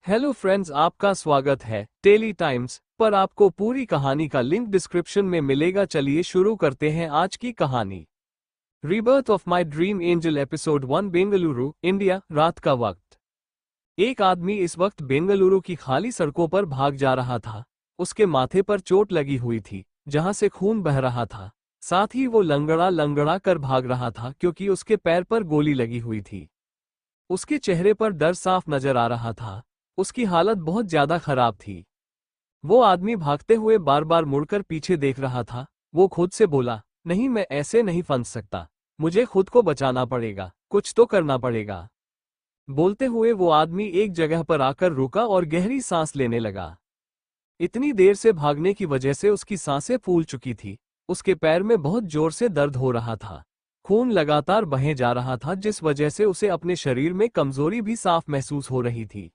Hello friends, आपका स्वागत है टेली टाइम्स पर। आपको पूरी कहानी का लिंक डिस्क्रिप्शन में मिलेगा। चलिए शुरू करते हैं आज की कहानी। Rebirth of my dream angel episode 1। Bengaluru, India. रात का वक्त। एक आदमी इस वक्त बेंगलुरु की खाली सड़कों पर भाग जा रहा था। उसके माथे पर चोट लगी हुई थी, जहां से खून बह रहा था। साथ ही वो लंगड़ा लंगड़ा कर भाग रहा था क्योंकि उसके पैर पर गोली लगी हुई थी। उसके चेहरे पर डर साफ नजर आ रहा था। उसकी हालत बहुत ज्यादा खराब थी। वो आदमी भागते हुए बार बार मुड़कर पीछे देख रहा था। वो खुद से बोला, नहीं, मैं ऐसे नहीं फंस सकता। मुझे खुद को बचाना पड़ेगा, कुछ तो करना पड़ेगा। बोलते हुए वो आदमी एक जगह पर आकर रुका और गहरी सांस लेने लगा। इतनी देर से भागने की वजह से उसकी सांसें फूल चुकी थी। उसके पैर में बहुत जोर से दर्द हो रहा था। खून लगातार बहे जा रहा था, जिस वजह से उसे अपने शरीर में कमजोरी भी साफ महसूस हो रही थी।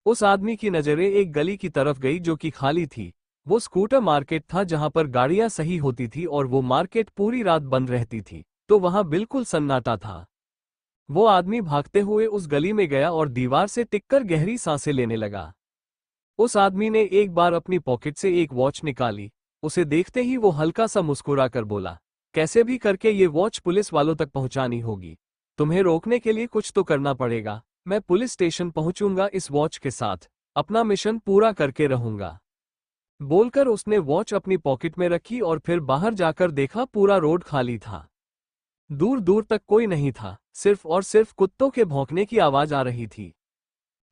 उस आदमी की नजरें एक गली की तरफ गई जो कि खाली थी। वो स्कूटर मार्केट था जहां पर गाड़ियां सही होती थी और वो मार्केट पूरी रात बंद रहती थी, तो वहां बिल्कुल सन्नाटा था। वो आदमी भागते हुए उस गली में गया और दीवार से टिककर गहरी सांसें लेने लगा। उस आदमी ने एक बार अपनी पॉकेट से एक वॉच निकाली। उसे देखते ही वो हल्का सा मुस्कुरा कर बोला, कैसे भी करके ये वॉच पुलिस वालों तक पहुंचानी होगी। तुम्हें रोकने के लिए कुछ तो करना पड़ेगा। मैं पुलिस स्टेशन पहुंचूंगा इस वॉच के साथ, अपना मिशन पूरा करके रहूंगा। बोलकर उसने वॉच अपनी पॉकेट में रखी और फिर बाहर जाकर देखा, पूरा रोड खाली था। दूर दूर तक कोई नहीं था, सिर्फ और सिर्फ कुत्तों के भौंकने की आवाज आ रही थी।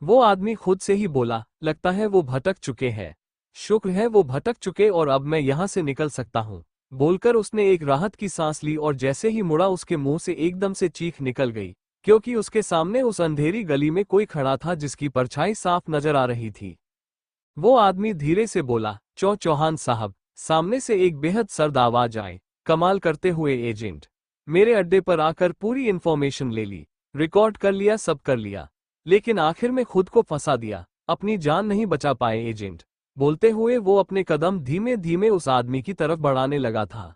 वो आदमी खुद से ही बोला, लगता है वो भटक चुके हैं। शुक्र है वो भटक चुके और अब मैं यहां से निकल सकता हूं। बोलकर उसने एक राहत की सांस ली और जैसे ही मुड़ा उसके मुंह से एकदम से चीख निकल गई, क्योंकि उसके सामने उस अंधेरी गली में कोई खड़ा था जिसकी परछाई साफ नजर आ रही थी। वो आदमी धीरे से बोला, चौहान साहब। सामने से एक बेहद सर्द आवाज आई, कमाल करते हुए एजेंट। मेरे अड्डे पर आकर पूरी इंफॉर्मेशन ले ली, रिकॉर्ड कर लिया, सब कर लिया, लेकिन आखिर में खुद को फंसा दिया। अपनी जान नहीं बचा पाए एजेंट। बोलते हुए वो अपने कदम धीमे धीमे उस आदमी की तरफ बढ़ाने लगा था।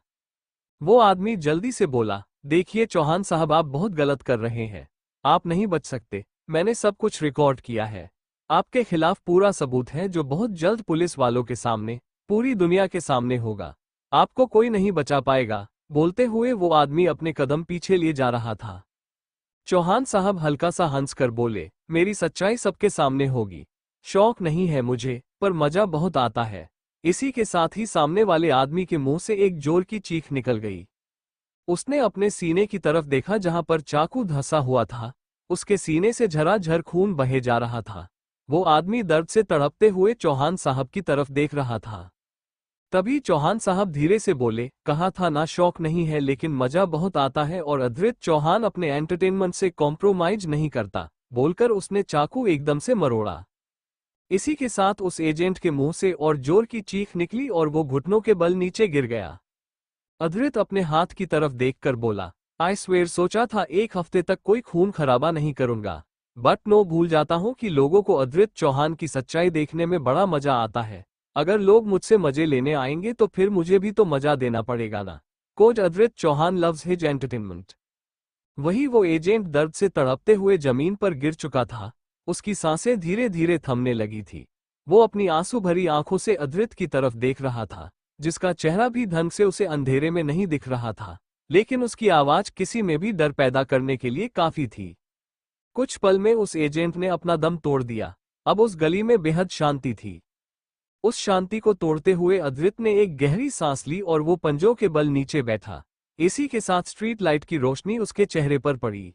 वो आदमी जल्दी से बोला, देखिए चौहान साहब, आप बहुत गलत कर रहे हैं। आप नहीं बच सकते। मैंने सब कुछ रिकॉर्ड किया है। आपके खिलाफ पूरा सबूत है जो बहुत जल्द पुलिस वालों के सामने, पूरी दुनिया के सामने होगा। आपको कोई नहीं बचा पाएगा। बोलते हुए वो आदमी अपने कदम पीछे लिए जा रहा था। चौहान साहब हल्का सा हंसकर बोले, मेरी सच्चाई सबके सामने होगी। शौक नहीं है मुझे, पर मजा बहुत आता है। इसी के साथ ही सामने वाले आदमी के मुंह से एक जोर की चीख निकल गई। उसने अपने सीने की तरफ देखा जहां पर चाकू धंसा हुआ था। उसके सीने से झराझर खून बहे जा रहा था। वो आदमी दर्द से तड़पते हुए चौहान साहब की तरफ देख रहा था। तभी चौहान साहब धीरे से बोले, कहा था ना शौक नहीं है, लेकिन मजा बहुत आता है और अद्वैत चौहान अपने एंटरटेनमेंट से कॉम्प्रोमाइज नहीं करता। बोलकर उसने चाकू एकदम से मरोड़ा। इसी के साथ उस एजेंट के मुंह से और जोर की चीख निकली और वो घुटनों के बल नीचे गिर गया। अद्वैत अपने हाथ की तरफ देखकर बोला, आई स्वेयर, सोचा था एक हफ्ते तक कोई खून खराबा नहीं करूंगा, बट नो, भूल जाता हूं कि लोगों को अद्वैत चौहान की सच्चाई देखने में बड़ा मजा आता है। अगर लोग मुझसे मजे लेने आएंगे तो फिर मुझे भी तो मजा देना पड़ेगा ना। कोच अद्वैत चौहान लव्स हिज एंटरटेनमेंट। वही वो एजेंट दर्द से तड़पते हुए जमीन पर गिर चुका था। उसकी सांसें धीरे धीरे थमने लगी थी। वो अपनी आंसू भरी आंखों से अद्वैत की तरफ देख रहा था, जिसका चेहरा भी ढंग से उसे अंधेरे में नहीं दिख रहा था, लेकिन उसकी आवाज किसी में भी डर पैदा करने के लिए काफी थी। कुछ पल में उस एजेंट ने अपना दम तोड़ दिया। अब उस गली में बेहद शांति थी। उस शांति को तोड़ते हुए अद्वैत ने एक गहरी सांस ली और वो पंजों के बल नीचे बैठा। इसी के साथ स्ट्रीट लाइट की रोशनी उसके चेहरे पर पड़ी।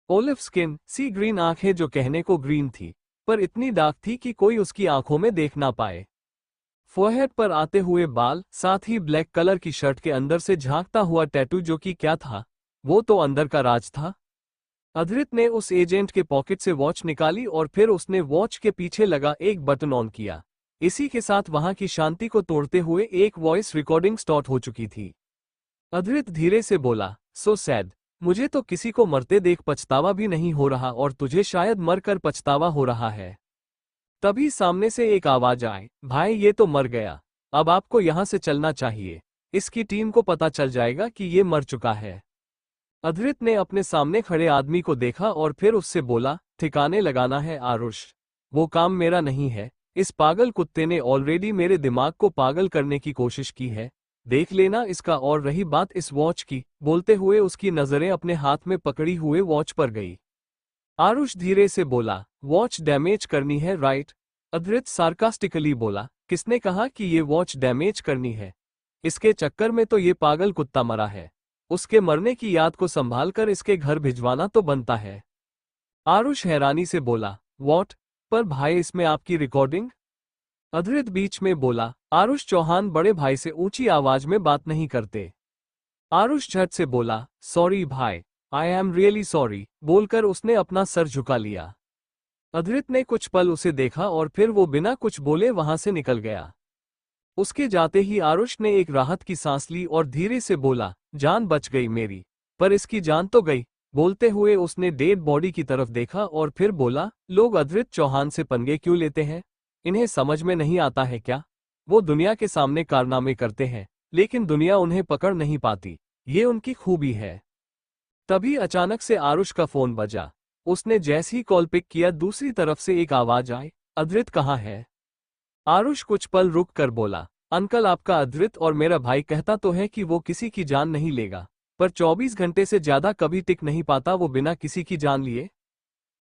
ओलिव स्किन, सी ग्रीन आंखें जो कहने को ग्रीन थी, पर इतनी डार्क थी कि कोई उसकी आंखों में देख ना पाए। फोरहेड पर आते हुए बाल, साथ ही ब्लैक कलर की शर्ट के अंदर से झांकता हुआ टैटू, जो कि क्या था, वो तो अंदर का राज था। अद्वैत ने उस एजेंट के पॉकेट से वॉच निकाली और फिर उसने वॉच के पीछे लगा एक बटन ऑन किया। इसी के साथ वहां की शांति को तोड़ते हुए एक वॉइस रिकॉर्डिंग स्टार्ट हो चुकी थी। अद्वैत धीरे से बोला, सो सैड, मुझे तो किसी को मरते देख पछतावा भी नहीं हो रहा और तुझे शायद मरकर पछतावा हो रहा है। तभी सामने से एक आवाज आई, भाई ये तो मर गया, अब आपको यहां से चलना चाहिए। इसकी टीम को पता चल जाएगा कि ये मर चुका है। अद्वैत ने अपने सामने खड़े आदमी को देखा और फिर उससे बोला, ठिकाने लगाना है आरुष। वो काम मेरा नहीं है। इस पागल कुत्ते ने ऑलरेडी मेरे दिमाग को पागल करने की कोशिश की है, देख लेना इसका। और रही बात इस वॉच की, बोलते हुए उसकी नजरें अपने हाथ में पकड़ी हुए वॉच पर गई। आरुष धीरे से बोला, वॉच डैमेज करनी है राइट? अद्रित सार्कास्टिकली बोला, किसने कहा कि ये वॉच डैमेज करनी है? इसके चक्कर में तो ये पागल कुत्ता मरा है। उसके मरने की याद को संभाल कर इसके घर भिजवाना तो बनता है। आरुष हैरानी से बोला, वॉट? पर भाई इसमें आपकी रिकॉर्डिंग? अद्रित बीच में बोला, आरुष चौहान बड़े भाई से ऊंची आवाज में बात नहीं करते। आरुष झट से बोला, सॉरी भाई, आई एम रियली सॉरी, बोलकर उसने अपना सर झुका लिया। अद्रित ने कुछ पल उसे देखा और फिर वो बिना कुछ बोले वहां से निकल गया। उसके जाते ही आरुष ने एक राहत की सांस ली और धीरे से बोला, जान बच गई मेरी, पर इसकी जान तो गई। बोलते हुए उसने डेड बॉडी की तरफ देखा और फिर बोला, लोग अद्रित चौहान से पंगे क्यों लेते हैं? इन्हें समझ में नहीं आता है क्या? वो दुनिया के सामने कारनामे करते हैं, लेकिन दुनिया उन्हें पकड़ नहीं पाती। ये उनकी खूबी है। तभी अचानक से आरुष का फोन बजा। उसने जैसे ही कॉल पिक किया, दूसरी तरफ से एक आवाज आई, अद्रित कहाँ है? आरुष कुछ पल रुक कर बोला, अंकल आपका अद्रित और मेरा भाई कहता तो है कि वो किसी की जान नहीं लेगा, पर 24 घंटे से ज्यादा कभी टिक नहीं पाता वो बिना किसी की जान लिए।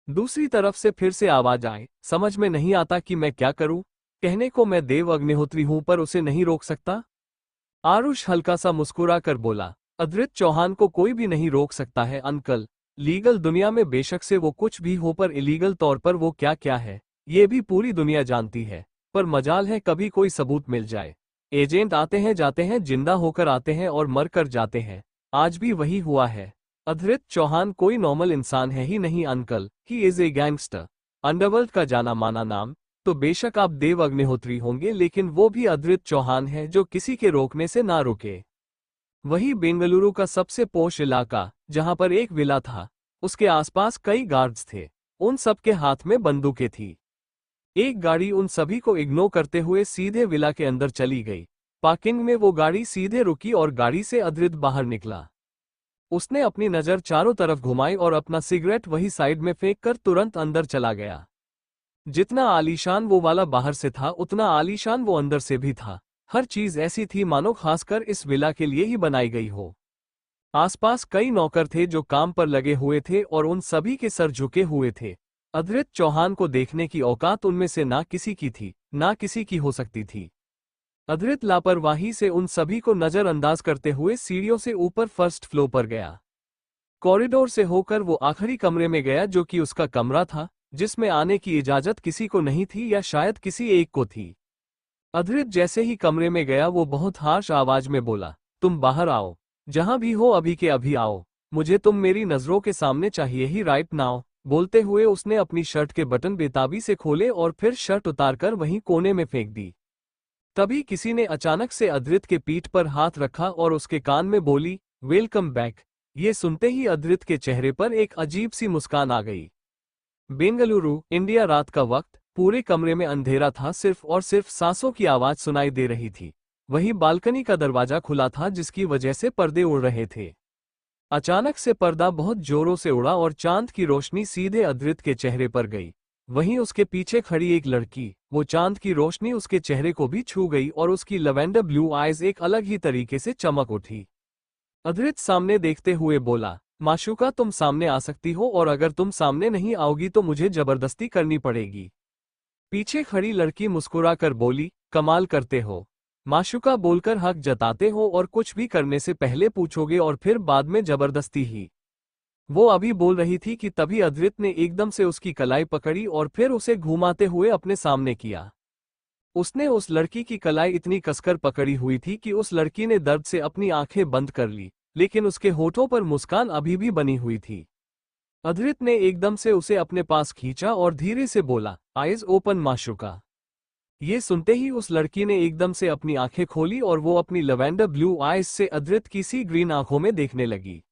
दूसरी तरफ से फिर से आवाज आई, समझ में नहीं आता कि मैं क्या करूं? कहने को मैं देव अग्निहोत्री हूं पर उसे नहीं रोक सकता। आरुष हल्का सा मुस्कुरा कर बोला, अद्रित चौहान को कोई भी नहीं रोक सकता है अंकल। लीगल दुनिया में बेशक से वो कुछ भी हो, पर इलीगल तौर पर वो क्या क्या है ये भी पूरी दुनिया जानती है। पर मजाल है कभी कोई सबूत मिल जाए। एजेंट आते हैं जाते हैं, जिंदा होकर आते हैं और मर कर जाते हैं। आज भी वही हुआ है। अद्रित चौहान कोई नॉर्मल इंसान है ही नहीं uncle, he is a gangster, underworld का जाना माना नाम। तो बेशक आप देव अग्निहोत्री होंगे, लेकिन वो भी अद्रित चौहान है जो किसी के रोकने से ना रुके। वही बेंगलुरु का सबसे पोश इलाका, जहां पर एक विला था, उसके आसपास कई गार्ड्स थे। उन सबके हाथ में बंदूकें थी। एक गाड़ी उन सभी को इग्नोर करते हुए सीधे विला के अंदर चली गई। पार्किंग में वो गाड़ी सीधे रुकी और गाड़ी से अद्रित बाहर निकला। उसने अपनी नजर चारों तरफ घुमाई और अपना सिगरेट वही साइड में फेंक कर तुरंत अंदर चला गया। जितना आलीशान वो वाला बाहर से था, उतना आलीशान वो अंदर से भी था। हर चीज ऐसी थी मानो खासकर इस विला के लिए ही बनाई गई हो। आसपास कई नौकर थे जो काम पर लगे हुए थे और उन सभी के सर झुके हुए थे। अद्रित चौहान को देखने की औकात उनमें से ना किसी की थी, ना किसी की हो सकती थी। अद्रित लापरवाही से उन सभी को नजरअंदाज करते हुए सीढ़ियों से ऊपर फर्स्ट फ्लोर पर गया। कॉरिडोर से होकर वो आखिरी कमरे में गया, जो कि उसका कमरा था, जिसमें आने की इजाजत किसी को नहीं थी या शायद किसी एक को थी। अद्रित जैसे ही कमरे में गया, वो बहुत हार्श आवाज में बोला, तुम बाहर आओ, जहां भी हो अभी के अभी आओ, मुझे तुम मेरी नजरों के सामने चाहिए ही राइट नाउ। बोलते हुए उसने अपनी शर्ट के बटन बेताबी से खोले और फिर शर्ट उतारकर वहीं कोने में फेंक दी। तभी किसी ने अचानक से अद्रित के पीठ पर हाथ रखा और उसके कान में बोली, वेलकम बैक। ये सुनते ही अद्रित के चेहरे पर एक अजीब सी मुस्कान आ गई। बेंगलुरु, इंडिया, रात का वक्त, पूरे कमरे में अंधेरा था, सिर्फ और सिर्फ सांसों की आवाज सुनाई दे रही थी। वहीं बालकनी का दरवाजा खुला था, जिसकी वजह से पर्दे उड़ रहे थे। अचानक से पर्दा बहुत जोरों से उड़ा और चांद की रोशनी सीधे अद्रित के चेहरे पर गई। वहीं उसके पीछे खड़ी एक लड़की, वो चांद की रोशनी उसके चेहरे को भी छू गई और उसकी लवेंडर ब्लू आईज एक अलग ही तरीके से चमक उठी। अद्रित सामने देखते हुए बोला, माशूका तुम सामने आ सकती हो, और अगर तुम सामने नहीं आओगी तो मुझे जबरदस्ती करनी पड़ेगी। पीछे खड़ी लड़की मुस्कुराकर बोली, कमाल करते हो माशूका, बोलकर हक जताते हो और कुछ भी करने से पहले पूछोगे और फिर बाद में जबरदस्ती ही। वो अभी बोल रही थी कि तभी अद्रित ने एकदम से उसकी कलाई पकड़ी और फिर उसे घुमाते हुए अपने सामने किया। उसने उस लड़की की कलाई इतनी कसकर पकड़ी हुई थी कि उस लड़की ने दर्द से अपनी आंखें बंद कर ली, लेकिन उसके होठों पर मुस्कान अभी भी बनी हुई थी। अद्रित ने एकदम से उसे अपने पास खींचा और धीरे से बोला, आइज ओपन माशूका। ये सुनते ही उस लड़की ने एकदम से अपनी आंखें खोली और वो अपनी लवेंडर ब्लू आइज से अद्रित की सी ग्रीन आंखों में देखने लगी।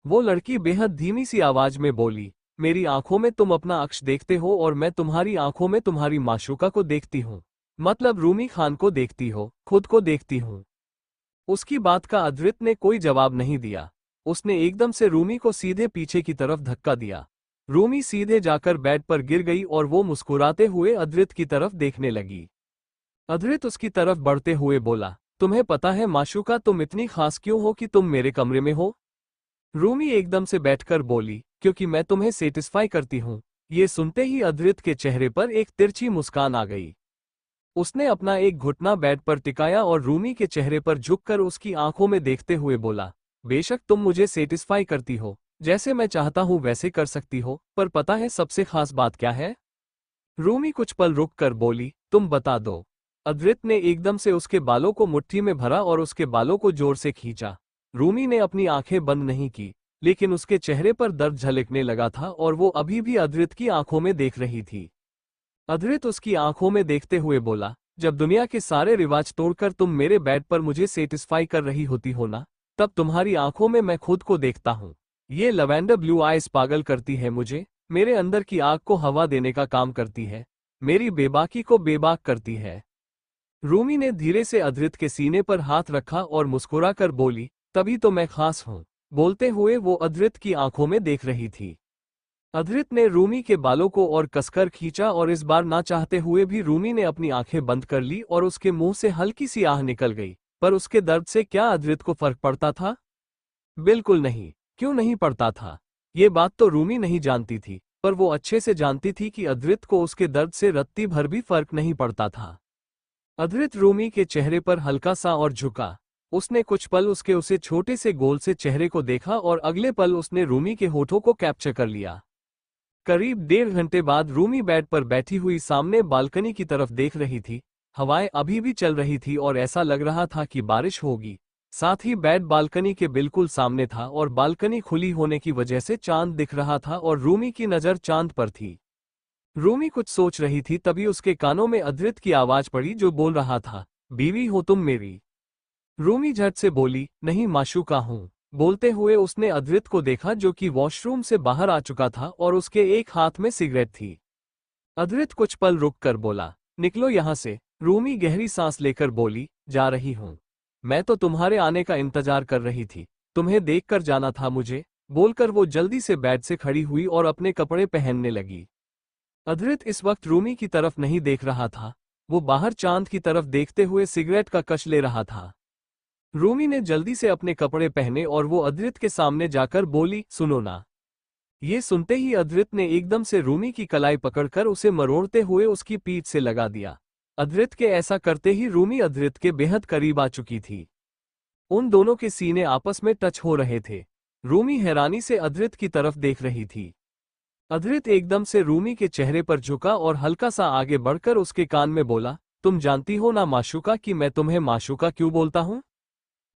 वो लड़की बेहद धीमी सी आवाज में बोली, मेरी आंखों में तुम अपना अक्ष देखते हो और मैं तुम्हारी आंखों में तुम्हारी माशूका को देखती हूँ। मतलब रूमी खान को देखती हो, खुद को देखती हूँ। उसकी बात का अद्रित ने कोई जवाब नहीं दिया। उसने एकदम से रूमी को सीधे पीछे की तरफ धक्का दिया। रूमी सीधे जाकर बेड पर गिर गई और वो मुस्कुराते हुए अद्रित की तरफ देखने लगी। अद्रित उसकी तरफ बढ़ते हुए बोला, तुम्हें पता है माशूका, तुम इतनी खास क्यों हो कि तुम मेरे कमरे में हो? रूमी एकदम से बैठकर बोली, क्योंकि मैं तुम्हें सेटिस्फाई करती हूँ। ये सुनते ही अद्रित के चेहरे पर एक तिरछी मुस्कान आ गई। उसने अपना एक घुटना बेड पर टिकाया और रूमी के चेहरे पर झुककर उसकी आंखों में देखते हुए बोला, बेशक तुम मुझे सेटिस्फाई करती हो, जैसे मैं चाहता हूं वैसे कर सकती हो, पर पता है सबसे खास बात क्या है? रूमी कुछ पल रुक कर बोली, तुम बता दो। अद्रित ने एकदम से उसके बालों को मुट्ठी में भरा और उसके बालों को जोर से खींचा। रूमी ने अपनी आंखें बंद नहीं की, लेकिन उसके चेहरे पर दर्द झलकने लगा था और वो अभी भी अद्रित की आंखों में देख रही थी। अद्रित उसकी आंखों में देखते हुए बोला, जब दुनिया के सारे रिवाज तोड़कर तुम मेरे बेड पर मुझे सेटिस्फाई कर रही होती हो ना, तब तुम्हारी आंखों में मैं खुद को देखता हूँ। ये लवेंडर ब्लू आइज पागल करती है मुझे, मेरे अंदर की आग को हवा देने का काम करती है, मेरी बेबाकी को बेबाक करती है। रूमी ने धीरे से अद्रित के सीने पर हाथ रखा और मुस्कुरा कर बोली, तभी तो मैं खास हूँ। बोलते हुए वो अद्रित की आंखों में देख रही थी। अद्रित ने रूमी के बालों को और कसकर खींचा और इस बार ना चाहते हुए भी रूमी ने अपनी आंखें बंद कर ली और उसके मुंह से हल्की सी आह निकल गई। पर उसके दर्द से क्या अद्रित को फर्क पड़ता था? बिल्कुल नहीं। क्यों नहीं पड़ता था? ये बात तो रूमी नहीं जानती थी, पर वो अच्छे से जानती थी कि अद्रित को उसके दर्द से रत्ती भर भी फर्क नहीं पड़ता था। अद्रित रूमी के चेहरे पर हल्का सा और झुका। उसने कुछ पल उसके उसे छोटे से गोल से चेहरे को देखा और अगले पल उसने रूमी के होठों को कैप्चर कर लिया। करीब 1.5 घंटे बाद रूमी बेड पर बैठी हुई सामने बालकनी की तरफ देख रही थी। हवाएं अभी भी चल रही थी और ऐसा लग रहा था कि बारिश होगी। साथ ही बेड बालकनी के बिल्कुल सामने था और बालकनी खुली होने की वजह से चांद दिख रहा था और रूमी की नज़र चांद पर थी। रूमी कुछ सोच रही थी, तभी उसके कानों में अद्रित की आवाज पड़ी जो बोल रहा था, बीवी हो तुम मेरी। रूमी झट से बोली, नहीं माशूका हूँ। बोलते हुए उसने अद्रित को देखा जो कि वॉशरूम से बाहर आ चुका था और उसके एक हाथ में सिगरेट थी। अद्रित कुछ पल रुक कर बोला, निकलो यहाँ से। रूमी गहरी सांस लेकर बोली, जा रही हूँ। मैं तो तुम्हारे आने का इंतजार कर रही थी, तुम्हें देखकर जाना था मुझे। बोलकर वो जल्दी से बेड से खड़ी हुई और अपने कपड़े पहनने लगी। अद्रित इस वक्त रूमी की तरफ नहीं देख रहा था, वो बाहर चांद की तरफ देखते हुए सिगरेट का कश ले रहा था। रूमी ने जल्दी से अपने कपड़े पहने और वो अद्रित के सामने जाकर बोली, सुनो ना। ये सुनते ही अद्रित ने एकदम से रूमी की कलाई पकड़कर उसे मरोड़ते हुए उसकी पीठ से लगा दिया। अद्रित के ऐसा करते ही रूमी अद्रित के बेहद करीब आ चुकी थी। उन दोनों के सीने आपस में टच हो रहे थे। रूमी हैरानी से अद्रित की तरफ देख रही थी। अद्रित एकदम से रूमी के चेहरे पर झुका और हल्का सा आगे बढ़कर उसके कान में बोला, तुम जानती हो ना माशूका कि मैं तुम्हें माशूका क्यों बोलता हूँ?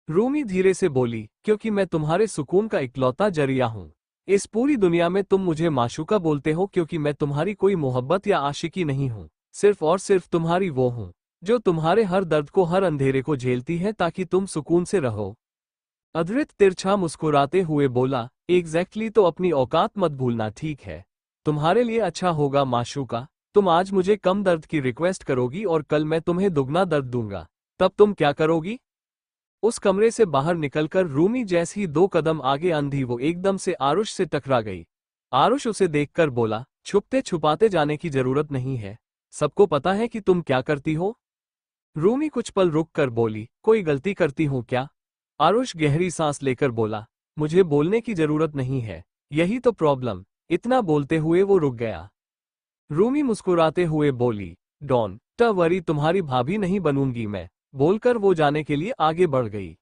रूमी धीरे से बोली, क्योंकि मैं तुम्हारे सुकून का इकलौता जरिया हूँ। इस पूरी दुनिया में तुम मुझे माशूका बोलते हो क्योंकि मैं तुम्हारी कोई मोहब्बत या आशिकी नहीं हूँ, सिर्फ और सिर्फ तुम्हारी वो हूँ जो तुम्हारे हर दर्द को, हर अंधेरे को झेलती है ताकि तुम सुकून से रहो। अद्रित तिरछा मुस्कुराते हुए बोला, एग्जैक्टली, तो अपनी औकात मत भूलना, ठीक है? तुम्हारे लिए अच्छा होगा माशूका, तुम आज मुझे कम दर्द की रिक्वेस्ट करोगी और कल मैं तुम्हें दुगना दर्द दूंगा। तब तुम क्या करोगी? उस कमरे से बाहर निकलकर रूमी जैसे ही 2 कदम आगे अंधी वो एकदम से आरुष से टकरा गई। आरुष उसे देखकर बोला, छुपते छुपाते जाने की जरूरत नहीं है, सबको पता है कि तुम क्या करती हो। रूमी कुछ पल रुक कर बोली, कोई गलती करती हूँ क्या? आरुष गहरी सांस लेकर बोला, मुझे बोलने की जरूरत नहीं है, यही तो प्रॉब्लम। इतना बोलते हुए वो रुक गया। रूमी मुस्कुराते हुए बोली, डोंट वरी, तुम्हारी भाभी नहीं बनूंगी मैं। बोलकर वो जाने के लिए आगे बढ़ गई।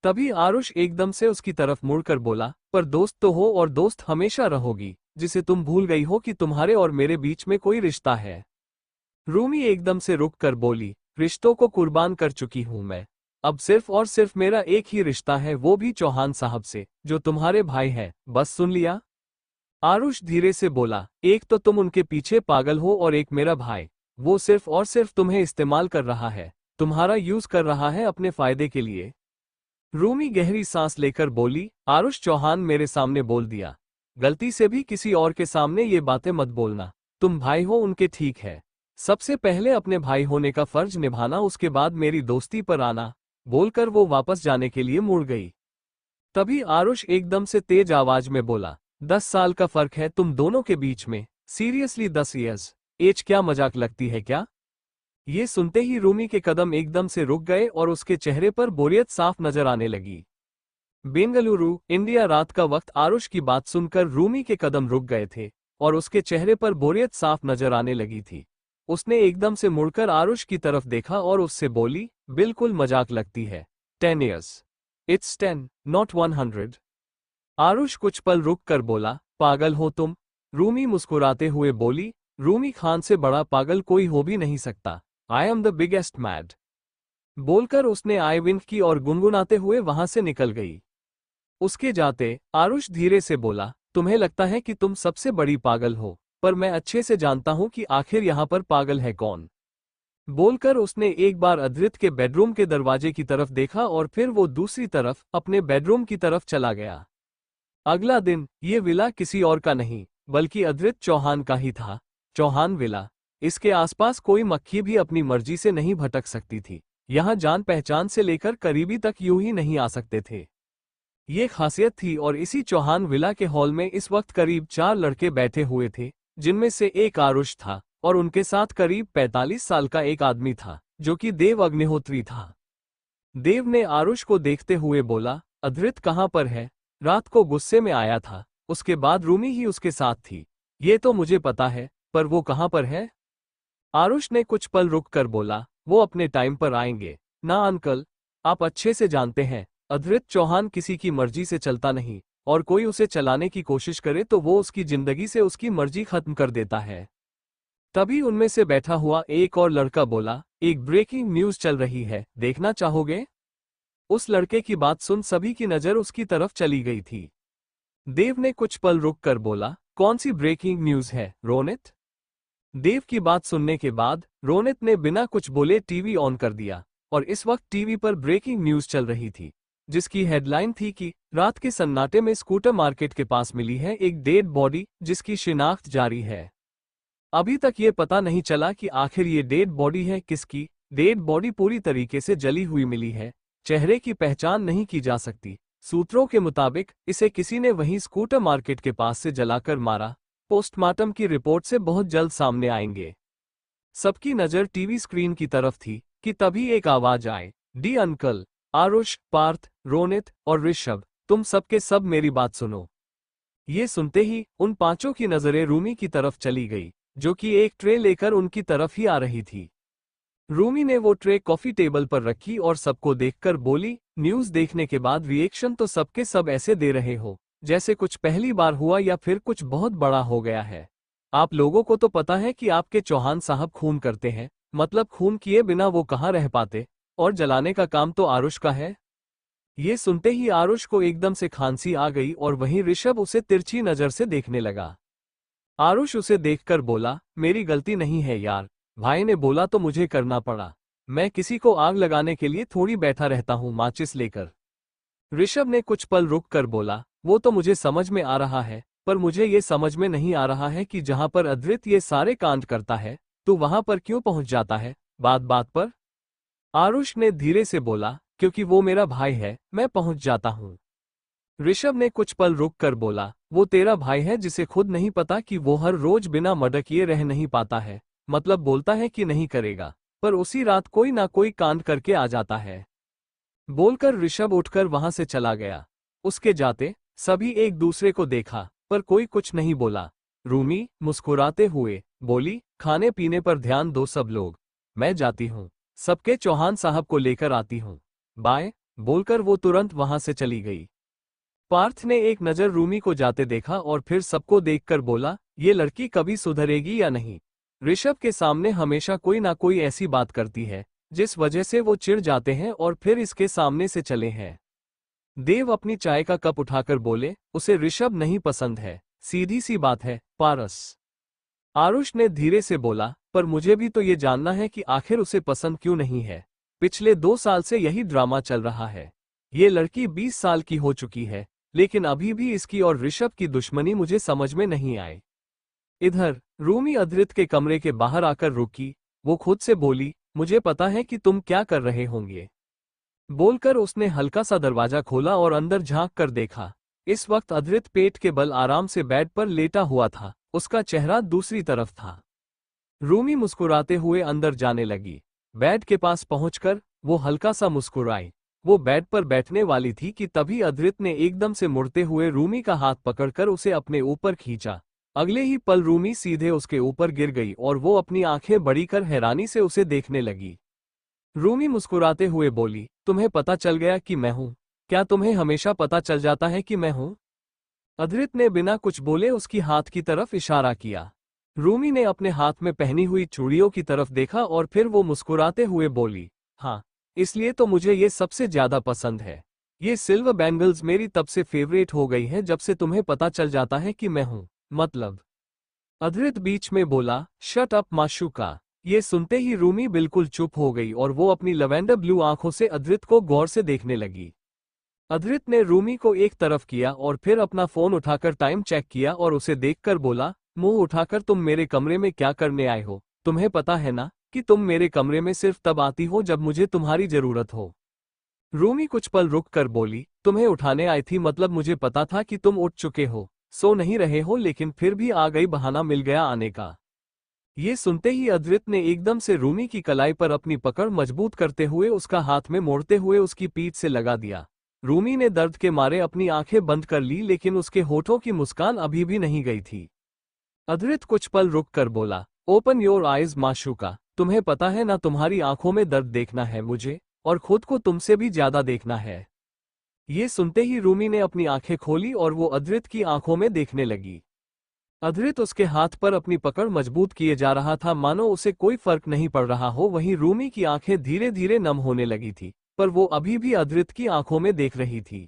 तभी आरुष एकदम से उसकी तरफ मुड़कर बोला, पर दोस्त तो हो और दोस्त हमेशा रहोगी, जिसे तुम भूल गई हो कि तुम्हारे और मेरे बीच में कोई रिश्ता है। रूमी एकदम से रुक कर बोली, रिश्तों को कुर्बान कर चुकी हूं मैं। अब सिर्फ और सिर्फ मेरा एक ही रिश्ता है, वो भी चौहान साहब से, जो तुम्हारे भाई हैं। बस सुन लिया? आरुष धीरे से बोला, एक तो तुम उनके पीछे पागल हो और एक मेरा भाई। वो सिर्फ और सिर्फ तुम्हें इस्तेमाल कर रहा है, तुम्हारा यूज कर रहा है अपने फायदे के लिए। रूमी गहरी सांस लेकर बोली, आरुष चौहान मेरे सामने बोल दिया, गलती से भी किसी और के सामने ये बातें मत बोलना। तुम भाई हो उनके, ठीक है? सबसे पहले अपने भाई होने का फर्ज निभाना, उसके बाद मेरी दोस्ती पर आना। बोलकर वो वापस जाने के लिए मुड़ गई। तभी आरुष एकदम से तेज आवाज में बोला, 10 साल का फर्क है तुम दोनों के बीच में। Seriously 10 years. एज क्या मजाक लगती है क्या? ये सुनते ही रूमी के कदम एकदम से रुक गए और उसके चेहरे पर बोरियत साफ नजर आने लगी। बेंगलुरु, इंडिया। रात का वक्त। आरुष की बात सुनकर रूमी के कदम रुक गए थे और उसके चेहरे पर बोरियत साफ नजर आने लगी थी। उसने एकदम से मुड़कर आरुष की तरफ देखा और उससे बोली, बिल्कुल मजाक लगती है। 10 ईयर्स। It's 10, not 100। आरुष कुछ पल रुक कर बोला, पागल हो तुम? रूमी मुस्कुराते हुए बोली, रूमी खान से बड़ा पागल कोई हो भी नहीं सकता। I am the biggest mad. बोलकर उसने आई विंक की और गुनगुनाते हुए वहां से निकल गई। उसके जाते आरुष धीरे से बोला, तुम्हें लगता है कि तुम सबसे बड़ी पागल हो, पर मैं अच्छे से जानता हूं कि आखिर यहां पर पागल है कौन। बोलकर उसने एक बार अद्रित के बेडरूम के दरवाजे की तरफ देखा और फिर वो दूसरी तरफ अपने बेडरूम की तरफ चला गया। अगला दिन ये विला किसी और का नहीं बल्कि अद्रित चौहान का ही था। चौहान विला। इसके आसपास कोई मक्खी भी अपनी मर्जी से नहीं भटक सकती थी। यहाँ जान पहचान से लेकर करीबी तक यूं ही नहीं आ सकते थे। ये खासियत थी और इसी चौहान विला के हॉल में इस वक्त करीब 4 लड़के बैठे हुए थे, जिनमें से एक आरुष था और उनके साथ करीब 45 साल का एक आदमी था जो कि देव अग्निहोत्री था। देव ने आरुष को देखते हुए बोला, अद्रित कहाँ पर है? रात को गुस्से में आया था, उसके बाद रूमी ही उसके साथ थी। ये तो मुझे पता है, पर वो कहाँ पर है? आरुष ने कुछ पल रुक कर बोला, वो अपने टाइम पर आएंगे। ना अंकल, आप अच्छे से जानते हैं अद्रित चौहान किसी की मर्जी से चलता नहीं, और कोई उसे चलाने की कोशिश करे तो वो उसकी जिंदगी से उसकी मर्जी खत्म कर देता है। तभी उनमें से बैठा हुआ एक और लड़का बोला, एक ब्रेकिंग न्यूज चल रही है, देखना चाहोगे? उस लड़के की बात सुन सभी की नजर उसकी तरफ चली गई थी। देव ने कुछ पल रुक कर बोला, कौन सी ब्रेकिंग न्यूज है रोनित? देव की बात सुनने के बाद रोनित ने बिना कुछ बोले टीवी ऑन कर दिया और इस वक्त टीवी पर ब्रेकिंग न्यूज चल रही थी, जिसकी हेडलाइन थी कि रात के सन्नाटे में स्कूटर मार्केट के पास मिली है एक डेड बॉडी, जिसकी शिनाख्त जारी है। अभी तक ये पता नहीं चला कि आखिर ये डेड बॉडी है किसकी। डेड बॉडी पूरी तरीके से जली हुई मिली है, चेहरे की पहचान नहीं की जा सकती। सूत्रों के मुताबिक इसे किसी ने वहीं स्कूटर मार्केट के पास से जलाकर मारा। पोस्टमार्टम की रिपोर्ट से बहुत जल्द सामने आएंगे। सबकी नजर टीवी स्क्रीन की तरफ थी कि तभी एक आवाज आए, डी अंकल, आरुष, पार्थ, रोनित और ऋषभ, तुम सबके सब मेरी बात सुनो। ये सुनते ही उन पांचों की नजरें रूमी की तरफ चली गई, जो कि एक ट्रे लेकर उनकी तरफ ही आ रही थी। रूमी ने वो ट्रे कॉफी टेबल पर रखी और सबको देखकर बोली, न्यूज़ देखने के बाद रिएक्शन तो सबके सब ऐसे दे रहे हो जैसे कुछ पहली बार हुआ या फिर कुछ बहुत बड़ा हो गया है। आप लोगों को तो पता है कि आपके चौहान साहब खून करते हैं, मतलब खून किए बिना वो कहाँ रह पाते, और जलाने का काम तो आरुष का है। ये सुनते ही आरुष को एकदम से खांसी आ गई और वहीं ऋषभ उसे तिरछी नजर से देखने लगा। आरुष उसे देखकर बोला, मेरी गलती नहीं है यार, भाई ने बोला तो मुझे करना पड़ा। मैं किसी को आग लगाने के लिए थोड़ी बैठा रहता हूँ माचिस लेकर। ऋषभ ने कुछ पल रुक कर बोला, वो तो मुझे समझ में आ रहा है, पर मुझे ये समझ में नहीं आ रहा है कि जहां पर अद्रित ये सारे कांड करता है तो वहां पर क्यों पहुंच जाता है बात बात पर। आरुष ने धीरे से बोला, क्योंकि वो मेरा भाई है, मैं पहुंच जाता हूं। ऋषभ ने कुछ पल रुक कर बोला, वो तेरा भाई है जिसे खुद नहीं पता कि वो हर रोज बिना मर्डर किए रह नहीं पाता है, मतलब बोलता है कि नहीं करेगा, पर उसी रात कोई ना कोई कांड करके आ जाता है। बोलकर ऋषभ उठकर वहां से चला गया। उसके जाते सभी एक दूसरे को देखा, पर कोई कुछ नहीं बोला। रूमी मुस्कुराते हुए बोली, खाने पीने पर ध्यान दो सब लोग, मैं जाती हूँ, सबके चौहान साहब को लेकर आती हूँ, बाय। बोलकर वो तुरंत वहां से चली गई। पार्थ ने एक नजर रूमी को जाते देखा और फिर सबको देखकर बोला, ये लड़की कभी सुधरेगी या नहीं? ऋषभ के सामने हमेशा कोई ना कोई ऐसी बात करती है जिस वजह से वो चिढ़ जाते हैं और फिर इसके सामने से चले हैं। देव अपनी चाय का कप उठाकर बोले, उसे ऋषभ नहीं पसंद है, सीधी सी बात है पारस। आरुष ने धीरे से बोला, पर मुझे भी तो ये जानना है कि आखिर उसे पसंद क्यों नहीं है। पिछले 2 साल से यही ड्रामा चल रहा है। ये लड़की 20 साल की हो चुकी है, लेकिन अभी भी इसकी और ऋषभ की दुश्मनी मुझे समझ में नहीं आई। इधर रूमी अद्रित के कमरे के बाहर आकर रुकी। वो खुद से बोली, मुझे पता है कि तुम क्या कर रहे होंगे। बोलकर उसने हल्का सा दरवाजा खोला और अंदर झांक कर देखा। इस वक्त अधृत पेट के बल आराम से बेड पर लेटा हुआ था, उसका चेहरा दूसरी तरफ था। रूमी मुस्कुराते हुए अंदर जाने लगी। बेड के पास पहुंचकर वो हल्का सा मुस्कुराई। वो बेड पर बैठने वाली थी कि तभी अधृत ने एकदम से मुड़ते हुए रूमी का हाथ पकड़कर उसे अपने ऊपर खींचा। अगले ही पल रूमी सीधे उसके ऊपर गिर गई और वो अपनी आंखें बड़ी कर हैरानी से उसे देखने लगी। रूमी मुस्कुराते हुए बोली, तुम्हें पता चल गया कि मैं हूं? क्या तुम्हें हमेशा पता चल जाता है कि मैं हूं? अधृत ने बिना कुछ बोले उसकी हाथ की तरफ इशारा किया। रूमी ने अपने हाथ में पहनी हुई चूड़ियों की तरफ देखा और फिर वो मुस्कुराते हुए बोली, हाँ, इसलिए तो मुझे ये सबसे ज्यादा पसंद है। ये सिल्वर बैंगल्स मेरी तब से फेवरेट हो गई है जब से तुम्हें पता चल जाता है कि मैं हूं। मतलब? अधृत बीच में बोला, शट अप माशूका। ये सुनते ही रूमी बिल्कुल चुप हो गई और वो अपनी लवेंडर ब्लू आंखों से अधृत को गौर से देखने लगी। अधृत ने रूमी को एक तरफ किया और फिर अपना फोन उठाकर टाइम चेक किया और उसे देखकर बोला, मुंह उठाकर तुम मेरे कमरे में क्या करने आए हो? तुम्हें पता है ना कि तुम मेरे कमरे में सिर्फ तब आती हो जब मुझे तुम्हारी जरूरत हो। रूमी कुछ पल रुक कर बोली, तुम्हें उठाने आई थी मतलब मुझे पता था कि तुम उठ चुके हो, सो नहीं रहे हो, लेकिन फिर भी आ गई, बहाना मिल गया आने का। ये सुनते ही अधृत ने एकदम से रूमी की कलाई पर अपनी पकड़ मजबूत करते हुए उसका हाथ में मोड़ते हुए उसकी पीठ से लगा दिया। रूमी ने दर्द के मारे अपनी आंखें बंद कर ली लेकिन उसके होठों की मुस्कान अभी भी नहीं गई थी। अधृत कुछ पल रुक कर बोला, ओपन योर आइज माशूका। तुम्हें पता है ना, तुम्हारी आंखों में दर्द देखना है मुझे, और खुद को तुमसे भी ज्यादा देखना है। ये सुनते ही रूमी ने अपनी आंखें खोली और वो अधृत की आंखों में देखने लगी। अधृत उसके हाथ पर अपनी पकड़ मजबूत किए जा रहा था, मानो उसे कोई फर्क नहीं पड़ रहा हो। वहीं रूमी की आंखें धीरे धीरे नम होने लगी थी, पर वो अभी भी अधृत की आंखों में देख रही थी।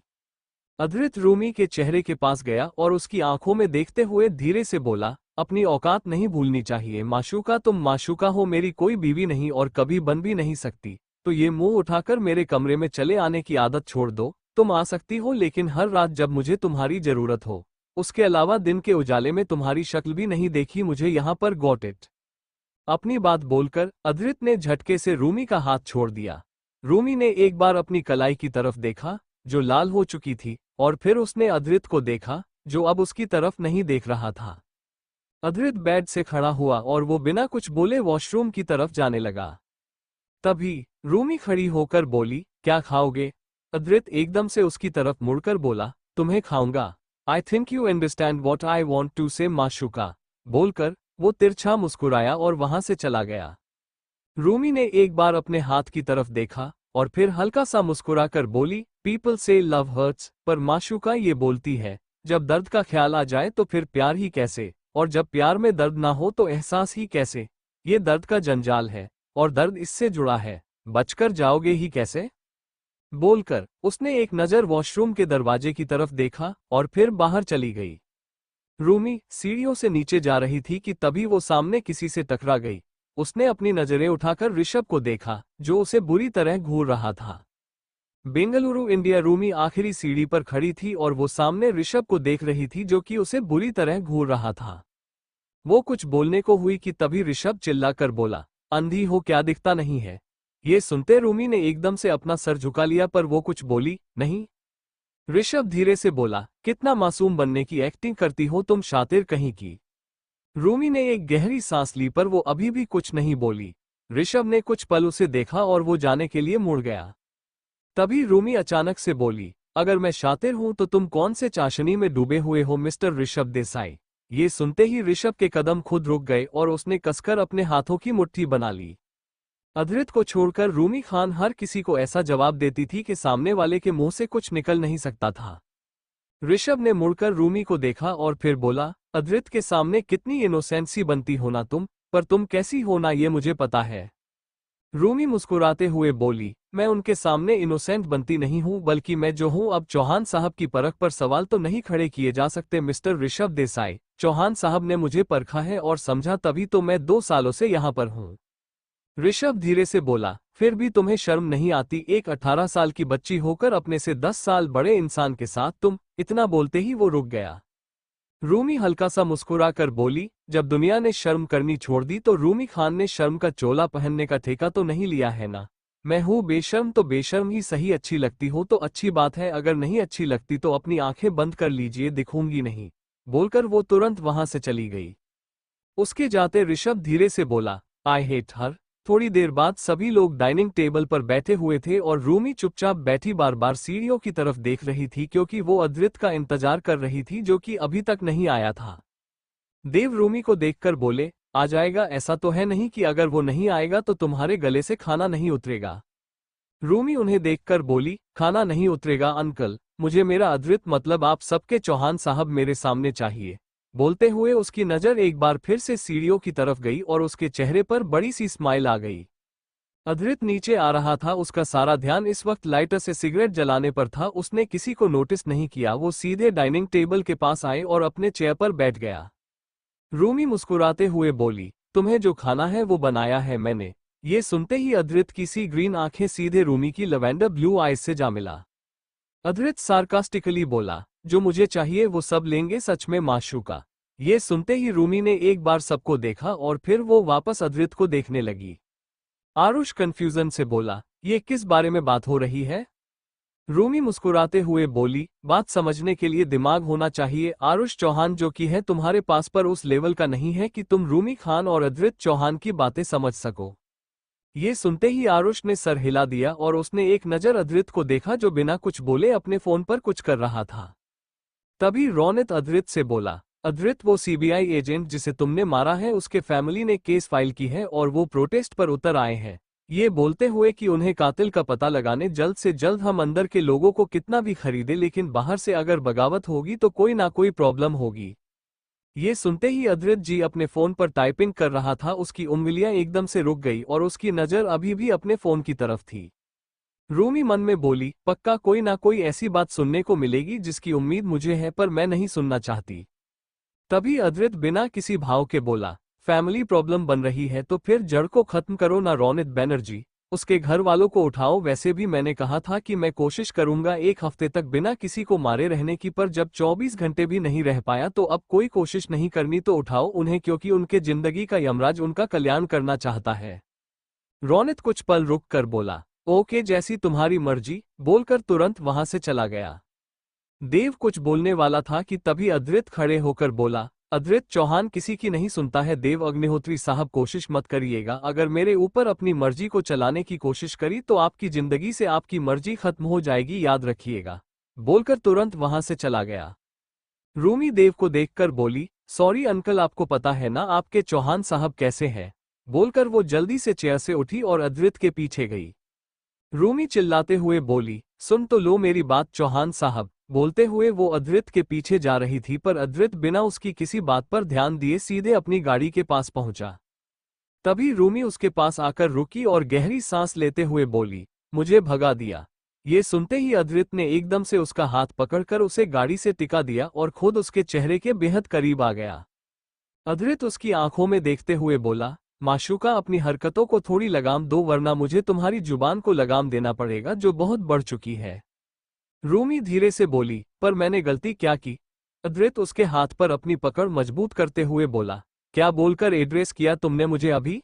अधृत रूमी के चेहरे के पास गया और उसकी आंखों में देखते हुए धीरे से बोला, अपनी औकात नहीं भूलनी चाहिए माशूका। तुम माशूका हो, मेरी कोई बीवी नहीं और कभी बन भी नहीं सकती। तो ये मुंह उठाकर मेरे कमरे में चले आने की आदत छोड़ दो। तुम आ सकती हो लेकिन हर रात जब मुझे तुम्हारी जरूरत हो। उसके अलावा दिन के उजाले में तुम्हारी शक्ल भी नहीं देखी मुझे यहाँ पर, गॉट इट। अपनी बात बोलकर अधृत ने झटके से रूमी का हाथ छोड़ दिया। रूमी ने एक बार अपनी कलाई की तरफ देखा जो लाल हो चुकी थी, और फिर उसने अधृत को देखा जो अब उसकी तरफ नहीं देख रहा था। अधृत बेड से खड़ा हुआ और वो बिना कुछ बोले वॉशरूम की तरफ जाने लगा। तभी रूमी खड़ी होकर बोली, क्या खाओगे? अधृत एकदम से उसकी तरफ मुड़कर बोला, तुम्हें खाऊंगा। I think you understand what I want to say माशूका। बोलकर वो तिरछा मुस्कुराया और वहां से चला गया। रूमी ने एक बार अपने हाथ की तरफ देखा और फिर हल्का सा मुस्कुराकर बोली, पीपल से लव हर्ट्स, पर माशूका ये बोलती है, जब दर्द का ख्याल आ जाए तो फिर प्यार ही कैसे, और जब प्यार में दर्द ना हो तो एहसास ही कैसे। ये दर्द का जंजाल है और दर्द इससे जुड़ा है, बचकर जाओगे ही कैसे? बोलकर उसने एक नज़र वॉशरूम के दरवाजे की तरफ देखा और फिर बाहर चली गई। रूमी सीढ़ियों से नीचे जा रही थी कि तभी वो सामने किसी से टकरा गई। उसने अपनी नजरें उठाकर ऋषभ को देखा जो उसे बुरी तरह घूर रहा था। बेंगलुरु इंडिया। रूमी आखिरी सीढ़ी पर खड़ी थी और वो सामने ऋषभ को देख रही थी जो कि उसे बुरी तरह घूर रहा था। वो कुछ बोलने को हुई कि तभी ऋषभ चिल्लाकर बोला, अंधी हो क्या, दिखता नहीं है? ये सुनते रूमी ने एकदम से अपना सर झुका लिया पर वो कुछ बोली नहीं। ऋषभ धीरे से बोला, कितना मासूम बनने की एक्टिंग करती हो तुम, शातिर कहीं की। रूमी ने एक गहरी सांस ली पर वो अभी भी कुछ नहीं बोली। ऋषभ ने कुछ पल उसे देखा और वो जाने के लिए मुड़ गया। तभी रूमी अचानक से बोली, अगर मैं शातिर हूं तो तुम कौन से चाशनी में डूबे हुए हो मिस्टर ऋषभ देसाई? ये सुनते ही ऋषभ के कदम खुद रुक गए और उसने कसकर अपने हाथों की मुट्ठी बना ली। अधृत को छोड़कर रूमी खान हर किसी को ऐसा जवाब देती थी कि सामने वाले के मुंह से कुछ निकल नहीं सकता था। ऋषभ ने मुड़कर रूमी को देखा और फिर बोला, अधृत के सामने कितनी इनोसेंट सी बनती हो ना तुम, पर तुम कैसी हो ना ये मुझे पता है। रूमी मुस्कुराते हुए बोली, मैं उनके सामने इनोसेंट बनती नहीं हूं, बल्कि मैं जो हूं अब चौहान साहब की परख पर सवाल तो नहीं खड़े किए जा सकते मिस्टर ऋषभ देसाई। चौहान साहब ने मुझे परखा है और समझा, तभी तो मैं 2 सालों से यहां पर हूं। ऋषभ धीरे से बोला, फिर भी तुम्हें शर्म नहीं आती एक 18 साल की बच्ची होकर अपने से 10 साल बड़े इंसान के साथ तुम? इतना बोलते ही वो रुक गया। रूमी हल्का सा मुस्कुराकर बोली, जब दुनिया ने शर्म करनी छोड़ दी तो रूमी खान ने शर्म का चोला पहनने का ठेका तो नहीं लिया है ना। मैं हूँ बेशर्म तो बेशर्म ही सही, अच्छी लगती हो तो अच्छी बात है, अगर नहीं अच्छी लगती तो अपनी आंखें बंद कर लीजिए, दिखूंगी नहीं। बोलकर वो तुरंत वहां से चली गई। उसके जाते ऋषभ धीरे से बोला, आई हेट हर। थोड़ी देर बाद सभी लोग डाइनिंग टेबल पर बैठे हुए थे और रूमी चुपचाप बैठी बार बार सीढ़ियों की तरफ देख रही थी क्योंकि वो अद्रित का इंतजार कर रही थी जो कि अभी तक नहीं आया था। देव रूमी को देखकर बोले, आ जाएगा, ऐसा तो है नहीं कि अगर वो नहीं आएगा तो तुम्हारे गले से खाना नहीं उतरेगा। रूमी उन्हें देखकर बोली, खाना नहीं उतरेगा अंकल, मुझे मेरा अद्रित मतलब आप सबके चौहान साहब मेरे सामने चाहिए। बोलते हुए उसकी नजर एक बार फिर से सीढ़ियों की तरफ गई और उसके चेहरे पर बड़ी सी स्माइल आ गई। अद्रित नीचे आ रहा था, उसका सारा ध्यान इस वक्त लाइटर से सिगरेट जलाने पर था। उसने किसी को नोटिस नहीं किया, वो सीधे डाइनिंग टेबल के पास आए और अपने चेयर पर बैठ गया। रूमी मुस्कुराते हुए बोली, तुम्हें जो खाना है वो बनाया है मैंने। ये सुनते ही अद्रित की सी ग्रीन आंखें सीधे रूमी की लवेंडर ब्लू आइज से जा मिला। अद्रित सार्कास्टिकली बोला, जो मुझे चाहिए वो सब लेंगे, सच में माशूका। ये सुनते ही रूमी ने एक बार सबको देखा और फिर वो वापस अद्रित को देखने लगी। आरुष कंफ्यूजन से बोला, ये किस बारे में बात हो रही है? रूमी मुस्कुराते हुए बोली, बात समझने के लिए दिमाग होना चाहिए आरुष चौहान, जो कि है तुम्हारे पास पर उस लेवल का नहीं है कि तुम रूमी खान और अद्रित चौहान की बातें समझ सको। ये सुनते ही आरुष ने सर हिला दिया और उसने एक नज़र अद्रित को देखा जो बिना कुछ बोले अपने फोन पर कुछ कर रहा था। तभी रौनित अद्रित से बोला, अद्रित वो सीबीआई एजेंट जिसे तुमने मारा है उसके फैमिली ने केस फाइल की है और वो प्रोटेस्ट पर उतर आए हैं, ये बोलते हुए कि उन्हें कातिल का पता लगाने जल्द से जल्द हम अंदर के लोगों को कितना भी खरीदे लेकिन बाहर से अगर बगावत होगी तो कोई ना कोई प्रॉब्लम होगी। ये सुनते ही अद्रित जी अपने फोन पर टाइपिंग कर रहा था, उसकी उंगलियां एकदम से रुक गई और उसकी नजर अभी भी अपने फोन की तरफ थी। रूमी मन में बोली, पक्का कोई ना कोई ऐसी बात सुनने को मिलेगी जिसकी उम्मीद मुझे है पर मैं नहीं सुनना चाहती। तभी अद्रित बिना किसी भाव के बोला, फैमिली प्रॉब्लम बन रही है तो फिर जड़ को खत्म करो ना रौनित बैनर्जी, उसके घर वालों को उठाओ। वैसे भी मैंने कहा था कि मैं कोशिश करूंगा एक हफ्ते तक बिना किसी को मारे रहने की, पर जब 24 घंटे भी नहीं रह पाया तो अब कोई कोशिश नहीं करनी तो उठाओ उन्हें, क्योंकि उनके जिंदगी का यमराज उनका कल्याण करना चाहता है। रौनित कुछ पल रुक कर बोला, ओके जैसी तुम्हारी मर्जी, बोलकर तुरंत वहां से चला गया। देव कुछ बोलने वाला था कि तभी अद्रित खड़े होकर बोला, अद्रित चौहान किसी की नहीं सुनता है। देव अग्निहोत्री साहब कोशिश मत करिएगा, अगर मेरे ऊपर अपनी मर्जी को चलाने की कोशिश करी तो आपकी जिंदगी से आपकी मर्जी खत्म हो जाएगी, याद रखिएगा। बोलकर तुरंत वहां से चला गया। रूमी देव को देखकर बोली, सॉरी अंकल, आपको पता है ना आपके चौहान साहब कैसे हैं। बोलकर वो जल्दी से चेयर से उठी और अद्रित के पीछे गई। रूमी चिल्लाते हुए बोली, सुन तो लो मेरी बात चौहान साहब। बोलते हुए वो अद्रित के पीछे जा रही थी पर अद्रित बिना उसकी किसी बात पर ध्यान दिए सीधे अपनी गाड़ी के पास पहुंचा। तभी रूमी उसके पास आकर रुकी और गहरी सांस लेते हुए बोली, मुझे भगा दिया। ये सुनते ही अद्रित ने एकदम से उसका हाथ पकड़कर उसे गाड़ी से टिका दिया और खुद उसके चेहरे के बेहद करीब आ गया। अद्रित उसकी आंखों में देखते हुए बोला, माशूका अपनी हरकतों को थोड़ी लगाम दो वरना मुझे तुम्हारी जुबान को लगाम देना पड़ेगा जो बहुत बढ़ चुकी है। रूमी धीरे से बोली, पर मैंने गलती क्या की? अद्रित उसके हाथ पर अपनी पकड़ मजबूत करते हुए बोला, क्या बोलकर एड्रेस किया तुमने मुझे अभी?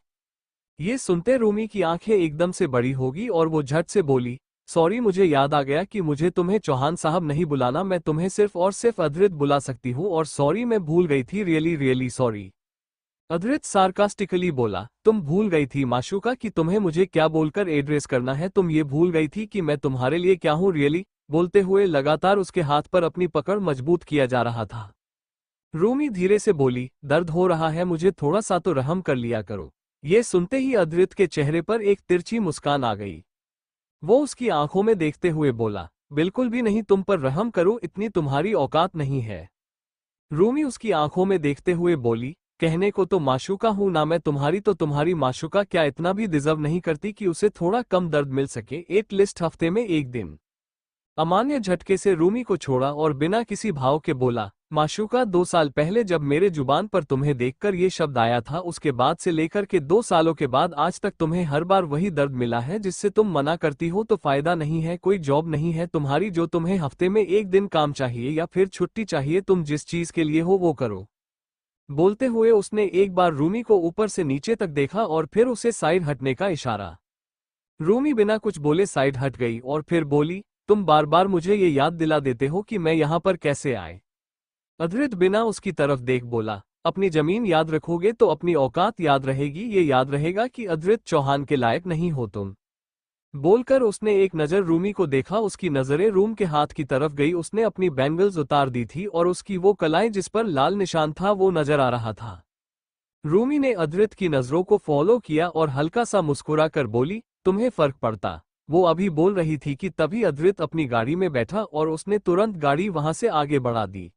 ये सुनते रूमी की आंखें एकदम से बड़ी होगी और वो झट से बोली, सॉरी मुझे याद आ गया कि मुझे तुम्हें चौहान साहब नहीं बुलाना, मैं तुम्हें सिर्फ और सिर्फ अद्रित बुला सकती हूँ और सॉरी मैं भूल गई थी, रियली रियली सॉरी। अद्रित सार्कास्टिकली बोला, तुम भूल गई थी माशूका कि तुम्हें मुझे क्या बोलकर एड्रेस करना है, तुम ये भूल गई थी कि मैं तुम्हारे लिए क्या हूँ रियली। बोलते हुए लगातार उसके हाथ पर अपनी पकड़ मजबूत किया जा रहा था। रूमी धीरे से बोली, दर्द हो रहा है, मुझे थोड़ा सा तो रहम कर लिया करो। ये सुनते ही अद्रित के चेहरे पर एक तिरछी मुस्कान आ गई। वो उसकी आंखों में देखते हुए बोला, बिल्कुल भी नहीं, तुम पर रहम करो इतनी तुम्हारी औकात नहीं है। रूमी उसकी आंखों में देखते हुए बोली, कहने को तो माशूका हूं ना मैं तुम्हारी, तो तुम्हारी माशूका क्या इतना भी डिजर्व नहीं करती कि उसे थोड़ा कम दर्द मिल सके एटलीस्ट हफ्ते में एक दिन? अमान्य झटके से रूमी को छोड़ा और बिना किसी भाव के बोला, माशूका 2 साल पहले जब मेरे जुबान पर तुम्हें देखकर ये शब्द आया था उसके बाद से लेकर के 2 सालों के बाद आज तक तुम्हें हर बार वही दर्द मिला है जिससे तुम मना करती हो। तो फायदा नहीं है, कोई जॉब नहीं है तुम्हारी जो तुम्हें हफ्ते में एक दिन काम चाहिए या फिर छुट्टी चाहिए, तुम जिस चीज के लिए हो वो करो। बोलते हुए उसने एक बार रूमी को ऊपर से नीचे तक देखा और फिर उसे साइड हटने का इशारा रूमी बिना कुछ बोले साइड हट गई और फिर बोली, तुम बार बार मुझे ये याद दिला देते हो कि मैं यहाँ पर कैसे आए। अधृत बिना उसकी तरफ देख बोला, अपनी जमीन याद रखोगे तो अपनी औकात याद रहेगी, ये याद रहेगा कि अधृत चौहान के लायक नहीं हो तुम। बोलकर उसने एक नज़र रूमी को देखा, उसकी नज़रें रूम के हाथ की तरफ गई। उसने अपनी बैंगल्स उतार दी थी और उसकी वो कलाएं जिस पर लाल निशान था वो नजर आ रहा था। रूमी ने अधृत की नजरों को फॉलो किया और हल्का सा मुस्कुरा कर बोली, तुम्हें फर्क पड़ता। वो अभी बोल रही थी कि तभी अधृत अपनी गाड़ी में बैठा और उसने तुरंत गाड़ी वहां से आगे बढ़ा दी।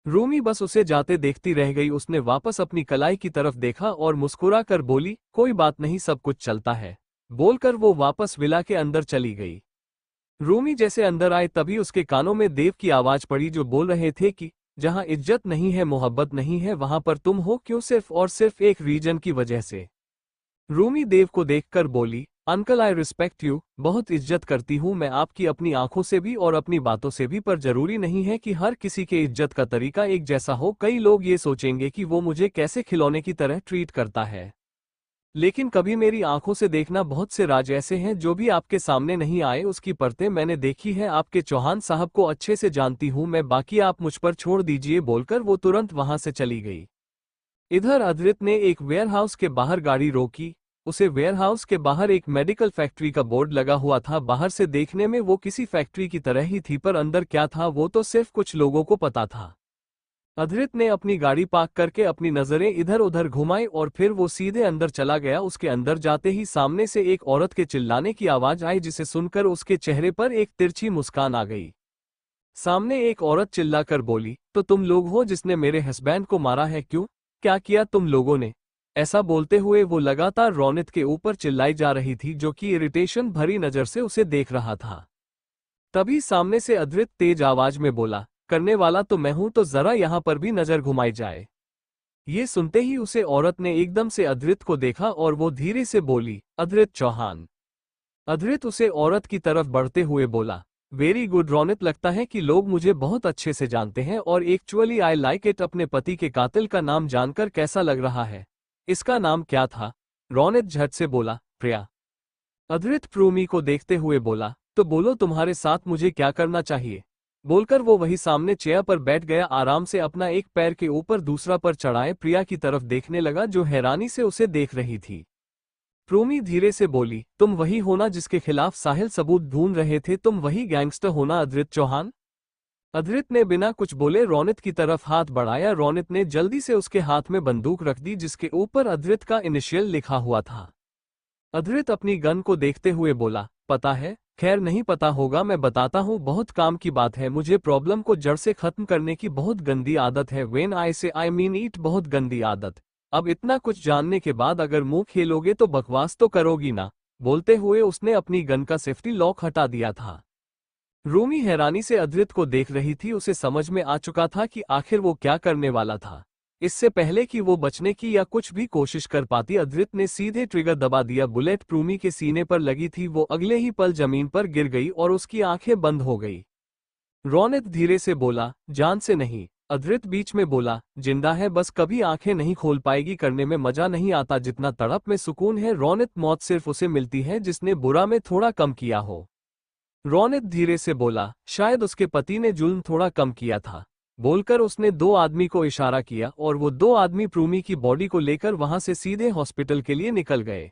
रूमी बस उसे जाते देखती रह गई। उसने वापस अपनी कलाई की तरफ देखा और मुस्कुरा कर बोली, कोई बात नहीं, सब कुछ चलता है। बोलकर वो वापस विला के अंदर चली गई। रूमी जैसे अंदर आए तभी उसके कानों में देव की आवाज पड़ी जो बोल रहे थे कि जहां इज्जत नहीं है, मोहब्बत नहीं है, वहां पर तुम हो क्यों, सिर्फ और सिर्फ एक रीजन की वजह से। रूमी देव को देखकर बोली, अंकल आई रिस्पेक्ट यू, बहुत इज्जत करती हूं मैं आपकी, अपनी आंखों से भी और अपनी बातों से भी, पर जरूरी नहीं है कि हर किसी के इज्जत का तरीका एक जैसा हो। कई लोग ये सोचेंगे कि वो मुझे कैसे खिलौने की तरह ट्रीट करता है, लेकिन कभी मेरी आंखों से देखना, बहुत से राज ऐसे हैं जो भी आपके सामने नहीं आए, उसकी परतें मैंने देखी है। आपके चौहान साहब को अच्छे से जानती हूं मैं, बाकी आप मुझ पर छोड़ दीजिए। बोलकर वो तुरंत वहां से चली गई। इधर अधृत ने एक वेयरहाउस के बाहर गाड़ी रोकी। उसे वेयरहाउस के बाहर एक मेडिकल फैक्ट्री का बोर्ड लगा हुआ था। बाहर से देखने में वो किसी फैक्ट्री की तरह ही थी, पर अंदर क्या था वो तो सिर्फ कुछ लोगों को पता था। अधृत ने अपनी गाड़ी पार्क करके अपनी नजरें इधर उधर घुमाई और फिर वो सीधे अंदर चला गया। उसके अंदर जाते ही सामने से एक औरत के चिल्लाने की आवाज आई, जिसे सुनकर उसके चेहरे पर एक तिरछी मुस्कान आ गई। सामने एक औरत चिल्लाकर बोली, तो तुम लोग हो जिसने मेरे हस्बैंड को मारा है, क्यों, क्या किया तुम लोगों ने। ऐसा बोलते हुए वो लगातार रौनित के ऊपर चिल्लाई जा रही थी, जो कि इरिटेशन भरी नजर से उसे देख रहा था। तभी सामने से अधृत तेज आवाज में बोला, करने वाला तो मैं हूं, तो जरा यहां पर भी नजर घुमाई जाए। ये सुनते ही उसे औरत ने एकदम से अधृत को देखा और वो धीरे से बोली, अधृत चौहान। अधृत उसे औरत की तरफ बढ़ते हुए बोला, वेरी गुड रौनित, लगता है कि लोग मुझे बहुत अच्छे से जानते हैं और एक्चुअली आई लाइक इट। अपने पति के कातिल का नाम जानकर कैसा लग रहा है। इसका नाम क्या था। रौनित झट से बोला, प्रिया। अधृत प्रूमी को देखते हुए बोला, तो बोलो तुम्हारे साथ मुझे क्या करना चाहिए। बोलकर वो वही सामने चेयर पर बैठ गया, आराम से अपना एक पैर के ऊपर दूसरा पर चढ़ाए प्रिया की तरफ देखने लगा, जो हैरानी से उसे देख रही थी। प्रूमी धीरे से बोली, तुम वही होना जिसके खिलाफ साहिल सबूत ढूंढ रहे थे, तुम वही गैंगस्टर होना अधृत चौहान। अधृत ने बिना कुछ बोले रौनित की तरफ हाथ बढ़ाया। रौनित ने जल्दी से उसके हाथ में बंदूक रख दी, जिसके ऊपर अधृत का इनिशियल लिखा हुआ था। अधृत अपनी गन को देखते हुए बोला, पता है, खैर नहीं पता होगा, मैं बताता हूँ, बहुत काम की बात है, मुझे प्रॉब्लम को जड़ से खत्म करने की बहुत गंदी आदत है। व्हेन आई से आई मीन इट, बहुत गंदी आदत। अब इतना कुछ जानने के बाद अगर मुंह खेलोगे तो बकवास तो करोगी ना। बोलते हुए उसने अपनी गन का सेफ्टी लॉक हटा दिया था। रूमी हैरानी से अधृत को देख रही थी, उसे समझ में आ चुका था कि आखिर वो क्या करने वाला था। इससे पहले कि वो बचने की या कुछ भी कोशिश कर पाती, अधृत ने सीधे ट्रिगर दबा दिया। बुलेट प्रूमी के सीने पर लगी थी, वो अगले ही पल जमीन पर गिर गई और उसकी आंखें बंद हो गई। रौनित धीरे से बोला, जान से नहीं। अधृत बीच में बोला, जिंदा है, बस कभी आंखें नहीं खोल पाएगी, करने में मजा नहीं आता जितना तड़प में सुकून है। रौनित, मौत सिर्फ उसे मिलती है जिसने बुरा में थोड़ा कम किया हो। रौनित धीरे से बोला, शायद उसके पति ने जुल्म थोड़ा कम किया था। बोलकर उसने दो आदमी को इशारा किया और वो दो आदमी प्रूमी की बॉडी को लेकर वहां से सीधे हॉस्पिटल के लिए निकल गए।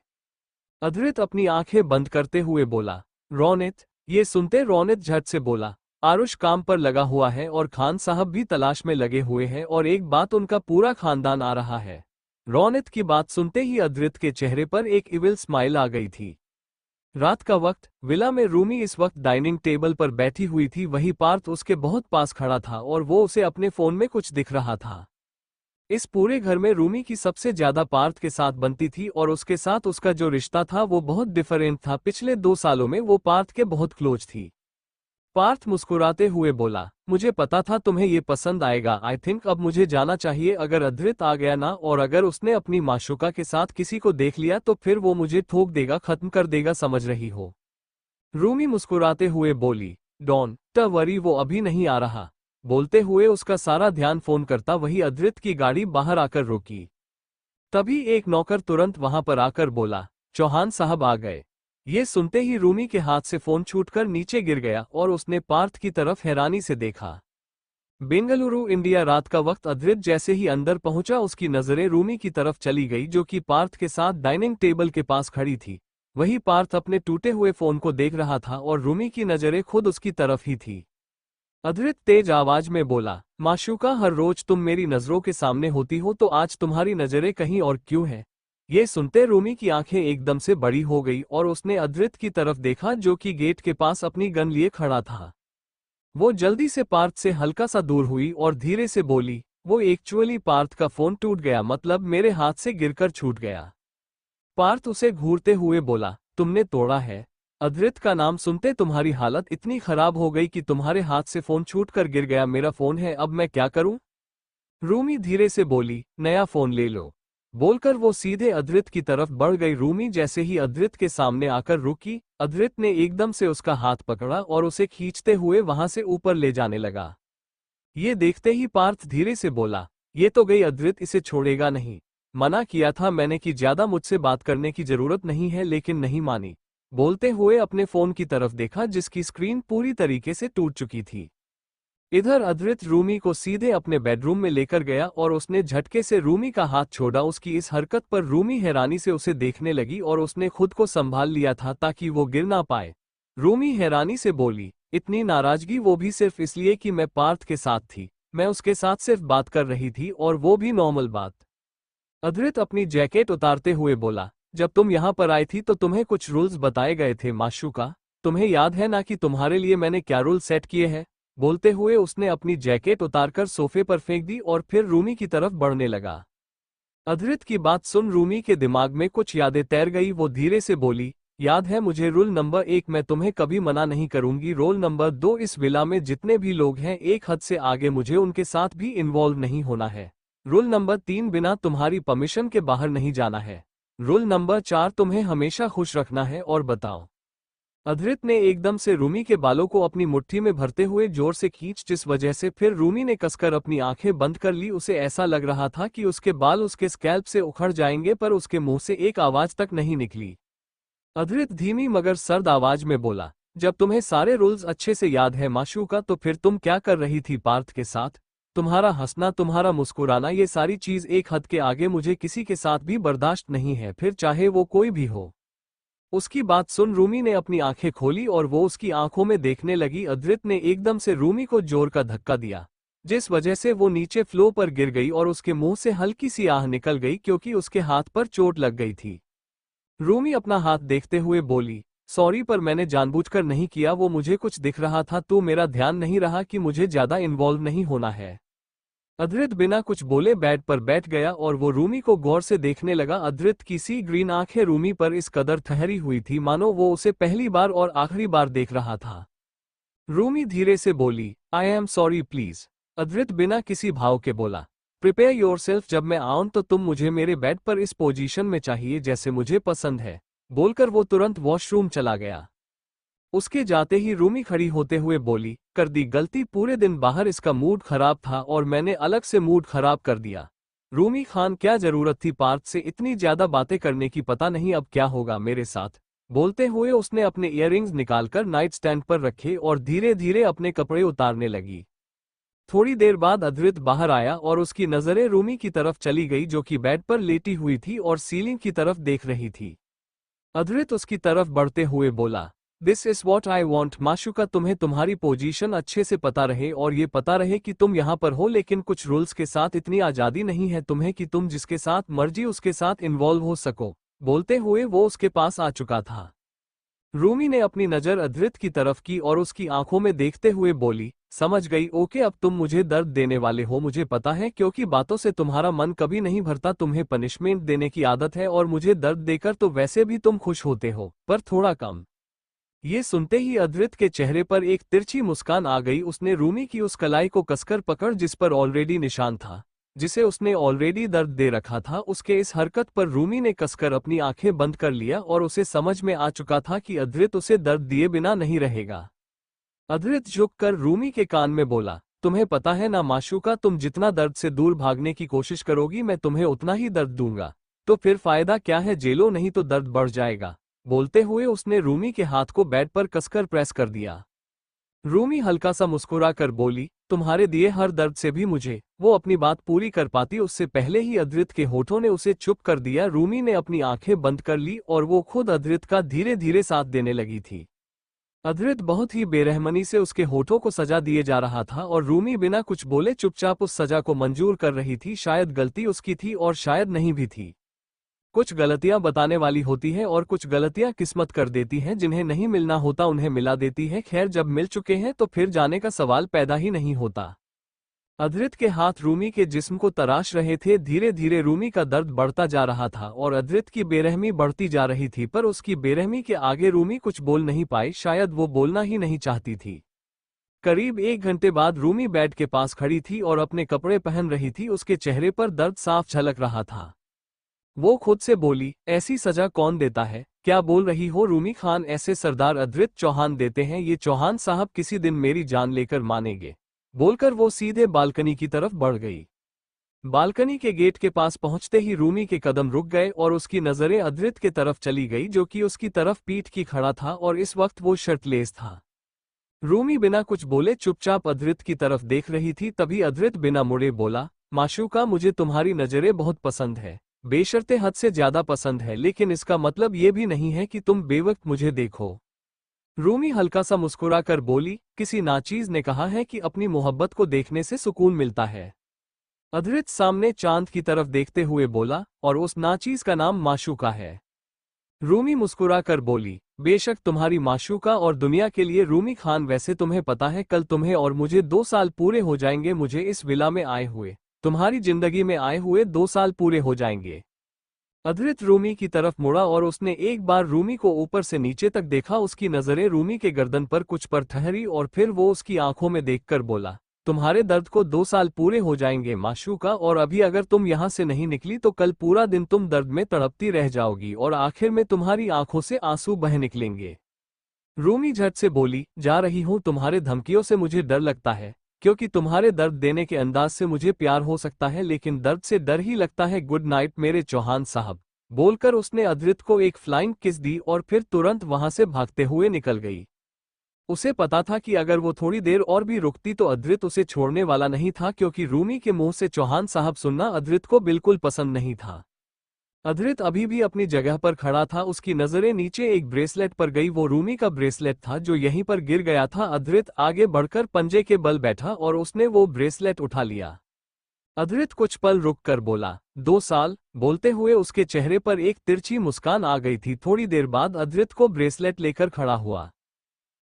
अधृत अपनी आंखें बंद करते हुए बोला, रौनित। ये सुनते रौनित झट से बोला, आरुष काम पर लगा हुआ है और खान साहब भी तलाश में लगे हुए हैं, और एक बात, उनका पूरा खानदान आ रहा है। रौनित की बात सुनते ही अधृत के चेहरे पर एक इविल स्माइल आ गई थी। रात का वक्त, विला में रूमी इस वक्त डाइनिंग टेबल पर बैठी हुई थी। वही पार्थ उसके बहुत पास खड़ा था और वो उसे अपने फोन में कुछ दिख रहा था। इस पूरे घर में रूमी की सबसे ज्यादा पार्थ के साथ बनती थी और उसके साथ उसका जो रिश्ता था वो बहुत डिफरेंट था। पिछले 2 सालों में वो पार्थ के बहुत क्लोज थी। पार्थ मुस्कुराते हुए बोला, मुझे पता था तुम्हें ये पसंद आएगा। आई थिंक अब मुझे जाना चाहिए। अगर अधृत आ गया ना, और अगर उसने अपनी माशूका के साथ किसी को देख लिया तो फिर वो मुझे ठोक देगा, खत्म कर देगा, समझ रही हो। रूमी मुस्कुराते हुए बोली, डॉन ट वरी, वो अभी नहीं आ रहा। बोलते हुए उसका सारा ध्यान फोन करता वही अधृत की गाड़ी बाहर आकर रोकी। तभी एक नौकर तुरंत वहां पर आकर बोला, चौहान साहब आ गए। ये सुनते ही रूमी के हाथ से फोन छूटकर नीचे गिर गया और उसने पार्थ की तरफ हैरानी से देखा। बेंगलुरु इंडिया, रात का वक्त। अद्रित जैसे ही अंदर पहुंचा उसकी नजरें रूमी की तरफ चली गई जो कि पार्थ के साथ डाइनिंग टेबल के पास खड़ी थी। वही पार्थ अपने टूटे हुए फोन को देख रहा था और रूमी की नजरें खुद उसकी तरफ ही थी। अद्रित तेज आवाज में बोला, माशूका, हर रोज तुम मेरी नजरों के सामने होती हो तो आज तुम्हारी नजरें कहीं और क्यों है? ये सुनते रूमी की आंखें एकदम से बड़ी हो गई और उसने अद्रित की तरफ देखा जो कि गेट के पास अपनी गन लिए खड़ा था। वो जल्दी से पार्थ से हल्का सा दूर हुई और धीरे से बोली, वो एक्चुअली पार्थ का फोन टूट गया, मतलब मेरे हाथ से गिरकर छूट गया। पार्थ उसे घूरते हुए बोला, तुमने तोड़ा है? अद्रित का नाम सुनते तुम्हारी हालत इतनी खराब हो गई कि तुम्हारे हाथ से फोन छूटकर गिर गया। मेरा फोन है, अब मैं क्या करूं? रूमी धीरे से बोली, नया फोन ले लो। बोलकर वो सीधे अद्रित की तरफ बढ़ गई। रूमी जैसे ही अद्रित के सामने आकर रुकी, अद्रित ने एकदम से उसका हाथ पकड़ा और उसे खींचते हुए वहां से ऊपर ले जाने लगा। ये देखते ही पार्थ धीरे से बोला, ये तो गई अद्रित, इसे छोड़ेगा नहीं। मना किया था मैंने कि ज्यादा मुझसे बात करने की जरूरत नहीं है, लेकिन नहीं मानी। बोलते हुए अपने फोन की तरफ देखा जिसकी स्क्रीन पूरी तरीके से टूट चुकी थी। इधर अद्रित रूमी को सीधे अपने बेडरूम में लेकर गया और उसने झटके से रूमी का हाथ छोड़ा। उसकी इस हरकत पर रूमी हैरानी से उसे देखने लगी और उसने खुद को संभाल लिया था ताकि वो गिर ना पाए। रूमी हैरानी से बोली, इतनी नाराजगी, वो भी सिर्फ इसलिए कि मैं पार्थ के साथ थी। मैं उसके साथ सिर्फ बात कर रही थी और वो भी नॉर्मल बात। अद्रित अपनी जैकेट उतारते हुए बोला, जब तुम यहाँ पर आई थी तो तुम्हें कुछ रूल्स बताए गए थे माशूका। तुम्हें याद है ना कि तुम्हारे लिए मैंने क्या रूल सेट किए हैं? बोलते हुए उसने अपनी जैकेट उतारकर सोफे पर फेंक दी और फिर रूमी की तरफ बढ़ने लगा। अद्रित की बात सुन रूमी के दिमाग में कुछ यादें तैर गई। वो धीरे से बोली, याद है मुझे, रूल नंबर 1, मैं तुम्हें कभी मना नहीं करूंगी। रोल नंबर 2, इस विला में जितने भी लोग हैं एक हद से आगे मुझे उनके साथ भी इन्वॉल्व नहीं होना है। रूल नंबर 3, बिना तुम्हारी परमिशन के बाहर नहीं जाना है। रूल नंबर 4, तुम्हें हमेशा खुश रखना है। और बताओ। अद्रित ने एकदम से रूमी के बालों को अपनी मुट्ठी में भरते हुए जोर से खींच, जिस वजह से फिर रूमी ने कसकर अपनी आंखें बंद कर ली। उसे ऐसा लग रहा था कि उसके बाल उसके स्कैल्प से उखड़ जाएंगे, पर उसके मुंह से एक आवाज तक नहीं निकली। अद्रित धीमी मगर सर्द आवाज में बोला, जब तुम्हें सारे रूल्स अच्छे से याद है माशूका, तो फिर तुम क्या कर रही थी पार्थ के साथ? तुम्हारा हंसना, तुम्हारा मुस्कुराना, ये सारी चीज एक हद के आगे मुझे किसी के साथ भी बर्दाश्त नहीं है, फिर चाहे वो कोई भी हो। उसकी बात सुन रूमी ने अपनी आंखें खोली और वो उसकी आंखों में देखने लगी। अद्रित ने एकदम से रूमी को जोर का धक्का दिया, जिस वजह से वो नीचे फ्लो पर गिर गई और उसके मुंह से हल्की सी आह निकल गई क्योंकि उसके हाथ पर चोट लग गई थी। रूमी अपना हाथ देखते हुए बोली, सॉरी, पर मैंने जानबूझकर नहीं किया, वो मुझे कुछ दिख रहा था तो मेरा ध्यान नहीं रहा कि मुझे ज्यादा इन्वॉल्व नहीं होना है। अद्रित बिना कुछ बोले बेड पर बैठ गया और वो रूमी को गौर से देखने लगा। अद्रित की सी ग्रीन आंखें रूमी पर इस कदर ठहरी हुई थी मानो वो उसे पहली बार और आखिरी बार देख रहा था। रूमी धीरे से बोली, आई एम सॉरी प्लीज। अद्रित बिना किसी भाव के बोला, प्रिपेयर योरसेल्फ, जब मैं आऊं तो तुम मुझे मेरे बेड पर इस पोजीशन में चाहिए जैसे मुझे पसंद है। बोलकर वो तुरंत वॉशरूम चला गया। उसके जाते ही रूमी खड़ी होते हुए बोली, कर दी गलती, पूरे दिन बाहर इसका मूड खराब था और मैंने अलग से मूड खराब कर दिया। रूमी खान, क्या जरूरत थी पार्थ से इतनी ज्यादा बातें करने की, पता नहीं अब क्या होगा मेरे साथ। बोलते हुए उसने अपने इयररिंग्स निकालकर नाइट स्टैंड पर रखे और धीरे धीरे अपने कपड़े उतारने लगी। थोड़ी देर बाद अद्रित बाहर आया और उसकी नजरें रूमी की तरफ चली गई जो कि बेड पर लेटी हुई थी और सीलिंग की तरफ देख रही थी। अद्रित उसकी तरफ बढ़ते हुए बोला, this is what I want माशूका, तुम्हें तुम्हारी पोजीशन अच्छे से पता रहे और ये पता रहे कि तुम यहाँ पर हो, लेकिन कुछ रूल्स के साथ इतनी आज़ादी नहीं है तुम्हें कि तुम जिसके साथ मर्जी उसके साथ इन्वॉल्व हो सको। बोलते हुए वो उसके पास आ चुका था। रूमी ने अपनी नज़र अद्रित की तरफ की और उसकी आंखों में देखते हुए बोली, समझ गई, ओके, अब तुम मुझे दर्द देने वाले हो, मुझे पता है, क्योंकि बातों से तुम्हारा मन कभी नहीं भरता, तुम्हें पनिशमेंट देने की आदत है और मुझे दर्द देकर तो वैसे भी तुम खुश होते हो, पर थोड़ा कम। ये सुनते ही अद्रित के चेहरे पर एक तिरछी मुस्कान आ गई। उसने रूमी की उस कलाई को कसकर पकड़ जिस पर ऑलरेडी निशान था, जिसे उसने ऑलरेडी दर्द दे रखा था। उसके इस हरकत पर रूमी ने कसकर अपनी आंखें बंद कर लिया और उसे समझ में आ चुका था कि अद्रित उसे दर्द दिए बिना नहीं रहेगा। अद्रित झुककर रूमी के कान में बोला, तुम्हें पता है ना माशूका, तुम जितना दर्द से दूर भागने की कोशिश करोगी मैं तुम्हें उतना ही दर्द दूंगा। तो फिर फायदा क्या है, जेलो नहीं तो दर्द बढ़ जाएगा। बोलते हुए उसने रूमी के हाथ को बेड पर कसकर प्रेस कर दिया। रूमी हल्का सा मुस्कुरा कर बोली, तुम्हारे दिए हर दर्द से भी मुझे। वो अपनी बात पूरी कर पाती उससे पहले ही अद्रित के होठों ने उसे चुप कर दिया। रूमी ने अपनी आंखें बंद कर ली और वो खुद अद्रित का धीरे धीरे साथ देने लगी थी। अद्रित बहुत ही बेरहमनी से उसके होठों को सजा दिए जा रहा था और रूमी बिना कुछ बोले चुपचाप उस सजा को मंजूर कर रही थी। शायद गलती उसकी थी और शायद नहीं भी थी। कुछ गलतियां बताने वाली होती है और कुछ गलतियां किस्मत कर देती हैं। जिन्हें नहीं मिलना होता उन्हें मिला देती है। खैर, जब मिल चुके हैं तो फिर जाने का सवाल पैदा ही नहीं होता। अद्रित के हाथ रूमी के जिस्म को तराश रहे थे। धीरे धीरे रूमी का दर्द बढ़ता जा रहा था और अद्रित की बेरहमी बढ़ती जा रही थी, पर उसकी बेरहमी के आगे रूमी कुछ बोल नहीं पाई। शायद वो बोलना ही नहीं चाहती थी। करीब 1 घंटे बाद रूमी बेड के पास खड़ी थी और अपने कपड़े पहन रही थी। उसके चेहरे पर दर्द साफ झलक रहा था। वो खुद से बोली, ऐसी सजा कौन देता है? क्या बोल रही हो रूमी खान? ऐसे सरदार अद्रित चौहान देते हैं। ये चौहान साहब किसी दिन मेरी जान लेकर मानेंगे। बोलकर वो सीधे बालकनी की तरफ बढ़ गई। बालकनी के गेट के पास पहुंचते ही रूमी के कदम रुक गए और उसकी नजरें अद्रित के तरफ चली गई, जो कि उसकी तरफ पीठ की खड़ा था और इस वक्त वो शर्टलेस था। रूमी बिना कुछ बोले चुपचाप अद्रित की तरफ देख रही थी। तभी अद्रित बिना मुड़े बोला, माशूका, मुझे तुम्हारी नजरें बहुत पसंद है, बेशर्ते हद से ज्यादा पसंद है, लेकिन इसका मतलब ये भी नहीं है कि तुम बेवक्त मुझे देखो। रूमी हल्का सा मुस्कुरा कर बोली, किसी नाचीज ने कहा है कि अपनी मोहब्बत को देखने से सुकून मिलता है। अद्रित सामने चांद की तरफ देखते हुए बोला, और उस नाचीज का नाम माशूका है। रूमी मुस्कुरा कर बोली, बेशक तुम्हारी माशूका और दुनिया के लिए। रूमी खान, वैसे तुम्हें पता है कल तुम्हें और मुझे 2 साल पूरे हो जाएंगे। मुझे इस विला में आए हुए, तुम्हारी जिंदगी में आए हुए 2 साल पूरे हो जाएंगे। अद्रित रूमी की तरफ मुड़ा और उसने एक बार रूमी को ऊपर से नीचे तक देखा। उसकी नजरें रूमी के गर्दन पर कुछ पर ठहरी और फिर वो उसकी आंखों में देखकर बोला, तुम्हारे दर्द को 2 साल पूरे हो जाएंगे माशूका, और अभी अगर तुम यहाँ से नहीं निकली तो कल पूरा दिन तुम दर्द में तड़पती रह जाओगी और आखिर में तुम्हारी आंखों से आंसू बह निकलेंगे। रूमी झट से बोली, जा रही हूँ। तुम्हारे धमकियों से मुझे डर लगता है, क्योंकि तुम्हारे दर्द देने के अंदाज से मुझे प्यार हो सकता है, लेकिन दर्द से डर ही लगता है। गुड नाइट मेरे चौहान साहब। बोलकर उसने अद्रित को एक फ्लाइंग किस दी और फिर तुरंत वहां से भागते हुए निकल गई। उसे पता था कि अगर वो थोड़ी देर और भी रुकती तो अद्रित उसे छोड़ने वाला नहीं था, क्योंकि रूमी के मुंह से चौहान साहब सुनना अद्रित को बिल्कुल पसंद नहीं था। अद्रित अभी भी अपनी जगह पर खड़ा था। उसकी नजरें नीचे एक ब्रेसलेट पर गई। वो रूमी का ब्रेसलेट था जो यहीं पर गिर गया था। अद्रित आगे बढ़कर पंजे के बल बैठा और उसने वो ब्रेसलेट उठा लिया। अद्रित कुछ पल रुक कर बोला, 2 साल। बोलते हुए उसके चेहरे पर एक तिरछी मुस्कान आ गई थी। थोड़ी देर बाद अद्रित को ब्रेसलेट लेकर खड़ा हुआ।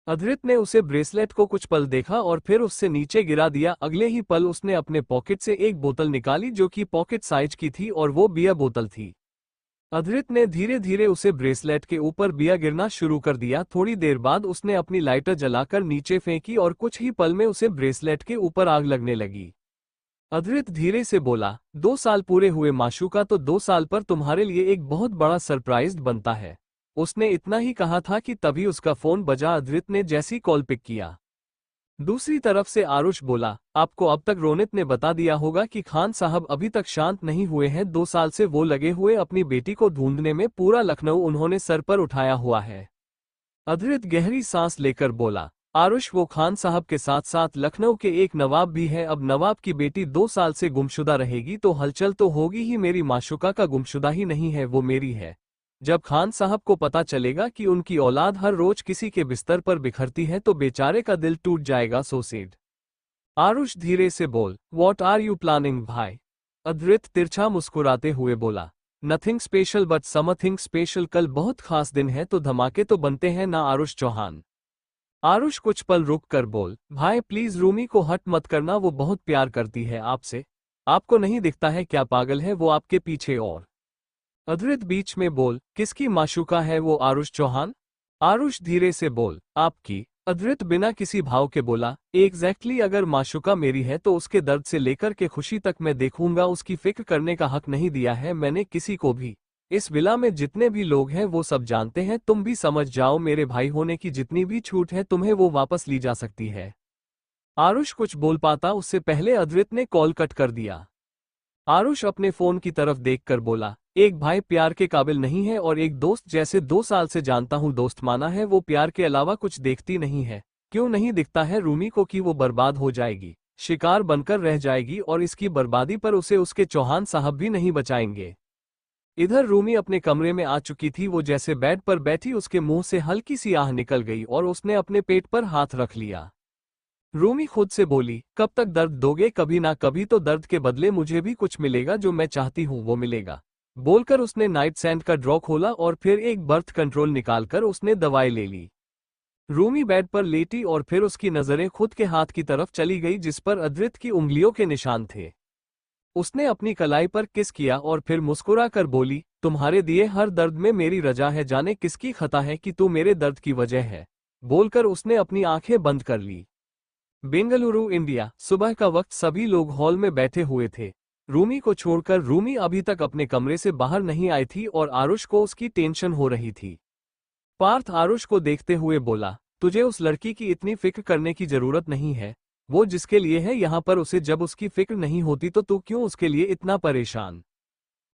अद्रित ने उसे ब्रेसलेट को कुछ पल देखा और फिर उससे नीचे गिरा दिया। अगले ही पल उसने अपने पॉकेट से एक बोतल निकाली जो कि पॉकेट साइज की थी और वो बियर बोतल थी। अद्रित ने धीरे धीरे उसे ब्रेसलेट के ऊपर बियर गिरना शुरू कर दिया। थोड़ी देर बाद उसने अपनी लाइटर जलाकर नीचे फेंकी और कुछ ही पल में उसे ब्रेसलेट के ऊपर आग लगने लगी। अद्रित धीरे से बोला, 2 साल पूरे हुए माशूका, तो 2 साल पर तुम्हारे लिए एक बहुत बड़ा सरप्राइज बनता है। उसने इतना ही कहा था कि तभी उसका फोन बजा। अद्रित ने जैसी कॉल पिक किया, दूसरी तरफ से आरुष बोला, आपको अब तक रोनित ने बता दिया होगा कि खान साहब अभी तक शांत नहीं हुए हैं। 2 साल से वो लगे हुए अपनी बेटी को ढूंढने में। पूरा लखनऊ उन्होंने सर पर उठाया हुआ है। अद्रित गहरी सांस लेकर बोला, आरुष, वो खान साहब के साथ साथ लखनऊ के एक नवाब भी है। अब नवाब की बेटी 2 साल से गुमशुदा रहेगी तो हलचल तो होगी ही। मेरी माशूका का गुमशुदा ही नहीं है, वो मेरी है। जब खान साहब को पता चलेगा कि उनकी औलाद हर रोज किसी के बिस्तर पर बिखरती है तो बेचारे का दिल टूट जाएगा। So sad. आरुष धीरे से बोल, व्हाट आर यू प्लानिंग भाई? अद्रित तिरछा मुस्कुराते हुए बोला, nothing special but something special. कल बहुत खास दिन है तो धमाके तो बनते हैं ना आरुष चौहान? आरुष कुछ पल रुक कर बोल, भाई प्लीज रूमी को हट मत करना, वो बहुत प्यार करती है आपसे। आपको नहीं दिखता है क्या? पागल है वो आपके पीछे। और अद्रित बीच में बोल, किसकी माशूका है वो आरुष चौहान? आरुष धीरे से बोल, आपकी। अद्रित बिना किसी भाव के बोला, एग्जैक्टली। अगर माशूका मेरी है तो उसके दर्द से लेकर के खुशी तक मैं देखूंगा। उसकी फिक्र करने का हक नहीं दिया है मैंने किसी को भी। इस विला में जितने भी लोग हैं वो सब जानते हैं। तुम भी समझ जाओ, मेरे भाई होने की जितनी भी छूट है तुम्हें वो वापस ली जा सकती है। आरुष कुछ बोल पाता उससे पहले अद्रित ने कॉल कट कर दिया। आरुष अपने फोन की तरफ देखकर बोला, एक भाई प्यार के काबिल नहीं है और एक दोस्त जैसे 2 साल से जानता हूँ दोस्त माना है वो प्यार के अलावा कुछ देखती नहीं है। क्यों नहीं दिखता है रूमी को कि वो बर्बाद हो जाएगी, शिकार बनकर रह जाएगी और इसकी बर्बादी पर उसे उसके चौहान साहब भी नहीं बचाएंगे। इधर रूमी अपने कमरे में आ चुकी थी। वो जैसे बेड पर बैठी उसके मुंह से हल्की सी आह निकल गई और उसने अपने पेट पर हाथ रख लिया। रूमी खुद से बोली, कब तक दर्द दोगे, कभी ना कभी तो दर्द के बदले मुझे भी कुछ मिलेगा, जो मैं चाहती हूँ वो मिलेगा। बोलकर उसने नाइट सैंड का ड्रॉ खोला और फिर एक बर्थ कंट्रोल निकालकर उसने दवाई ले ली। रूमी बेड पर लेटी और फिर उसकी नजरें खुद के हाथ की तरफ चली गई जिस पर अद्रित की उंगलियों के निशान थे। उसने अपनी कलाई पर किस किया और फिर मुस्कुरा कर बोली, तुम्हारे दिए हर दर्द में मेरी रजा है, जाने किसकी खता है कि तू मेरे दर्द की वजह है। बोलकर उसने अपनी आंखें बंद कर ली। बेंगलुरु, इंडिया। सुबह का वक्त, सभी लोग हॉल में बैठे हुए थे। रूमी को छोड़कर। रूमी अभी तक अपने कमरे से बाहर नहीं आई थी और आरुष को उसकी टेंशन हो रही थी। पार्थ आरुष को देखते हुए बोला, तुझे उस लड़की की इतनी फिक्र करने की जरूरत नहीं है। वो जिसके लिए है यहाँ पर, उसे जब उसकी फिक्र नहीं होती तो तू क्यों उसके लिए इतना परेशान।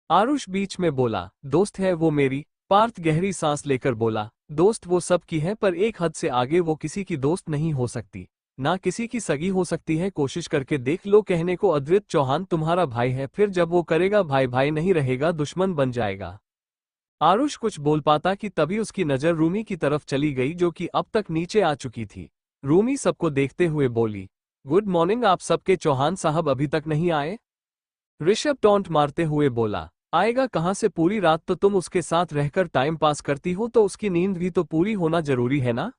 आरुष बीच में बोला, दोस्त है वो मेरी। पार्थ गहरी सांस लेकर बोला, दोस्त वो सब की है पर एक हद से आगे वो किसी की दोस्त नहीं हो सकती, ना किसी की सगी हो सकती है। कोशिश करके देख लो। कहने को अद्रित चौहान तुम्हारा भाई है, फिर जब वो करेगा भाई भाई नहीं रहेगा, दुश्मन बन जाएगा। आरुष कुछ बोल पाता कि तभी उसकी नजर रूमी की तरफ चली गई जो कि अब तक नीचे आ चुकी थी। रूमी सबको देखते हुए बोली, गुड मॉर्निंग, आप सबके चौहान साहब अभी तक नहीं आए। ऋषभ टॉन्ट मारते हुए बोला, आएगा कहां से, पूरी रात तो तुम उसके साथ रहकर टाइम पास करती हो तो उसकी नींद भी तो पूरी होना जरूरी है ना।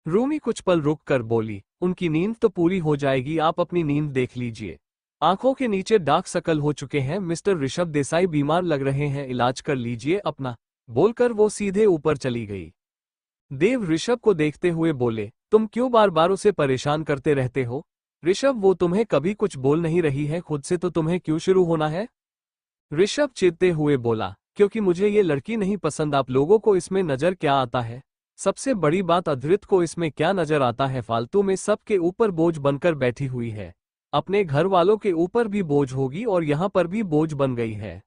रूमी कुछ पल रुक कर बोली, उनकी नींद तो पूरी हो जाएगी, आप अपनी नींद देख लीजिए। आंखों के नीचे डार्क सर्कल हो चुके हैं, मिस्टर ऋषभ देसाई बीमार लग रहे हैं, इलाज कर लीजिए अपना। बोलकर वो सीधे ऊपर चली गई। देव ऋषभ को देखते हुए बोले, तुम क्यों बार बार उसे परेशान करते रहते हो। ऋषभ, वो तुम्हें कभी कुछ बोल नहीं रही है, खुद से तो तुम्हें क्यों शुरू होना है। ऋषभ चिढ़ते हुए बोला, क्योंकि मुझे ये लड़की नहीं पसंद। आप लोगों को इसमें नजर क्या आता है। सबसे बड़ी बात, अद्रित को इसमें क्या नजर आता है, फालतू में सबके ऊपर बोझ बनकर बैठी हुई है। अपने घर वालों के ऊपर भी बोझ होगी और यहाँ पर भी बोझ बन गई है।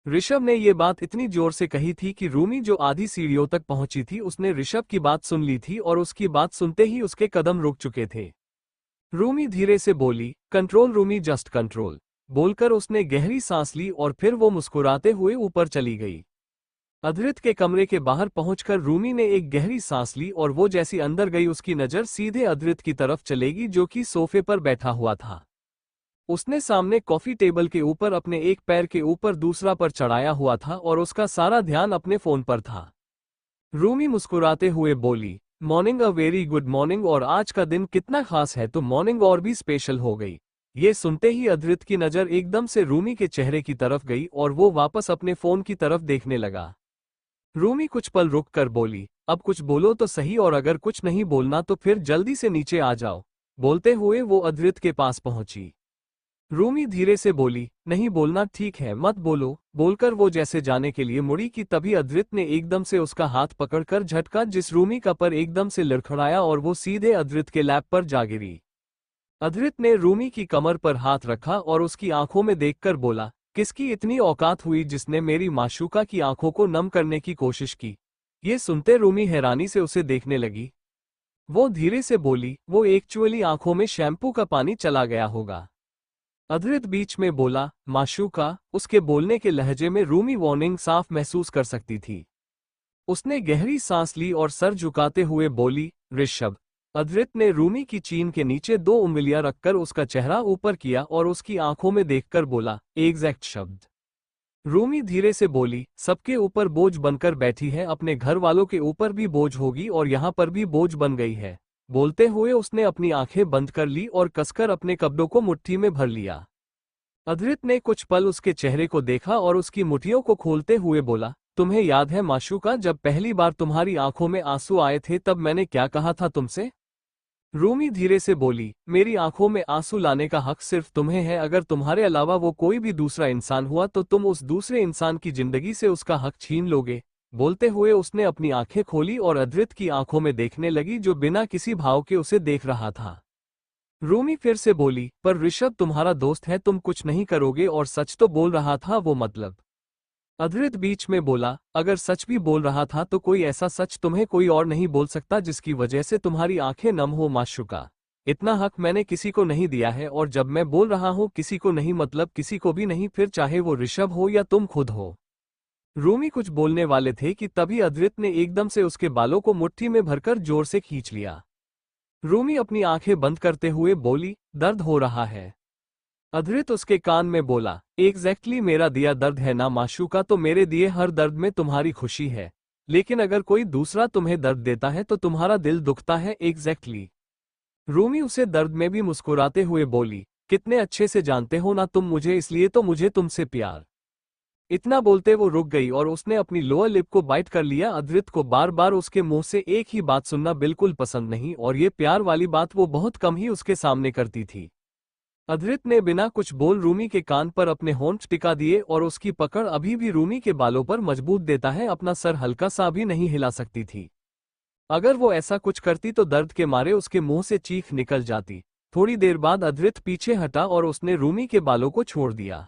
ऋषभ ने ये बात इतनी जोर से कही थी कि रूमी जो आधी सीढ़ियों तक पहुंची थी उसने ऋषभ की बात सुन ली थी और उसकी बात सुनते ही उसके कदम रुक चुके थे। रूमी धीरे से बोली, कंट्रोल रूमी, जस्ट कंट्रोल। बोलकर उसने गहरी सांस ली और फिर वो मुस्कुराते हुए ऊपर चली गई। अद्रित के कमरे के बाहर पहुंचकर रूमी ने एक गहरी सांस ली और वो जैसी अंदर गई उसकी नजर सीधे अद्रित की तरफ चलेगी जो कि सोफे पर बैठा हुआ था। उसने सामने कॉफी टेबल के ऊपर अपने एक पैर के ऊपर दूसरा पर चढ़ाया हुआ था और उसका सारा ध्यान अपने फोन पर था। रूमी मुस्कुराते हुए बोली, morning, a very good morning, और आज का दिन कितना खास है तो मॉर्निंग और भी स्पेशल हो गई। ये सुनते ही अद्रित की नजर एकदम से रूमी के चेहरे की तरफ गई और वो वापस अपने फोन की तरफ देखने लगा। रूमी कुछ पल रुक कर बोली, अब कुछ बोलो तो सही, और अगर कुछ नहीं बोलना तो फिर जल्दी से नीचे आ जाओ। बोलते हुए वो अद्रित के पास पहुंची। रूमी धीरे से बोली, नहीं बोलना, ठीक है मत बोलो। बोलकर वो जैसे जाने के लिए मुड़ी कि तभी अद्रित ने एकदम से उसका हाथ पकड़कर झटका जिस रूमी का पर एकदम से लड़खड़ाया और वो सीधे अद्रित के लैप पर जा गिरी। अद्रित ने रूमी की कमर पर हाथ रखा और उसकी आंखों में देखकर बोला, किसकी इतनी औकात हुई जिसने मेरी माशूका की आंखों को नम करने की कोशिश की। ये सुनते रूमी हैरानी से उसे देखने लगी। वो धीरे से बोली, वो एक्चुअली आंखों में शैम्पू का पानी चला गया होगा। अद्रित बीच में बोला, माशूका। उसके बोलने के लहजे में रूमी वार्निंग साफ महसूस कर सकती थी। उसने गहरी सांस ली और सर झुकाते हुए बोली, ऋषभ। अद्रित ने रूमी की चीन के नीचे 2 उंगलियां रखकर उसका चेहरा ऊपर किया और उसकी आंखों में देखकर बोला, एग्जैक्ट शब्द। रूमी धीरे से बोली, सबके ऊपर बोझ बनकर बैठी है, अपने घर वालों के ऊपर भी बोझ होगी और यहाँ पर भी बोझ बन गई है। बोलते हुए उसने अपनी आंखें बंद कर ली और कसकर अपने कपड़ों को मुट्ठी में भर लिया। अद्रित ने कुछ पल उसके चेहरे को देखा और उसकी मुट्ठियों को खोलते हुए बोला, तुम्हें याद है माशूका, जब पहली बार तुम्हारी आंखों में आंसू आए थे तब मैंने क्या कहा था तुमसे। रूमी धीरे से बोली, मेरी आंखों में आंसू लाने का हक सिर्फ तुम्हें है, अगर तुम्हारे अलावा वो कोई भी दूसरा इंसान हुआ तो तुम उस दूसरे इंसान की जिंदगी से उसका हक छीन लोगे। बोलते हुए उसने अपनी आंखें खोली और अद्रित की आंखों में देखने लगी जो बिना किसी भाव के उसे देख रहा था। रूमी फिर से बोली, पर ऋषभ तुम्हारा दोस्त है, तुम कुछ नहीं करोगे, और सच तो बोल रहा था वो, मतलब। अद्रित बीच में बोला, अगर सच भी बोल रहा था तो कोई ऐसा सच तुम्हें कोई और नहीं बोल सकता जिसकी वजह से तुम्हारी आंखें नम हो माशूका। इतना हक मैंने किसी को नहीं दिया है, और जब मैं बोल रहा हूं किसी को नहीं मतलब किसी को भी नहीं, फिर चाहे वो ऋषभ हो या तुम खुद हो। रूमी कुछ बोलने वाले थे कि तभी अद्रित ने एकदम से उसके बालों को मुट्ठी में भरकर जोर से खींच लिया। रूमी अपनी आंखें बंद करते हुए बोली, दर्द हो रहा है। अद्रित उसके कान में बोला, एग्जैक्टली मेरा दिया दर्द है ना माशूका, तो मेरे दिए हर दर्द में तुम्हारी खुशी है, लेकिन अगर कोई दूसरा तुम्हें दर्द देता है तो तुम्हारा दिल दुखता है। एग्जैक्टली। रूमी उसे दर्द में भी मुस्कुराते हुए बोली, कितने अच्छे से जानते हो ना तुम मुझे, इसलिए तो मुझे तुमसे प्यार। इतना बोलते वो रुक गई और उसने अपनी लोअर लिप को बाइट कर लिया। अद्रित को बार बार उसके मुंह से एक ही बात सुनना बिल्कुल पसंद नहीं, और ये प्यार वाली बात वो बहुत कम ही उसके सामने करती थी। अद्रित ने बिना कुछ बोल रूमी के कान पर अपने होंठ टिका दिए और उसकी पकड़ अभी भी रूमी के बालों पर मजबूत देता है, अपना सर हल्का सा भी नहीं हिला सकती थी। अगर वो ऐसा कुछ करती तो दर्द के मारे उसके मुंह से चीख निकल जाती। थोड़ी देर बाद अद्रित पीछे हटा और उसने रूमी के बालों को छोड़ दिया।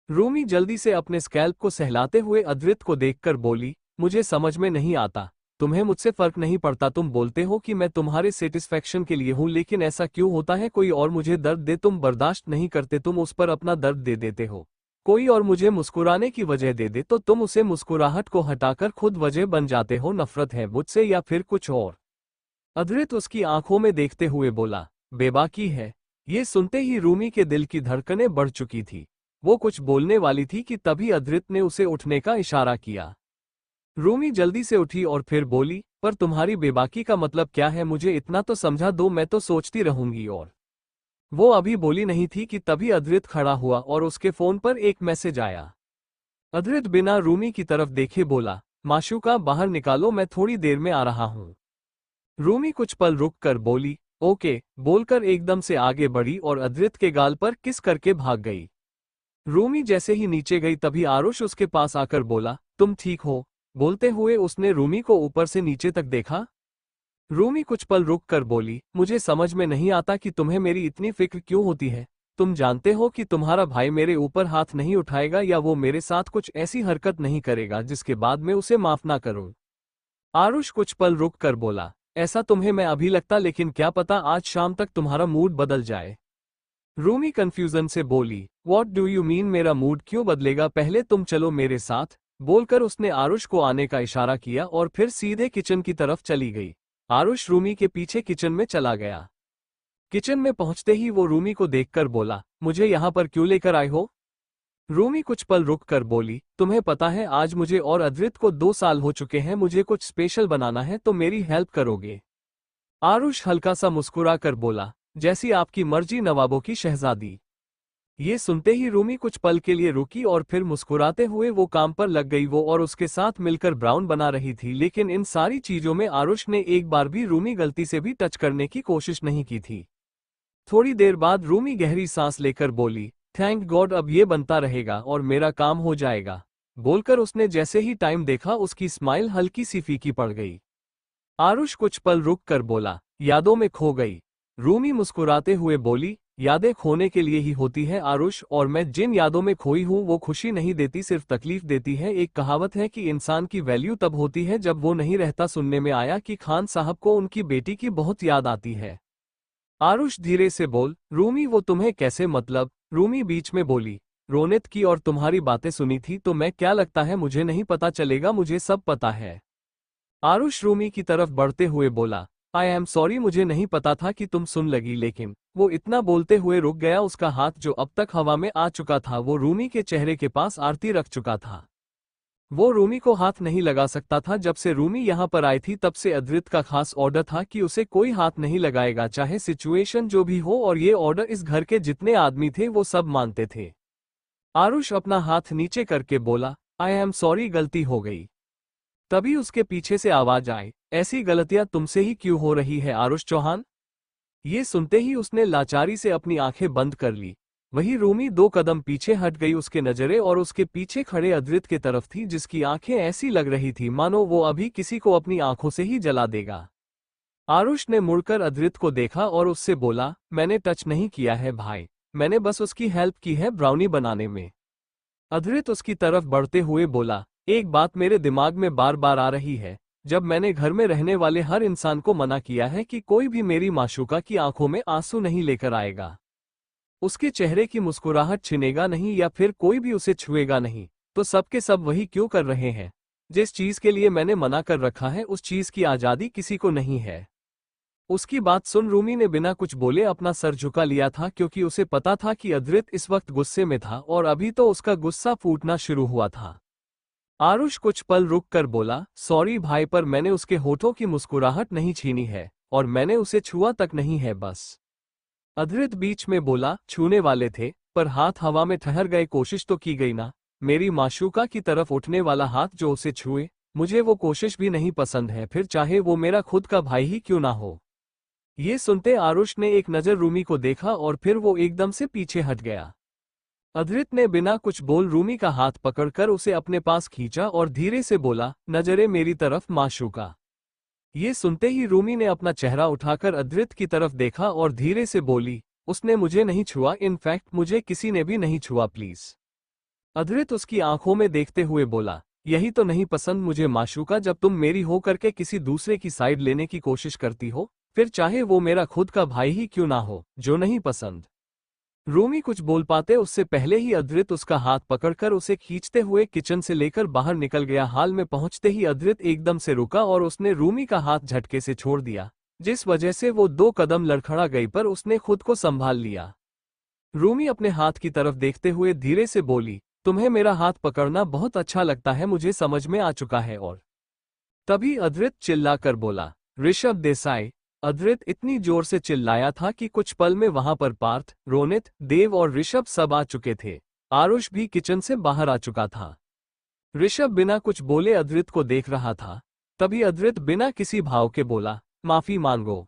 रूमी जल्दी से अपने स्कैल्प को सहलाते हुए अद्रित को देखकर बोली, मुझे समझ में नहीं आता, तुम्हें मुझसे फर्क नहीं पड़ता। तुम बोलते हो कि मैं तुम्हारे सेटिस्फैक्शन के लिए हूं, लेकिन ऐसा क्यों होता है? कोई और मुझे दर्द दे तुम बर्दाश्त नहीं करते, तुम उस पर अपना दर्द दे देते हो। कोई और मुझे मुस्कुराने की वजह दे दे तो तुम उसे मुस्कुराहट को हटाकर खुद वजह बन जाते हो। नफरत है मुझसे या फिर कुछ और? अद्रित उसकी आंखों में देखते हुए बोला, बेबाकी है। ये सुनते ही रूमी के दिल की धड़कनें बढ़ चुकी थी। वो कुछ बोलने वाली थी कि तभी अद्रित ने उसे उठने का इशारा किया। रूमी जल्दी से उठी और फिर बोली, पर तुम्हारी बेबाकी का मतलब क्या है? मुझे इतना तो समझा दो, मैं तो सोचती रहूंगी। और वो अभी बोली नहीं थी कि तभी अद्रित खड़ा हुआ और उसके फोन पर एक मैसेज आया। अद्रित बिना रूमी की तरफ देखे बोला, माशूका बाहर निकालो, मैं थोड़ी देर में आ रहा हूं। रूमी कुछ पल रुक कर बोली, ओके, बोलकर एकदम से आगे बढ़ी और अद्रित के गाल पर किस करके भाग गई। रूमी जैसे ही नीचे गई तभी आरुष उसके पास आकर बोला, तुम ठीक हो? बोलते हुए उसने रूमी को ऊपर से नीचे तक देखा। रूमी कुछ पल रुक कर बोली, मुझे समझ में नहीं आता कि तुम्हें मेरी इतनी फिक्र क्यों होती है। तुम जानते हो कि तुम्हारा भाई मेरे ऊपर हाथ नहीं उठाएगा या वो मेरे साथ कुछ ऐसी हरकत नहीं करेगा जिसके बाद मैं उसे माफ ना करूं। आरुष कुछ पल रुक कर बोला, ऐसा तुम्हें मैं अभी लगता, लेकिन क्या पता आज शाम तक तुम्हारा मूड बदल जाए। रूमी कंफ्यूजन से बोली, व्हाट डू यू मीन? मेरा मूड क्यों बदलेगा? पहले तुम चलो मेरे साथ। बोलकर उसने आरुष को आने का इशारा किया और फिर सीधे किचन की तरफ चली गई। आरुष रूमी के पीछे किचन में चला गया। किचन में पहुंचते ही वो रूमी को देखकर बोला, मुझे यहाँ पर क्यों लेकर आए हो? रूमी कुछ पल रुक कर बोली, तुम्हें पता है आज मुझे और अद्रित को 2 साल हो चुके हैं, मुझे कुछ स्पेशल बनाना है, तो मेरी हेल्प करोगे? आरुष हल्का सा मुस्कुरा कर बोला, जैसी आपकी मर्जी नवाबों की शहजादी। ये सुनते ही रूमी कुछ पल के लिए रुकी और फिर मुस्कुराते हुए वो काम पर लग गई। वो और उसके साथ मिलकर ब्राउन बना रही थी, लेकिन इन सारी चीजों में आरुष ने एक बार भी रूमी गलती से भी टच करने की कोशिश नहीं की थी। थोड़ी देर बाद रूमी गहरी सांस लेकर बोली, थैंक गॉड, अब ये बनता रहेगा और मेरा काम हो जाएगा। बोलकर उसने जैसे ही टाइम देखा उसकी स्माइल हल्की सी फीकी पड़ गई। आरुष कुछ पल रुक कर बोला, यादों में खो गई। रूमी मुस्कुराते हुए बोली, यादें खोने के लिए ही होती है आरुष, और मैं जिन यादों में खोई हूं वो खुशी नहीं देती, सिर्फ तकलीफ देती है। एक कहावत है कि इंसान की वैल्यू तब होती है जब वो नहीं रहता। सुनने में आया कि खान साहब को उनकी बेटी की बहुत याद आती है। आरुष धीरे से बोल, रूमी वो तुम्हें कैसे? मतलब? रूमी बीच में बोली, रोनित की और तुम्हारी बातें सुनी थी तो मैं, क्या लगता है मुझे नहीं पता चलेगा? मुझे सब पता है। आरुष रूमी की तरफ बढ़ते हुए बोला, आई एम सॉरी, मुझे नहीं पता था कि तुम सुन लगी। लेकिन वो इतना बोलते हुए रुक गया। उसका हाथ जो अब तक हवा में आ चुका था वो रूमी के चेहरे के पास आरती रख चुका था। वो रूमी को हाथ नहीं लगा सकता था। जब से रूमी यहाँ पर आई थी तब से अद्रित का खास ऑर्डर था कि उसे कोई हाथ नहीं लगाएगा, चाहे सिचुएशन जो भी हो, और ये ऑर्डर इस घर के जितने आदमी थे वो सब मानते थे। आरुष अपना हाथ नीचे करके बोला, आई एम सॉरी, गलती हो गई। तभी उसके पीछे से आवाज आई, ऐसी गलतियां तुमसे ही क्यों हो रही है आरुष चौहान? ये सुनते ही उसने लाचारी से अपनी आंखें बंद कर ली। वही रूमी 2 कदम पीछे हट गई। उसके नजरें और उसके पीछे खड़े अद्रित के तरफ थी, जिसकी आंखें ऐसी लग रही थी मानो वो अभी किसी को अपनी आंखों से ही जला देगा। आरुष ने मुड़कर अद्रित को देखा और उससे बोला, मैंने टच नहीं किया है भाई, मैंने बस उसकी हेल्प की है ब्राउनी बनाने में। अधृत उसकी तरफ बढ़ते हुए बोला, एक बात मेरे दिमाग में बार बार आ रही है। जब मैंने घर में रहने वाले हर इंसान को मना किया है कि कोई भी मेरी माशूका की आंखों में आंसू नहीं लेकर आएगा, उसके चेहरे की मुस्कुराहट छिनेगा नहीं या फिर कोई भी उसे छुएगा नहीं, तो सब के सब वही क्यों कर रहे हैं? जिस चीज के लिए मैंने मना कर रखा है उस चीज की आजादी किसी को नहीं है। उसकी बात सुन रूमी ने बिना कुछ बोले अपना सर झुका लिया था, क्योंकि उसे पता था कि अधृत इस वक्त गुस्से में था और अभी तो उसका गुस्सा फूटना शुरू हुआ था। आरुष कुछ पल रुक कर बोला, सॉरी भाई, पर मैंने उसके होठों की मुस्कुराहट नहीं छीनी है और मैंने उसे छुआ तक नहीं है बस। अधृत बीच में बोला, छूने वाले थे पर हाथ हवा में ठहर गए, कोशिश तो की गई ना। मेरी माशूका की तरफ उठने वाला हाथ जो उसे छुए, मुझे वो कोशिश भी नहीं पसंद है, फिर चाहे वो मेरा खुद का भाई ही क्यों ना हो। ये सुनते आरुष ने एक नजर रूमी को देखा और फिर वो एकदम से पीछे हट गया। अधृत ने बिना कुछ बोल रूमी का हाथ पकड़कर उसे अपने पास खींचा और धीरे से बोला, नजरे मेरी तरफ माशूका। ये सुनते ही रूमी ने अपना चेहरा उठाकर अधृत की तरफ देखा और धीरे से बोली, उसने मुझे नहीं छुआ, इनफैक्ट मुझे किसी ने भी नहीं छुआ प्लीज। अधृत उसकी आंखों में देखते हुए बोला, यही तो नहीं पसंद मुझे माशूका, जब तुम मेरी हो करके किसी दूसरे की साइड लेने की कोशिश करती हो, फिर चाहे वो मेरा खुद का भाई ही क्यों ना हो, जो नहीं पसंद। रूमी कुछ बोल पाते उससे पहले ही अधृत उसका हाथ पकड़कर उसे खींचते हुए किचन से लेकर बाहर निकल गया। हाल में पहुंचते ही अधृत एकदम से रुका और उसने रूमी का हाथ झटके से छोड़ दिया, जिस वजह से वो 2 कदम लड़खड़ा गई, पर उसने खुद को संभाल लिया। रूमी अपने हाथ की तरफ देखते हुए धीरे से बोली, तुम्हें मेरा हाथ पकड़ना बहुत अच्छा लगता है, मुझे समझ में आ चुका है। और तभी अधृत चिल्लाकर बोला, ऋषभ देसाई। अधृत इतनी जोर से चिल्लाया था कि कुछ पल में वहां पर पार्थ, रोनित, देव और ऋषभ सब आ चुके थे। आरुष भी किचन से बाहर आ चुका था। ऋषभ बिना कुछ बोले अधृत को देख रहा था। तभी अधृत बिना किसी भाव के बोला, माफी मांगो।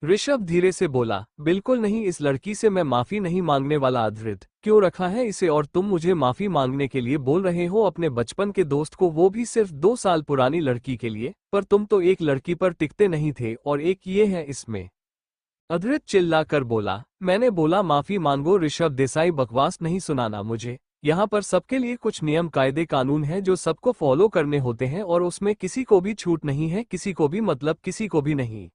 ऋषभ धीरे से बोला, बिल्कुल नहीं, इस लड़की से मैं माफी नहीं मांगने वाला। अधृत, क्यों रखा है इसे और तुम मुझे माफी मांगने के लिए बोल रहे हो अपने बचपन के दोस्त को, वो भी सिर्फ 2 साल पुरानी लड़की के लिए? पर तुम तो एक लड़की पर टिकते नहीं थे और एक ये है इसमें। अधृत चिल्ला कर बोला, मैंने बोला माफी मांगो। ऋषभ देसाई, बकवास नहीं सुनाना मुझे। यहाँ पर सबके लिए कुछ नियम कायदे कानून है जो सबको फॉलो करने होते हैं और उसमें किसी को भी छूट नहीं है, किसी को भी, मतलब किसी को भी नहीं।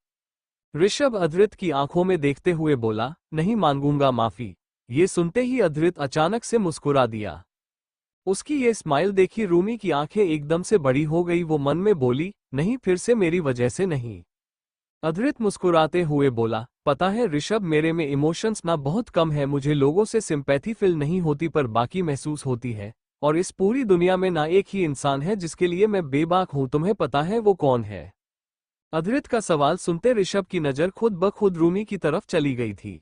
ऋषभ अधृत की आंखों में देखते हुए बोला, नहीं मांगूंगा माफी। ये सुनते ही अधृत अचानक से मुस्कुरा दिया। उसकी ये स्माइल देखी रूमी की आंखें एकदम से बड़ी हो गई। वो मन में बोली, नहीं, फिर से मेरी वजह से नहीं। अधृत मुस्कुराते हुए बोला, पता है ऋषभ, मेरे में इमोशंस ना बहुत कम है, मुझे लोगों से सिंपैथी फील नहीं होती पर बाकी महसूस होती है। और इस पूरी दुनिया में ना एक ही इंसान है जिसके लिए मैं बेबाक हूं, तुम्हें पता है वो कौन है? अधृत का सवाल सुनते ऋषभ की नजर खुद ब खुद रूमी की तरफ चली गई थी।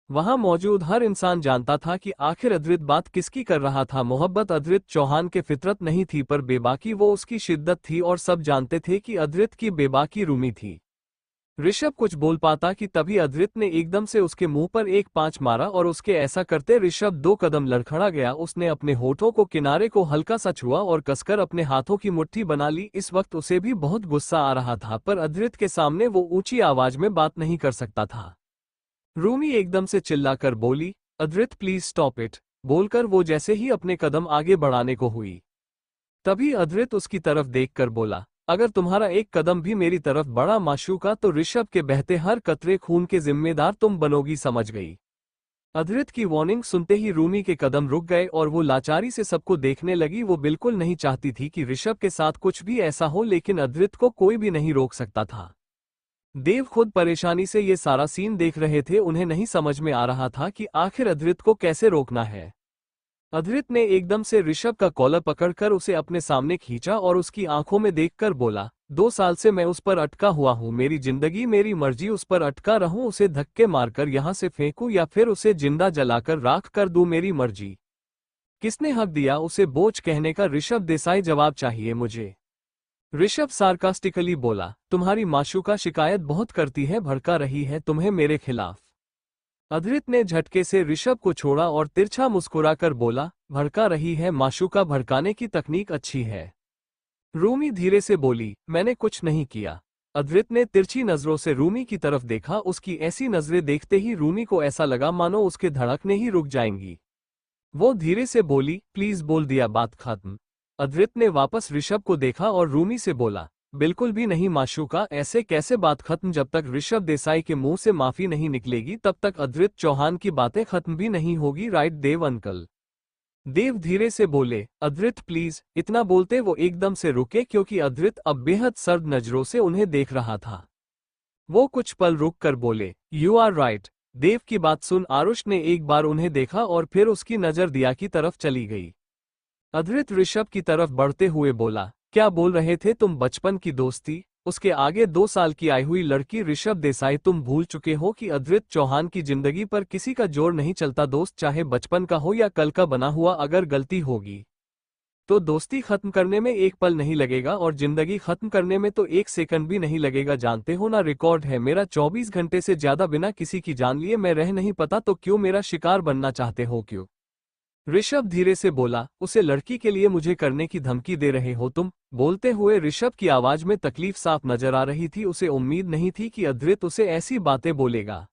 वहां मौजूद हर इंसान जानता था कि आखिर अधृत बात किसकी कर रहा था। मोहब्बत अधृत चौहान के फितरत नहीं थी, पर बेबाकी वो उसकी शिद्दत थी और सब जानते थे कि अधृत की बेबाकी रूमी थी। ऋषभ कुछ बोल पाता कि तभी अधृत ने एकदम से उसके मुंह पर एक पांच मारा और उसके ऐसा करते ऋषभ 2 कदम लड़खड़ा गया। उसने अपने होठों को किनारे को हल्का सा छुआ और कसकर अपने हाथों की मुट्ठी बना ली। इस वक्त उसे भी बहुत गुस्सा आ रहा था, पर अधृत के सामने वो ऊंची आवाज में बात नहीं कर सकता था। रूमी एकदम से चिल्लाकर बोली, अधृत प्लीज स्टॉप इट। बोलकर वो जैसे ही अपने कदम आगे बढ़ाने को हुई, तभी अधृत उसकी तरफ देखकर बोला, अगर तुम्हारा एक कदम भी मेरी तरफ बढ़ा माशूका, तो ऋषभ के बहते हर कतरे खून के जिम्मेदार तुम बनोगी, समझ गई? अधृत की वार्निंग सुनते ही रूमी के कदम रुक गए और वो लाचारी से सबको देखने लगी। वो बिल्कुल नहीं चाहती थी कि ऋषभ के साथ कुछ भी ऐसा हो, लेकिन अधृत को कोई भी नहीं रोक सकता था। देव खुद परेशानी से ये सारा सीन देख रहे थे। उन्हें नहीं समझ में आ रहा था कि आखिर अधृत को कैसे रोकना है। अधृत ने एकदम से ऋषभ का कॉलर पकड़कर उसे अपने सामने खींचा और उसकी आंखों में देखकर बोला, 2 साल से मैं उस पर अटका हुआ हूँ, मेरी जिंदगी मेरी मर्जी, उस पर अटका रहूं, उसे धक्के मारकर यहाँ से फेंकूं या फिर उसे जिंदा जलाकर राख कर दूं, मेरी मर्जी। किसने हक दिया उसे बोझ कहने का? ऋषभ देसाई, जवाब चाहिए मुझे। ऋषभ सार्कास्टिकली बोला, तुम्हारी माशूका शिकायत बहुत करती है, भड़का रही है तुम्हें मेरे खिलाफ। अधृत ने झटके से ऋषभ को छोड़ा और तिरछा मुस्कुराकर बोला, भड़का रही है? माशूका भड़काने की तकनीक अच्छी है। रूमी धीरे से बोली, मैंने कुछ नहीं किया। अधृत ने तिरछी नजरों से रूमी की तरफ देखा। उसकी ऐसी नजरें देखते ही रूमी को ऐसा लगा मानो उसके धड़कने ही रुक जाएंगी। वो धीरे से बोली, प्लीज बोल दिया बात खत्म। अद्रित ने वापस ऋषभ को देखा और रूमी से बोला, बिल्कुल भी नहीं माशूका, ऐसे कैसे बात खत्म, जब तक ऋषभ देसाई के मुंह से माफी नहीं निकलेगी तब तक अद्रित चौहान की बातें खत्म भी नहीं होगी, राइट देव अंकल। देव धीरे से बोले, अद्रित प्लीज। इतना बोलते वो एकदम से रुके क्योंकि अद्रित अब बेहद सर्द नजरों से उन्हें देख रहा था। वो कुछ पल रुक कर बोले, यू आर राइट। देव की बात सुन आरुष ने एक बार उन्हें देखा और फिर उसकी नजर दिया की तरफ चली गई। अद्रित ऋषभ की तरफ बढ़ते हुए बोला, क्या बोल रहे थे तुम, बचपन की दोस्ती? उसके आगे 2 साल की आई हुई लड़की ऋषभ देसाई, तुम भूल चुके हो कि अद्रित चौहान की जिंदगी पर किसी का जोर नहीं चलता दोस्त, चाहे बचपन का हो या कल का बना हुआ, अगर गलती होगी तो दोस्ती खत्म करने में एक पल नहीं लगेगा और जिंदगी खत्म करने में तो 1 सेकंड भी नहीं लगेगा, जानते हो ना। रिकॉर्ड है मेरा, 24 घंटे से ज्यादा बिना किसी की जान लिए मैं रह नहीं पाता, तो क्यों मेरा शिकार बनना चाहते हो, क्यों? ऋषभ धीरे से बोला, उसे लड़की के लिए मुझे करने की धमकी दे रहे हो तुम? बोलते हुए ऋषभ की आवाज में तकलीफ साफ नजर आ रही थी। उसे उम्मीद नहीं थी कि अद्रित उसे ऐसी बातें बोलेगा।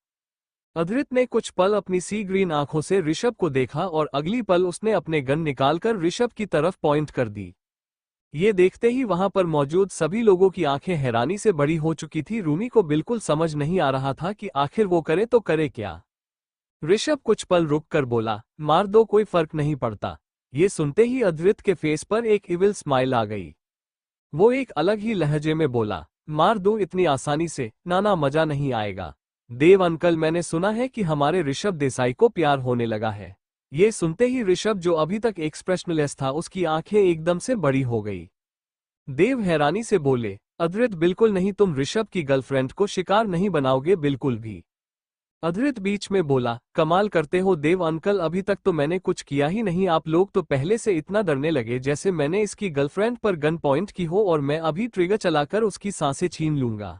अद्रित ने कुछ पल अपनी सी ग्रीन आंखों से ऋषभ को देखा और अगली पल उसने अपने गन निकालकर ऋषभ की तरफ पॉइंट कर दी। ये देखते ही वहां पर मौजूद सभी लोगों की आंखें हैरानी से बड़ी हो चुकी थी। रूमी को बिल्कुल समझ नहीं आ रहा था कि आखिर वो करे तो करे क्या। ऋषभ कुछ पल रुक कर बोला, मार दो, कोई फर्क नहीं पड़ता। ये सुनते ही अद्रित के फेस पर एक इविल स्माइल आ गई। वो एक अलग ही लहजे में बोला, मार दूं इतनी आसानी से? नाना, मजा नहीं आएगा। देव अंकल, मैंने सुना है कि हमारे ऋषभ देसाई को प्यार होने लगा है। ये सुनते ही ऋषभ, जो अभी तक एक्सप्रेशनलेस था, उसकी आंखें एकदम से बड़ी हो गई। देव हैरानी से बोले, अद्रित बिल्कुल नहीं, तुम ऋषभ की गर्लफ्रेंड को शिकार नहीं बनाओगे, बिल्कुल भी। अद्रित बीच में बोला, कमाल करते हो देव अंकल, अभी तक तो मैंने कुछ किया ही नहीं, आप लोग तो पहले से इतना डरने लगे जैसे मैंने इसकी गर्लफ्रेंड पर गन पॉइंट की हो और मैं अभी ट्रिगर चलाकर उसकी सांसें छीन लूंगा।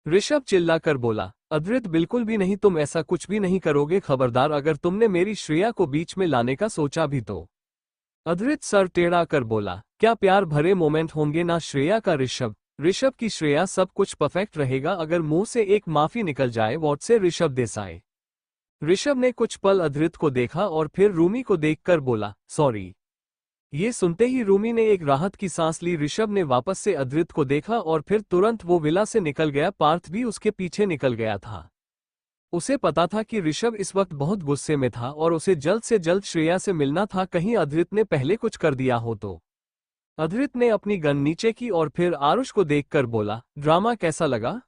ऋषभ चिल्लाकर बोला, अद्रित बिल्कुल भी नहीं, तुम ऐसा कुछ भी नहीं करोगे, खबरदार अगर तुमने मेरी श्रेया को बीच में लाने का सोचा भी तो। अद्रित सर टेढ़ा कर बोला, क्या प्यार भरे मोमेंट होंगे ना श्रेया का ऋषभ की श्रेया, सब कुछ परफेक्ट रहेगा अगर मुंह से एक माफी निकल जाए, व्हाट से ऋषभ देसाई। ऋषभ ने कुछ पल अद्रित को देखा और फिर रूमी को देखकर बोला, सॉरी। ये सुनते ही रूमी ने एक राहत की सांस ली। ऋषभ ने वापस से अद्रित को देखा और फिर तुरंत वो विला से निकल गया। पार्थ भी उसके पीछे निकल गया था। उसे पता था कि ऋषभ इस वक्त बहुत गुस्से में था और उसे जल्द से जल्द श्रेया से मिलना था, कहीं अद्रित ने पहले कुछ कर दिया हो तो। अद्रित ने अपनी गन नीचे की और फिर आरुष को देखकर बोला, ड्रामा कैसा लगा?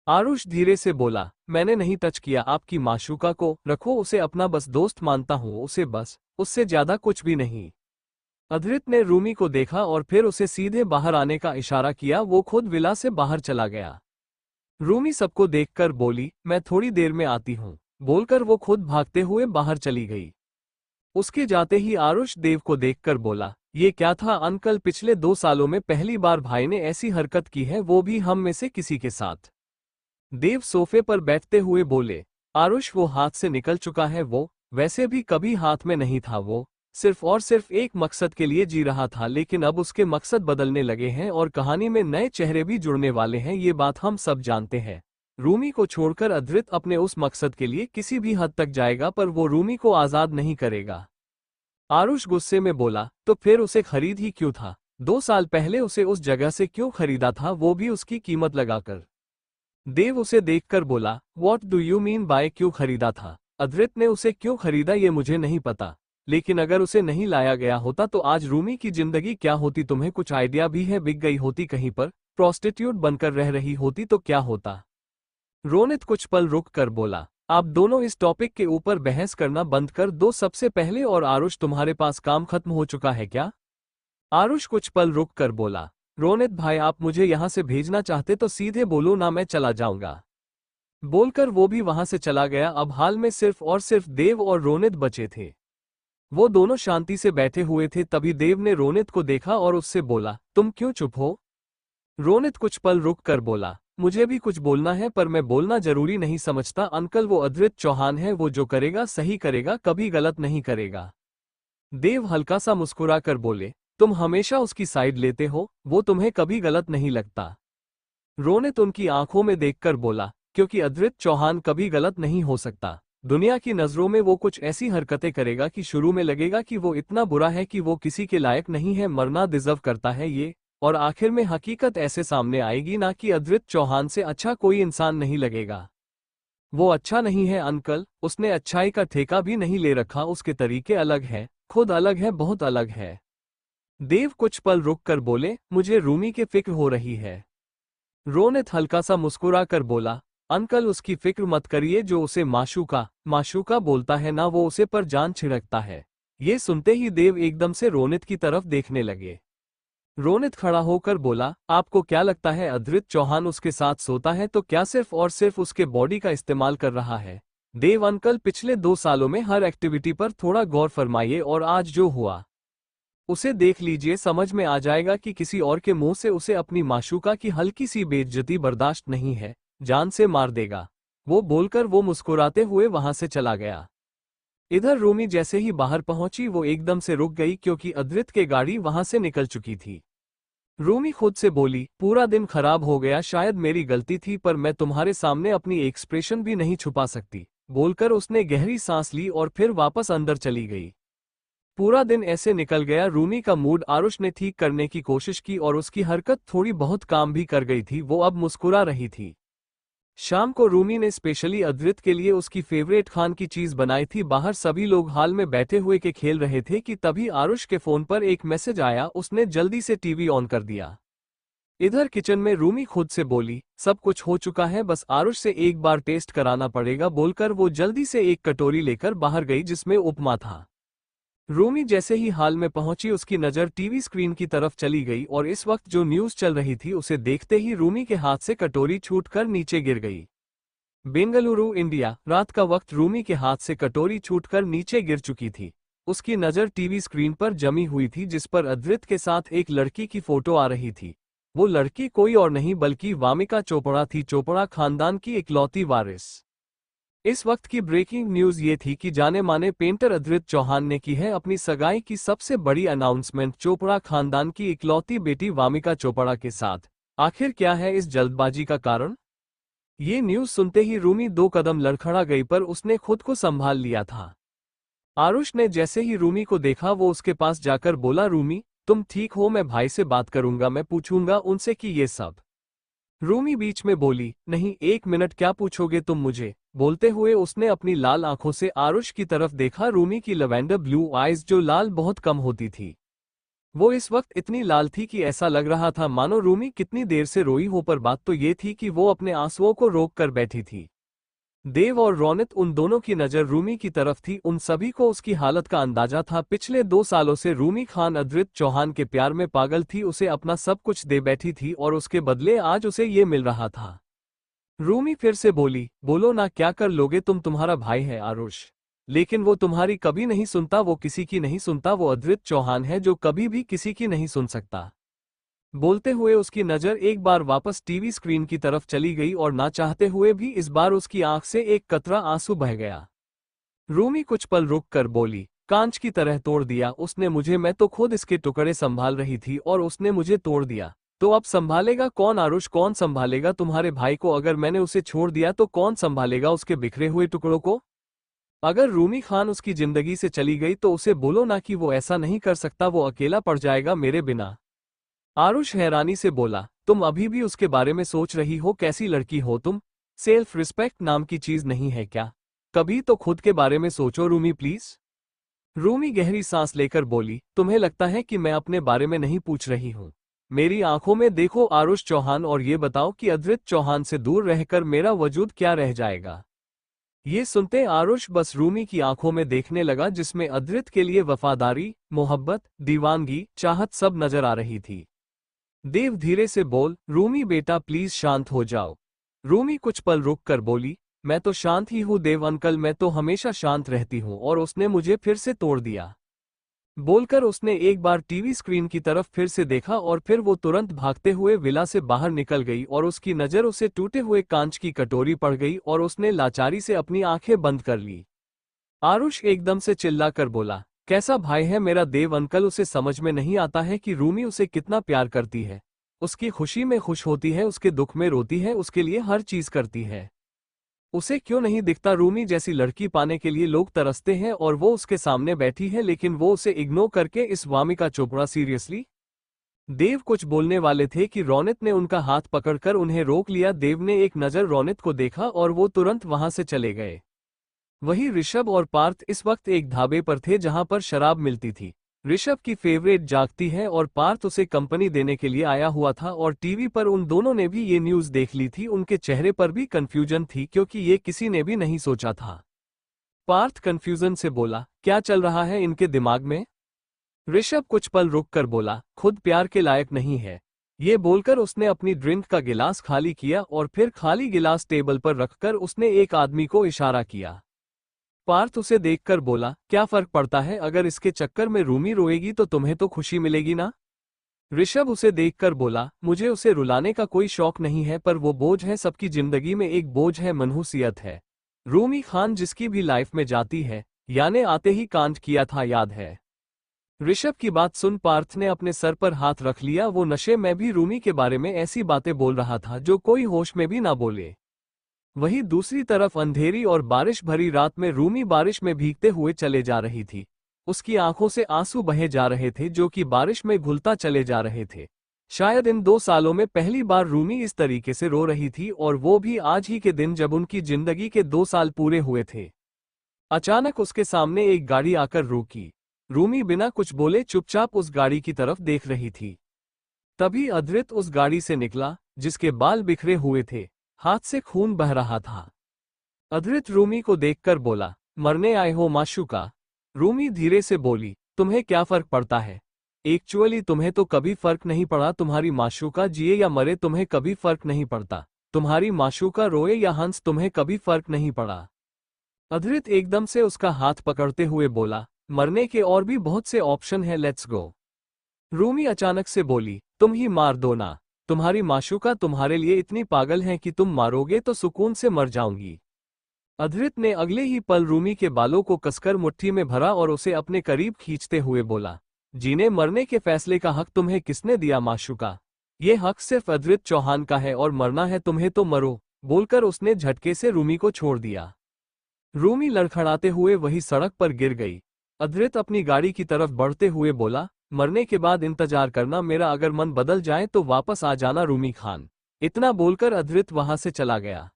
आरुष धीरे से बोला, मैंने नहीं टच किया आपकी माशूका को, रखो उसे अपना बस दोस्त मानता हूँ, उसे बस, उससे ज्यादा कुछ भी नहीं। अद्रित ने रूमी को देखा और फिर उसे सीधे बाहर आने का इशारा किया। वो खुद विला से बाहर चला गया। रूमी सबको देखकर बोली, मैं थोड़ी देर में आती हूँ, बोलकर वो खुद भागते हुए बाहर चली गई। उसके जाते ही आरुष देव को देखकर बोला, ये क्या था अंकल, पिछले 2 सालों में पहली बार भाई ने ऐसी हरकत की है, वो भी हम में से किसी के साथ। देव सोफे पर बैठते हुए बोले, आरुष वो हाथ से निकल चुका है, वो वैसे भी कभी हाथ में नहीं था, वो सिर्फ और सिर्फ एक मकसद के लिए जी रहा था, लेकिन अब उसके मकसद बदलने लगे हैं और कहानी में नए चेहरे भी जुड़ने वाले हैं, ये बात हम सब जानते हैं। रूमी को छोड़कर अद्रित अपने उस मकसद के लिए किसी भी हद तक जाएगा, पर वो रूमी को आजाद नहीं करेगा। आरुष गुस्से में बोला, तो फिर उसे खरीद ही क्यों था? 2 साल पहले उसे उस जगह से क्यों खरीदा था, वो भी उसकी कीमत लगाकर? देव उसे देखकर बोला, what do you mean by क्यों खरीदा था? अद्रित ने उसे क्यों खरीदा ये मुझे नहीं पता, लेकिन अगर उसे नहीं लाया गया होता तो आज रूमी की जिंदगी क्या होती? तुम्हें कुछ आइडिया भी है? बिक गई होती कहीं पर, प्रोस्टिट्यूट बनकर रह रही होती तो क्या होता? रोनित कुछ पल रुक कर बोला, आप दोनों इस टॉपिक के ऊपर बहस करना बंद कर दो सबसे पहले। और आरुष, तुम्हारे पास काम खत्म हो चुका है क्या? आरुष कुछ पल रुक कर बोला, रोनित भाई, आप मुझे यहां से भेजना चाहते तो सीधे बोलो ना, मैं चला जाऊंगा। बोलकर वो भी वहां से चला गया। अब हाल में सिर्फ और सिर्फ देव और रोनित बचे थे। वो दोनों शांति से बैठे हुए थे। तभी देव ने रोनित को देखा और उससे बोला, तुम क्यों चुप हो? रोनित कुछ पल रुक कर बोला, मुझे भी कुछ बोलना है, पर मैं बोलना जरूरी नहीं समझता अंकल, वो अद्रित चौहान है, वो जो करेगा सही करेगा, कभी गलत नहीं करेगा। देव हल्का सा मुस्कुरा कर बोले, तुम हमेशा उसकी साइड लेते हो, वो तुम्हें कभी गलत नहीं लगता। रोनित उनकी आंखों में देखकर बोला, क्योंकि अद्रित चौहान कभी गलत नहीं हो सकता। दुनिया की नज़रों में वो कुछ ऐसी हरकतें करेगा कि शुरू में लगेगा कि वो इतना बुरा है कि वो किसी के लायक नहीं है, मरना डिजर्व करता है ये, और आखिर में हकीकत ऐसे सामने आएगी ना कि अद्रित चौहान से अच्छा कोई इंसान नहीं लगेगा। वो अच्छा नहीं है अंकल, उसने अच्छाई का ठेका भी नहीं ले रखा, उसके तरीके अलग हैं, खुद अलग है, बहुत अलग है। देव कुछ पल रुक कर बोले, मुझे रूमी की फिक्र हो रही है। रोनित हल्का सा मुस्कुरा कर बोला, अंकल उसकी फिक्र मत करिए, जो उसे माशूका बोलता है ना, वो उसे पर जान छिड़कता है। ये सुनते ही देव एकदम से रोनित की तरफ देखने लगे। रोनित खड़ा होकर बोला, आपको क्या लगता है अद्रित चौहान उसके साथ सोता है तो क्या सिर्फ और सिर्फ उसके बॉडी का इस्तेमाल कर रहा है? देव अंकल, पिछले 2 सालों में हर एक्टिविटी पर थोड़ा गौर फरमाइए, और आज जो हुआ उसे देख लीजिए, समझ में आ जाएगा कि किसी और के मुंह से उसे अपनी माशूका की हल्की सी बेइज्जती बर्दाश्त नहीं है, जान से मार देगा। वो बोलकर वो मुस्कुराते हुए वहां से चला गया। इधर रूमी जैसे ही बाहर पहुंची वो एकदम से रुक गई, क्योंकि अद्रित की गाड़ी वहां से निकल चुकी थी। रूमी खुद से बोली, पूरा दिन खराब हो गया, शायद मेरी गलती थी, पर मैं तुम्हारे सामने अपनी एक्सप्रेशन भी नहीं छुपा सकती। बोलकर उसने गहरी सांस ली और फिर वापस अंदर चली गई। पूरा दिन ऐसे निकल गया। रूमी का मूड आरुष ने ठीक करने की कोशिश की और उसकी हरकत थोड़ी बहुत काम भी कर गई थी, वो अब मुस्कुरा रही थी। शाम को रूमी ने स्पेशली अद्रित के लिए उसकी फेवरेट खान की चीज बनाई थी। बाहर सभी लोग हाल में बैठे हुए के खेल रहे थे कि तभी आरुष के फोन पर एक मैसेज आया। उसने जल्दी से टीवी ऑन कर दिया। इधर किचन में रूमी खुद से बोली, सब कुछ हो चुका है, बस आरुष से एक बार टेस्ट कराना पड़ेगा। बोलकर वो जल्दी से एक कटोरी लेकर बाहर गई जिसमें उपमा था। रूमी जैसे ही हाल में पहुंची उसकी नज़र टीवी स्क्रीन की तरफ चली गई और इस वक्त जो न्यूज़ चल रही थी उसे देखते ही रूमी के हाथ से कटोरी छूटकर नीचे गिर गई। बेंगलुरु इंडिया, रात का वक्त। रूमी के हाथ से कटोरी छूटकर नीचे गिर चुकी थी। उसकी नज़र टीवी स्क्रीन पर जमी हुई थी जिस पर अद्रित के साथ एक लड़की की फोटो आ रही थी। वो लड़की कोई और नहीं बल्कि वामिका चोपड़ा थी, चोपड़ा खानदान की इकलौती वारिस। इस वक्त की ब्रेकिंग न्यूज ये थी कि जाने माने पेंटर अद्रित चौहान ने की है अपनी सगाई की सबसे बड़ी अनाउंसमेंट चोपड़ा खानदान की इकलौती बेटी वामिका चोपड़ा के साथ। आखिर क्या है इस जल्दबाजी का कारण? ये न्यूज सुनते ही रूमी 2 कदम लड़खड़ा गई, पर उसने खुद को संभाल लिया था। आरुष ने जैसे ही रूमी को देखा वो उसके पास जाकर बोला, रूमी तुम ठीक हो? मैं भाई से बात करूंगा, मैं पूछूंगा उनसे कि ये सब। रूमी बीच में बोली, नहीं 1 मिनट, क्या पूछोगे तुम मुझे? बोलते हुए उसने अपनी लाल आंखों से आरुष की तरफ देखा। रूमी की लवेंडर ब्लू आइज जो लाल बहुत कम होती थी, वो इस वक्त इतनी लाल थी कि ऐसा लग रहा था मानो रूमी कितनी देर से रोई हो, पर बात तो ये थी कि वो अपने आंसुओं को रोक कर बैठी थी। देव और रोनित, उन दोनों की नज़र रूमी की तरफ थी। उन सभी को उसकी हालत का अंदाजा था। पिछले 2 सालों से रूमी खान अद्रित चौहान के प्यार में पागल थी, उसे अपना सब कुछ दे बैठी थी और उसके बदले आज उसे ये मिल रहा था। रूमी फिर से बोली, बोलो ना, क्या कर लोगे तुम? तुम्हारा भाई है आरुष, लेकिन वो तुम्हारी कभी नहीं सुनता, वो किसी की नहीं सुनता। वो अद्रित चौहान है जो कभी भी किसी की नहीं सुन सकता। बोलते हुए उसकी नज़र एक बार वापस टीवी स्क्रीन की तरफ चली गई और ना चाहते हुए भी इस बार उसकी आंख से एक कतरा आंसू बह गया। रूमी कुछ पल रुक कर बोली, कांच की तरह तोड़ दिया उसने मुझे, मैं तो खुद इसके टुकड़े संभाल रही थी और उसने मुझे तोड़ दिया। तो अब संभालेगा कौन आरुष? कौन संभालेगा तुम्हारे भाई को? अगर मैंने उसे छोड़ दिया तो कौन संभालेगा उसके बिखरे हुए टुकड़ों को? अगर रूमी खान उसकी जिंदगी से चली गई तो उसे बोलो ना कि वो ऐसा नहीं कर सकता, वो अकेला पड़ जाएगा मेरे बिना। आरुष हैरानी से बोला, तुम अभी भी उसके बारे में सोच रही हो? कैसी लड़की हो तुम? सेल्फ रिस्पेक्ट नाम की चीज नहीं है क्या? कभी तो खुद के बारे में सोचो रूमी प्लीज। रूमी गहरी सांस लेकर बोली, तुम्हें लगता है कि मैं अपने बारे में नहीं पूछ रही हूँ? मेरी आंखों में देखो आरुष चौहान और ये बताओ कि अद्रित चौहान से दूर रहकर मेरा वजूद क्या रह जाएगा? ये सुनते आरुष बस रूमी की आंखों में देखने लगा जिसमें अद्रित के लिए वफादारी, मोहब्बत, दीवानगी, चाहत सब नजर आ रही थी। देव धीरे से बोल, रूमी बेटा प्लीज शांत हो जाओ। रूमी कुछ पल रुक कर बोली, मैं तो शांत ही हूँ देव अंकल, मैं तो हमेशा शांत रहती हूँ और उसने मुझे फिर से तोड़ दिया। बोलकर उसने एक बार टीवी स्क्रीन की तरफ फिर से देखा और फिर वो तुरंत भागते हुए विला से बाहर निकल गई और उसकी नज़र उसे टूटे हुए कांच की कटोरी पड़ गई और उसने लाचारी से अपनी आंखें बंद कर ली। आरुष एकदम से चिल्लाकर बोला, कैसा भाई है मेरा देव अंकल? उसे समझ में नहीं आता है कि रूमी उसे कितना प्यार करती है। उसकी खुशी में खुश होती है, उसके दुख में रोती है, उसके लिए हर चीज करती है। उसे क्यों नहीं दिखता? रूमी जैसी लड़की पाने के लिए लोग तरसते हैं और वो उसके सामने बैठी है, लेकिन वो उसे इग्नोर करके इस वामिका चोपड़ा सीरियसली। देव कुछ बोलने वाले थे कि रोनित ने उनका हाथ पकड़कर उन्हें रोक लिया। देव ने एक नज़र रोनित को देखा और वो तुरंत वहां से चले गए। वही ऋषभ और पार्थ इस वक्त एक ढाबे पर थे जहां पर शराब मिलती थी। ऋषभ की फेवरेट जागती है और पार्थ उसे कंपनी देने के लिए आया हुआ था और टीवी पर उन दोनों ने भी ये न्यूज़ देख ली थी। उनके चेहरे पर भी कंफ्यूजन थी क्योंकि ये किसी ने भी नहीं सोचा था। पार्थ कंफ्यूजन से बोला, क्या चल रहा है इनके दिमाग में? ऋषभ कुछ पल रुककर बोला, खुद प्यार के लायक नहीं है। ये बोलकर उसने अपनी ड्रिंक का गिलास खाली किया और फिर खाली गिलास टेबल पर रखकर उसने एक आदमी को इशारा किया। पार्थ उसे देखकर बोला, क्या फर्क पड़ता है? अगर इसके चक्कर में रूमी रोएगी तो तुम्हें तो खुशी मिलेगी ना? ऋषभ उसे देखकर बोला, मुझे उसे रुलाने का कोई शौक नहीं है, पर वो बोझ है, सबकी जिंदगी में एक बोझ है, मनहूसियत है। रूमी खान जिसकी भी लाइफ में जाती है, याने आते ही कांड किया था, याद है? ऋषभ की बात सुन पार्थ ने अपने सर पर हाथ रख लिया। वो नशे में भी रूमी के बारे में ऐसी बातें बोल रहा था जो कोई होश में भी ना बोले। वहीं दूसरी तरफ अंधेरी और बारिश भरी रात में रूमी बारिश में भीगते हुए चले जा रही थी। उसकी आंखों से आंसू बहे जा रहे थे जो कि बारिश में घुलता चले जा रहे थे। शायद इन 2 सालों में पहली बार रूमी इस तरीके से रो रही थी, और वो भी आज ही के दिन जब उनकी जिंदगी के 2 साल पूरे हुए थे। अचानक उसके सामने एक गाड़ी आकर रुकी। रूमी बिना कुछ बोले चुपचाप उस गाड़ी की तरफ देख रही थी। तभी अद्रित उस गाड़ी से निकला, जिसके बाल बिखरे हुए थे, हाथ से खून बह रहा था। अद्रित रूमी को देखकर बोला, मरने आए हो माशूका? रूमी धीरे से बोली, तुम्हें क्या फर्क पड़ता है? एक्चुअली तुम्हें तो कभी फर्क नहीं पड़ा। तुम्हारी माशूका जिए या मरे तुम्हें कभी फर्क नहीं पड़ता। तुम्हारी माशूका रोए या हंस तुम्हें कभी फर्क नहीं पड़ा। अद्रित एकदम से उसका हाथ पकड़ते हुए बोला, मरने के और भी बहुत से ऑप्शन हैं, लेट्स गो। रूमी अचानक से बोली, तुम ही मार दो ना। तुम्हारी माशूका तुम्हारे लिए इतनी पागल है कि तुम मारोगे तो सुकून से मर जाऊंगी। अद्रित ने अगले ही पल रूमी के बालों को कसकर मुट्ठी में भरा और उसे अपने करीब खींचते हुए बोला, जीने मरने के फैसले का हक तुम्हें किसने दिया माशूका? ये हक सिर्फ अद्रित चौहान का है, और मरना है तुम्हें तो मरो। बोलकर उसने झटके से रूमी को छोड़ दिया। रूमी लड़खड़ाते हुए वही सड़क पर गिर गई। अद्रित अपनी गाड़ी की तरफ बढ़ते हुए बोला, मरने के बाद इंतजार करना मेरा, अगर मन बदल जाए तो वापस आ जाना रूमी खान। इतना बोलकर अद्रित वहां से चला गया।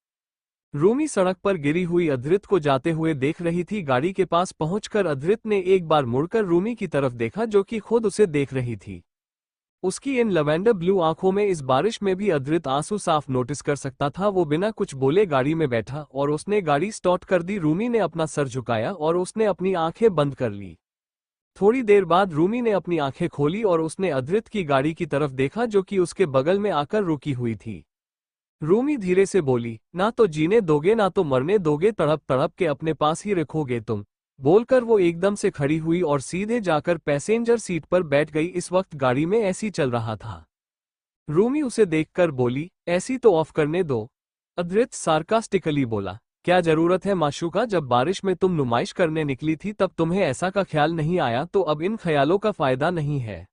रूमी सड़क पर गिरी हुई अद्रित को जाते हुए देख रही थी। गाड़ी के पास पहुंचकर अद्रित ने एक बार मुड़कर रूमी की तरफ देखा, जो कि खुद उसे देख रही थी। उसकी इन लवेंडर ब्लू आंखों में इस बारिश में भी अद्रित आंसू साफ नोटिस कर सकता था। वो बिना कुछ बोले गाड़ी में बैठा और उसने गाड़ी स्टार्ट कर दी। रूमी ने अपना सर झुकाया और उसने अपनी आंखें बंद कर ली। थोड़ी देर बाद रूमी ने अपनी आंखें खोली और उसने अद्रित की गाड़ी की तरफ देखा, जो कि उसके बगल में आकर रुकी हुई थी। रूमी धीरे से बोली, ना तो जीने दोगे ना तो मरने दोगे, तड़प तड़प के अपने पास ही रखोगे तुम। बोलकर वो एकदम से खड़ी हुई और सीधे जाकर पैसेंजर सीट पर बैठ गई। इस वक्त गाड़ी में एसी चल रहा था। रूमी उसे देखकर बोली, एसी तो ऑफ करने दो। अद्रित सार्कास्टिकली बोला, क्या जरूरत है माशूका? जब बारिश में तुम नुमाइश करने निकली थी तब तुम्हें ऐसा का ख्याल नहीं आया, तो अब इन ख्यालों का फायदा नहीं है।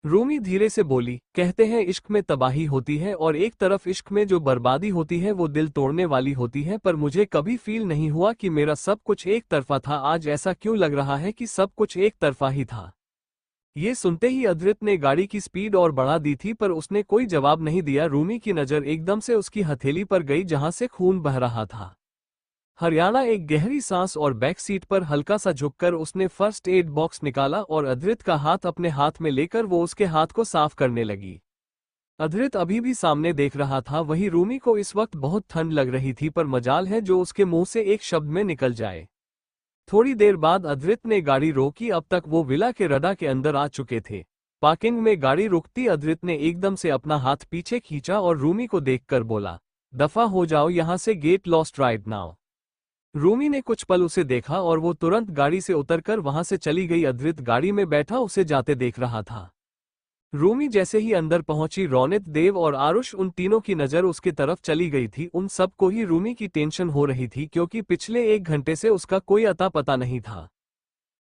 रूमी धीरे से बोली, कहते हैं इश्क में तबाही होती है और एक तरफ इश्क में जो बर्बादी होती है वो दिल तोड़ने वाली होती है, पर मुझे कभी फील नहीं हुआ कि मेरा सब कुछ एक तरफा था। आज ऐसा क्यों लग रहा है कि सब कुछ एक तरफा ही था? ये सुनते ही अद्रित ने गाड़ी की स्पीड और बढ़ा दी थी, पर उसने कोई जवाब नहीं दिया। रूमी की नज़र एकदम से उसकी हथेली पर गई जहां से खून बह रहा था। हरियाणा एक गहरी सांस और बैक सीट पर हल्का सा झुककर उसने फर्स्ट एड बॉक्स निकाला और अद्रित का हाथ अपने हाथ में लेकर वो उसके हाथ को साफ करने लगी। अद्रित अभी भी सामने देख रहा था। वही रूमी को इस वक्त बहुत ठंड लग रही थी, पर मजाल है जो उसके मुंह से एक शब्द में निकल जाए। थोड़ी देर बाद अद्रित ने गाड़ी रोकी। अब तक वो विला के रडा के अंदर आ चुके थे। पार्किंग में गाड़ी रुकती अद्रित ने एकदम से अपना हाथ पीछे खींचा और रूमी को देखकर बोला, दफा हो जाओ यहां से, get lost right now. Rumi ने कुछ पल उसे देखा और वो तुरंत गाड़ी से उतरकर वहां से चली गई। अद्रित गाड़ी में बैठा उसे जाते देख रहा था। रूमी जैसे ही अंदर पहुंची, रोनित, देव और आरुष, उन तीनों की नजर उसकी तरफ चली गई थी। उन सबको ही रूमी की टेंशन हो रही थी, क्योंकि पिछले 1 घंटे से उसका कोई अता पता नहीं था।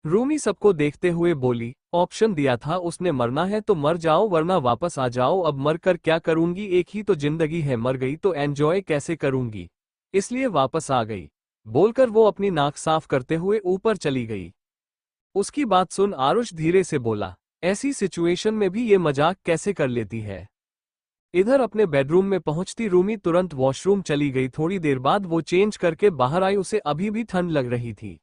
रूमी सबको देखते हुए बोली, ऑप्शन दिया था उसने, मरना है तो मर जाओ वरना वापस आ जाओ। अब मर कर क्या करूंगी? एक ही तो जिंदगी है, मर गई तो एंजॉय कैसे करूंगी? इसलिए वापस आ गई, बोलकर वो अपनी नाक साफ करते हुए ऊपर चली गई। उसकी बात सुन आरुष धीरे से बोला, ऐसी सिचुएशन में भी ये मजाक कैसे कर लेती है। इधर अपने बेडरूम में पहुंचती रूमी तुरंत वॉशरूम चली गई। थोड़ी देर बाद वो चेंज करके बाहर आई, उसे अभी भी ठंड लग रही थी।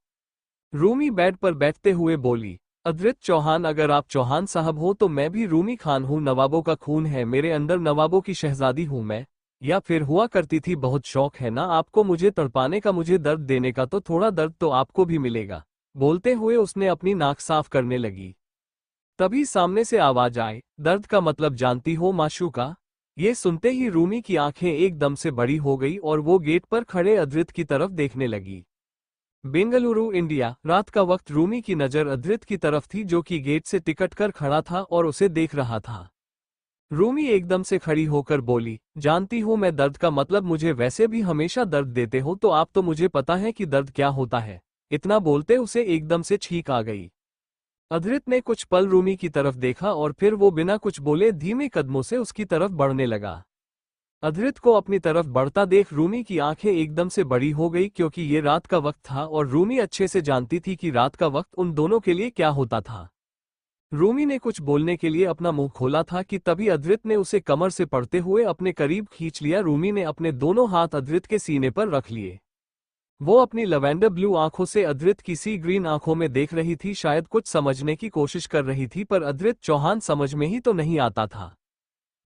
रूमी बेड पर बैठते हुए बोली, अद्रित चौहान, अगर आप चौहान साहब हो तो मैं भी रूमी खान हूँ। नवाबों का खून है मेरे अंदर, नवाबों की शहजादी हूँ मैं, या फिर हुआ करती थी। बहुत शौक है ना आपको मुझे तड़पाने का, मुझे दर्द देने का, तो थोड़ा दर्द तो आपको भी मिलेगा। बोलते हुए उसने अपनी नाक साफ करने लगी। तभी सामने से आवाज आई, दर्द का मतलब जानती हो माशूका। ये सुनते ही रूमी की आंखें एकदम से बड़ी हो गई और वो गेट पर खड़े अद्रित की तरफ देखने लगी। बेंगलुरु, इंडिया। रात का वक्त। रूमी की नज़र अद्रित की तरफ थी जो कि गेट से टिकट कर खड़ा था और उसे देख रहा था। रूमी एकदम से खड़ी होकर बोली, जानती हूँ मैं दर्द का मतलब, मुझे वैसे भी हमेशा दर्द देते हो तो आप तो मुझे पता है कि दर्द क्या होता है। इतना बोलते उसे एकदम से छींक आ गई। अद्रित ने कुछ पल रूमी की तरफ देखा और फिर वो बिना कुछ बोले धीमे कदमों से उसकी तरफ बढ़ने लगा। अद्रित को अपनी तरफ बढ़ता देख रूमी की आंखें एकदम से बड़ी हो गई, क्योंकि ये रात का वक्त था और रूमी अच्छे से जानती थी कि रात का वक्त उन दोनों के लिए क्या होता था। रूमी ने कुछ बोलने के लिए अपना मुंह खोला था कि तभी अद्रित ने उसे कमर से पड़ते हुए अपने करीब खींच लिया। रूमी ने अपने दोनों हाथ अद्रित के सीने पर रख लिए। वो अपनी लवेंडर ब्लू आंखों से अद्रित की सी ग्रीन आंखों में देख रही थी, शायद कुछ समझने की कोशिश कर रही थी, पर अद्रित चौहान समझ में ही तो नहीं आता था।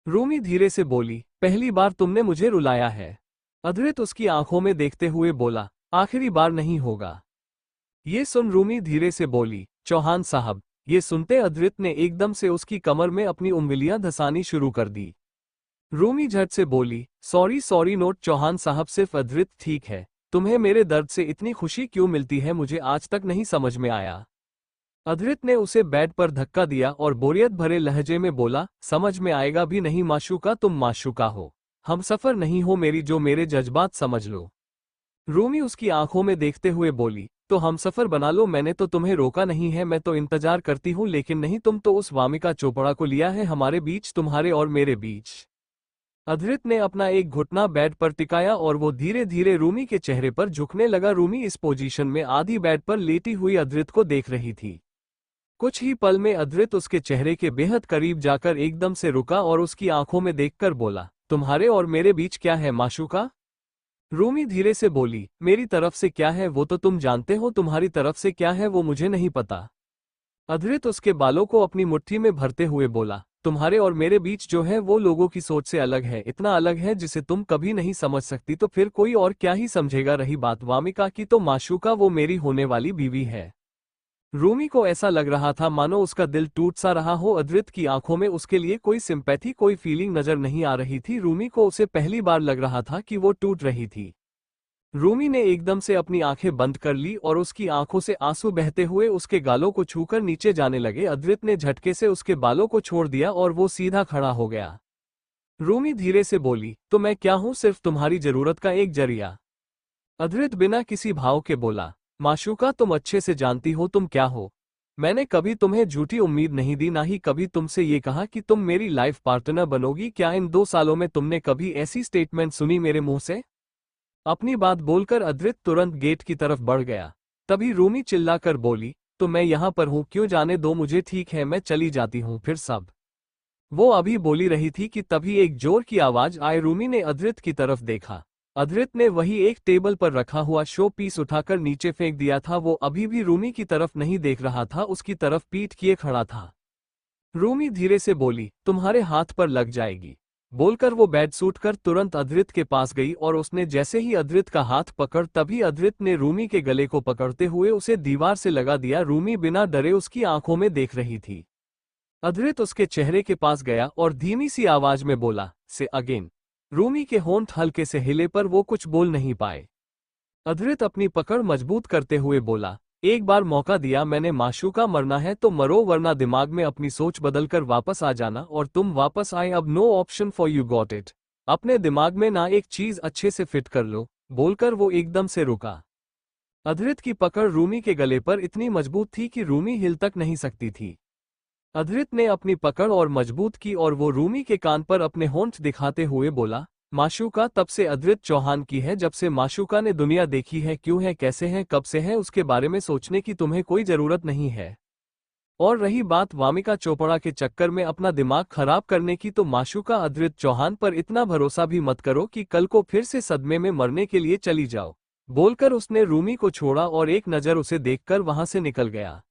रूमी धीरे से बोली, पहली बार तुमने मुझे रुलाया है। अद्रित उसकी आंखों में देखते हुए बोला, आखिरी बार नहीं होगा। ये सुन रूमी धीरे से बोली, चौहान साहब। ये सुनते अद्रित ने एकदम से उसकी कमर में अपनी उंगलियां धंसानी शुरू कर दी। रूमी झट से बोली, सॉरी सॉरी नोट चौहान साहब, सिर्फ अद्रित। ठीक है, तुम्हें मेरे दर्द से इतनी खुशी क्यों मिलती है, मुझे आज तक नहीं समझ में आया। अद्रित ने उसे बेड पर धक्का दिया और बोरियत भरे लहजे में बोला, समझ में आएगा भी नहीं माशूका, तुम माशूका हो, हमसफर नहीं हो मेरी, जो मेरे जज्बात समझ लो। रूमी उसकी आंखों में देखते हुए बोली, तो हमसफर बना लो, मैंने तो तुम्हें रोका नहीं है, मैं तो इंतजार करती हूँ, लेकिन नहीं, तुम तो उस वामिका चोपड़ा को लिया है हमारे बीच, तुम्हारे और मेरे बीच। अद्रित ने अपना एक घुटना बेड पर टिकाया और वो धीरे धीरे रूमी के चेहरे पर झुकने लगा। रूमी इस पोजीशन में आधी बेड पर लेटी हुई अद्रित को देख रही थी। कुछ ही पल में अद्रित उसके चेहरे के बेहद करीब जाकर एकदम से रुका और उसकी आंखों में देखकर बोला, तुम्हारे और मेरे बीच क्या है माशूका। रूमी धीरे से बोली, मेरी तरफ से क्या है वो तो तुम जानते हो, तुम्हारी तरफ से क्या है वो मुझे नहीं पता। अद्रित उसके बालों को अपनी मुट्ठी में भरते हुए बोला, तुम्हारे और मेरे बीच जो है वो लोगों की सोच से अलग है, इतना अलग है जिसे तुम कभी नहीं समझ सकती, तो फिर कोई और क्या ही समझेगा। रही बात वामिका की, तो माशूका वो मेरी होने वाली बीवी है। रूमी को ऐसा लग रहा था मानो उसका दिल टूट सा रहा हो। अद्रित की आंखों में उसके लिए कोई सिंपैथी, कोई फीलिंग नजर नहीं आ रही थी। रूमी को उसे पहली बार लग रहा था कि वो टूट रही थी। रूमी ने एकदम से अपनी आंखें बंद कर ली और उसकी आंखों से आंसू बहते हुए उसके गालों को छूकर नीचे जाने लगे। अद्रित ने झटके से उसके बालों को छोड़ दिया और वो सीधा खड़ा हो गया। रूमी धीरे से बोली, तो मैं क्या हूं, सिर्फ तुम्हारी जरूरत का एक जरिया। अद्रित बिना किसी भाव के बोला, माशूका तुम अच्छे से जानती हो तुम क्या हो। मैंने कभी तुम्हें झूठी उम्मीद नहीं दी, ना ही कभी तुमसे ये कहा कि तुम मेरी लाइफ पार्टनर बनोगी। क्या इन 2 सालों में तुमने कभी ऐसी स्टेटमेंट सुनी मेरे मुंह से। अपनी बात बोलकर अद्रित तुरंत गेट की तरफ बढ़ गया। तभी रूमी चिल्लाकर बोली, तो मैं यहां पर हूं, क्यों, जाने दो मुझे, ठीक है मैं चली जाती हूं फिर सब। वो अभी बोली रही थी कि तभी एक जोर की आवाज आई। रूमी ने अद्रित की तरफ देखा। अद्रित ने वही एक टेबल पर रखा हुआ शो पीस उठाकर नीचे फेंक दिया था। वो अभी भी रूमी की तरफ नहीं देख रहा था, उसकी तरफ पीठ किए खड़ा था। रूमी धीरे से बोली, तुम्हारे हाथ पर लग जाएगी। बोलकर वो बेड सूट कर तुरंत अद्रित के पास गई और उसने जैसे ही अद्रित का हाथ पकड़, तभी अद्रित ने रूमी के गले को पकड़ते हुए उसे दीवार से लगा दिया। रूमी बिना डरे उसकी आंखों में देख रही थी। अद्रित उसके चेहरे के पास गया और धीमी सी आवाज में बोला, से अगेन। रूमी के होंठ हल्के से हिले पर वो कुछ बोल नहीं पाए। अद्रित अपनी पकड़ मजबूत करते हुए बोला, एक बार मौका दिया मैंने माशूका, मरना है तो मरो, वरना दिमाग में अपनी सोच बदलकर वापस आ जाना। और तुम वापस आए, अब no option for you got it. अपने दिमाग में ना एक चीज अच्छे से फिट कर लो। बोलकर वो एकदम से रुका। अद्रित की पकड़ रूमी के गले पर इतनी मजबूत थी कि रूमी हिल तक नहीं सकती थी। अद्रित ने अपनी पकड़ और मजबूत की और वो रूमी के कान पर अपने होंठ दिखाते हुए बोला, माशूका तब से अद्रित चौहान की है जब से माशूका ने दुनिया देखी है। क्यों है, कैसे है, कब से है, उसके बारे में सोचने की तुम्हें कोई जरूरत नहीं है। और रही बात वामिका चोपड़ा के चक्कर में अपना दिमाग खराब करने की, तो माशूका अद्रित चौहान पर इतना भरोसा भी मत करो कि कल को फिर से सदमे में मरने के लिए चली जाओ। बोलकर उसने रूमी को छोड़ा और एक नज़र उसे देखकर वहां से निकल गया।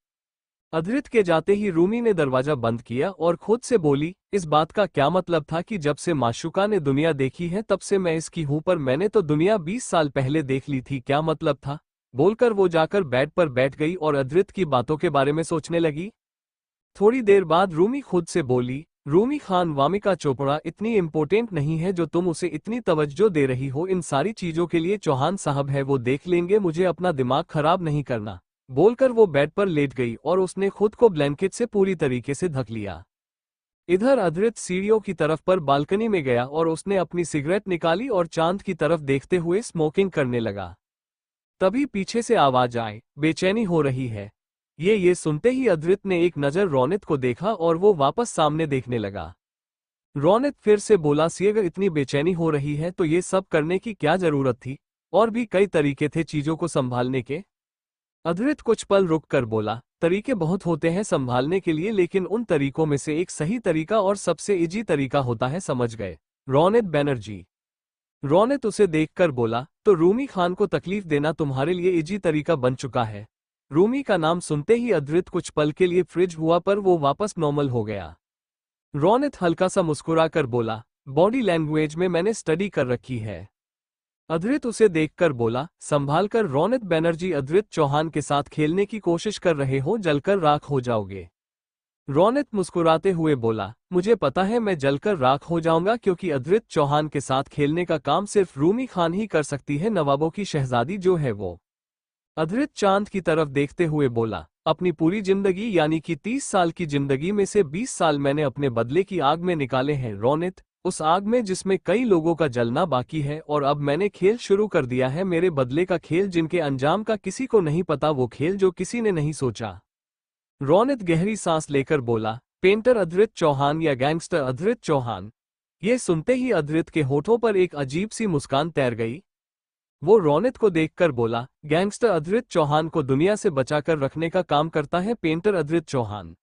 अद्रित के जाते ही रूमी ने दरवाजा बंद किया और खुद से बोली, इस बात का क्या मतलब था कि जब से माशूका ने दुनिया देखी है तब से मैं इसकी हूं, पर मैंने तो दुनिया 20 साल पहले देख ली थी, क्या मतलब था। बोलकर वो जाकर बेड पर बैठ गई और अद्रित की बातों के बारे में सोचने लगी। थोड़ी देर बाद रूमी खुद से बोली, रूमी खान, वामिका चोपड़ा इतनी इम्पोर्टेंट नहीं है जो तुम उसे इतनी तवज्जो दे रही हो। इन सारी चीजों के लिए चौहान साहब है, वो देख लेंगे, मुझे अपना दिमाग खराब नहीं करना। बोलकर वो बेड पर लेट गई और उसने खुद को ब्लैंकेट से पूरी तरीके से ढक लिया। इधर अद्रित सीढ़ियों की तरफ पर बालकनी में गया और उसने अपनी सिगरेट निकाली और चांद की तरफ देखते हुए स्मोकिंग करने लगा। तभी पीछे से आवाज आई, बेचैनी हो रही है। ये सुनते ही अद्रित ने एक नज़र रौनित को देखा और वो वापस सामने देखने लगा। रौनित फिर से बोला, सी अगर इतनी बेचैनी हो रही है तो ये सब करने की क्या जरूरत थी, और भी कई तरीके थे चीजों को संभालने के। अद्रित कुछ पल रुक कर बोला, तरीके बहुत होते हैं संभालने के लिए, लेकिन उन तरीकों में से एक सही तरीका और सबसे इजी तरीका होता है, समझ गए। रौनित बनर्जी। रौनित उसे देखकर बोला, तो रूमी खान को तकलीफ देना तुम्हारे लिए इजी तरीका बन चुका है। रूमी का नाम सुनते ही अद्रित कुछ पल के लिए फ्रिज हुआ, पर वो वापस नॉर्मल हो गया। रौनित हल्का सा मुस्कुराकर बोला, बॉडी लैंग्वेज में मैंने स्टडी कर रखी है। अद्रित उसे देखकर बोला, संभालकर। रौनित बनर्जी, अद्रित चौहान के साथ खेलने की कोशिश कर रहे हो, जलकर राख हो जाओगे। रौनित मुस्कुराते हुए बोला, मुझे पता है मैं जलकर राख हो जाऊंगा, क्योंकि अद्रित चौहान के साथ खेलने का काम सिर्फ रूमी खान ही कर सकती है, नवाबों की शहजादी जो है वो। अद्रित चांद की तरफ देखते हुए बोला, अपनी पूरी जिंदगी यानी कि 30 साल की जिंदगी में से 20 साल मैंने अपने बदले की आग में निकाले हैं रौनित, उस आग में जिसमें कई लोगों का जलना बाकी है, और अब मैंने खेल शुरू कर दिया है, मेरे बदले का खेल, जिनके अंजाम का किसी को नहीं पता, वो खेल जो किसी ने नहीं सोचा। रौनित गहरी सांस लेकर बोला, पेंटर अद्रित चौहान या गैंगस्टर अद्रित चौहान। ये सुनते ही अद्रित के होठों पर एक अजीब सी मुस्कान तैर गई। वो रौनित को देखकर बोला, गैंगस्टर अद्रित चौहान को दुनिया से बचाकर रखने का काम करता है पेंटर अद्रित चौहान।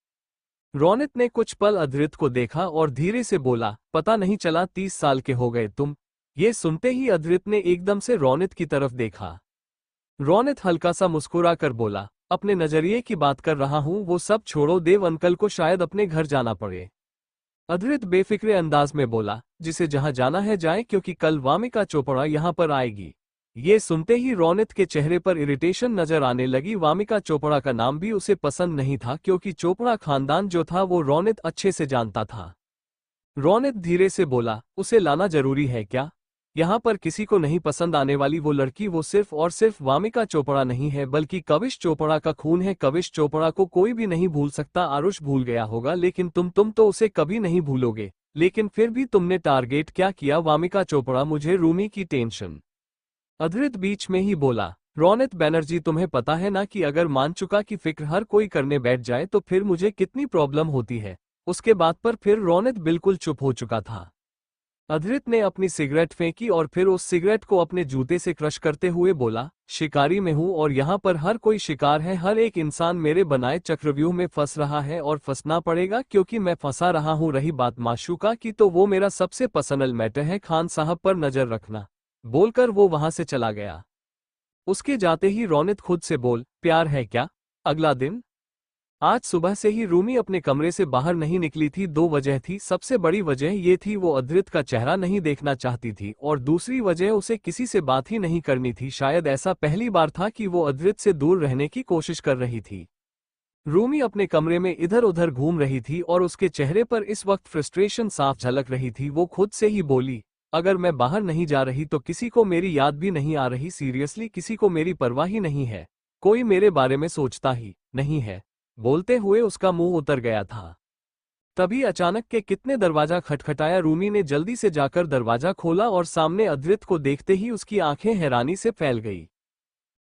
रौनित ने कुछ पल अद्रित को देखा और धीरे से बोला, पता नहीं चला 30 साल के हो गए तुम। ये सुनते ही अद्रित ने एकदम से रौनित की तरफ देखा। रौनित हल्का सा मुस्कुरा कर बोला, अपने नजरिए की बात कर रहा हूं, वो सब छोड़ो, देव अंकल को शायद अपने घर जाना पड़े। अद्रित बेफिक्रे अंदाज में बोला, जिसे जहां जाना है जाए, क्योंकि कल वामिका चोपड़ा यहां पर आएगी। ये सुनते ही रौनित के चेहरे पर इरिटेशन नजर आने लगी। वामिका चोपड़ा का नाम भी उसे पसंद नहीं था, क्योंकि चोपड़ा खानदान जो था वो रौनित अच्छे से जानता था। रौनित धीरे से बोला, उसे लाना जरूरी है क्या? यहाँ पर किसी को नहीं पसंद आने वाली वो लड़की, वो सिर्फ और सिर्फ वामिका चोपड़ा नहीं है, बल्कि कविश चोपड़ा का खून है। कविश चोपड़ा को कोई भी नहीं भूल सकता। आरुष भूल गया होगा, लेकिन तुम तो उसे कभी नहीं भूलोगे। लेकिन फिर भी तुमने टारगेट क्या किया? वामिका चोपड़ा, मुझे रूमी की टेंशन। अद्रित बीच में ही बोला, रौनित बनर्जी, तुम्हें पता है ना कि अगर मान चुका कि फिक्र हर कोई करने बैठ जाए तो फिर मुझे कितनी प्रॉब्लम होती है। उसके बाद पर फिर रौनित बिल्कुल चुप हो चुका था। अद्रित ने अपनी सिगरेट फेंकी और फिर उस सिगरेट को अपने जूते से क्रश करते हुए बोला, शिकारी में हूं और यहाँ पर हर कोई शिकार है। हर एक इंसान मेरे बनाए चक्रव्यूह में फंस रहा है और फंसना पड़ेगा, क्योंकि मैं फंसा रहा हूं। रही बात माशूका की, तो वो मेरा सबसे पर्सनल मैटर है, खान साहब पर नजर रखना। बोलकर वो वहां से चला गया। उसके जाते ही रौनित खुद से बोल, प्यार है क्या? अगला दिन आज सुबह से ही रूमी अपने कमरे से बाहर नहीं निकली थी। दो वजह थी। सबसे बड़ी वजह ये थी, वो अद्रित का चेहरा नहीं देखना चाहती थी, और दूसरी वजह, उसे किसी से बात ही नहीं करनी थी। शायद ऐसा पहली बार था कि वो अद्रित से दूर रहने की कोशिश कर रही थी। रूमी अपने कमरे में इधर उधर घूम रही थी और उसके चेहरे पर इस वक्त फ्रस्ट्रेशन साफ झलक रही थी। वो खुद से ही बोली, अगर मैं बाहर नहीं जा रही तो किसी को मेरी याद भी नहीं आ रही। सीरियसली, किसी को मेरी परवाह ही नहीं है। कोई मेरे बारे में सोचता ही नहीं है। बोलते हुए उसका मुंह उतर गया था। तभी अचानक के कितने दरवाजा खटखटाया। रूमी ने जल्दी से जाकर दरवाजा खोला और सामने अद्रित को देखते ही उसकी आंखें हैरानी से फैल गई।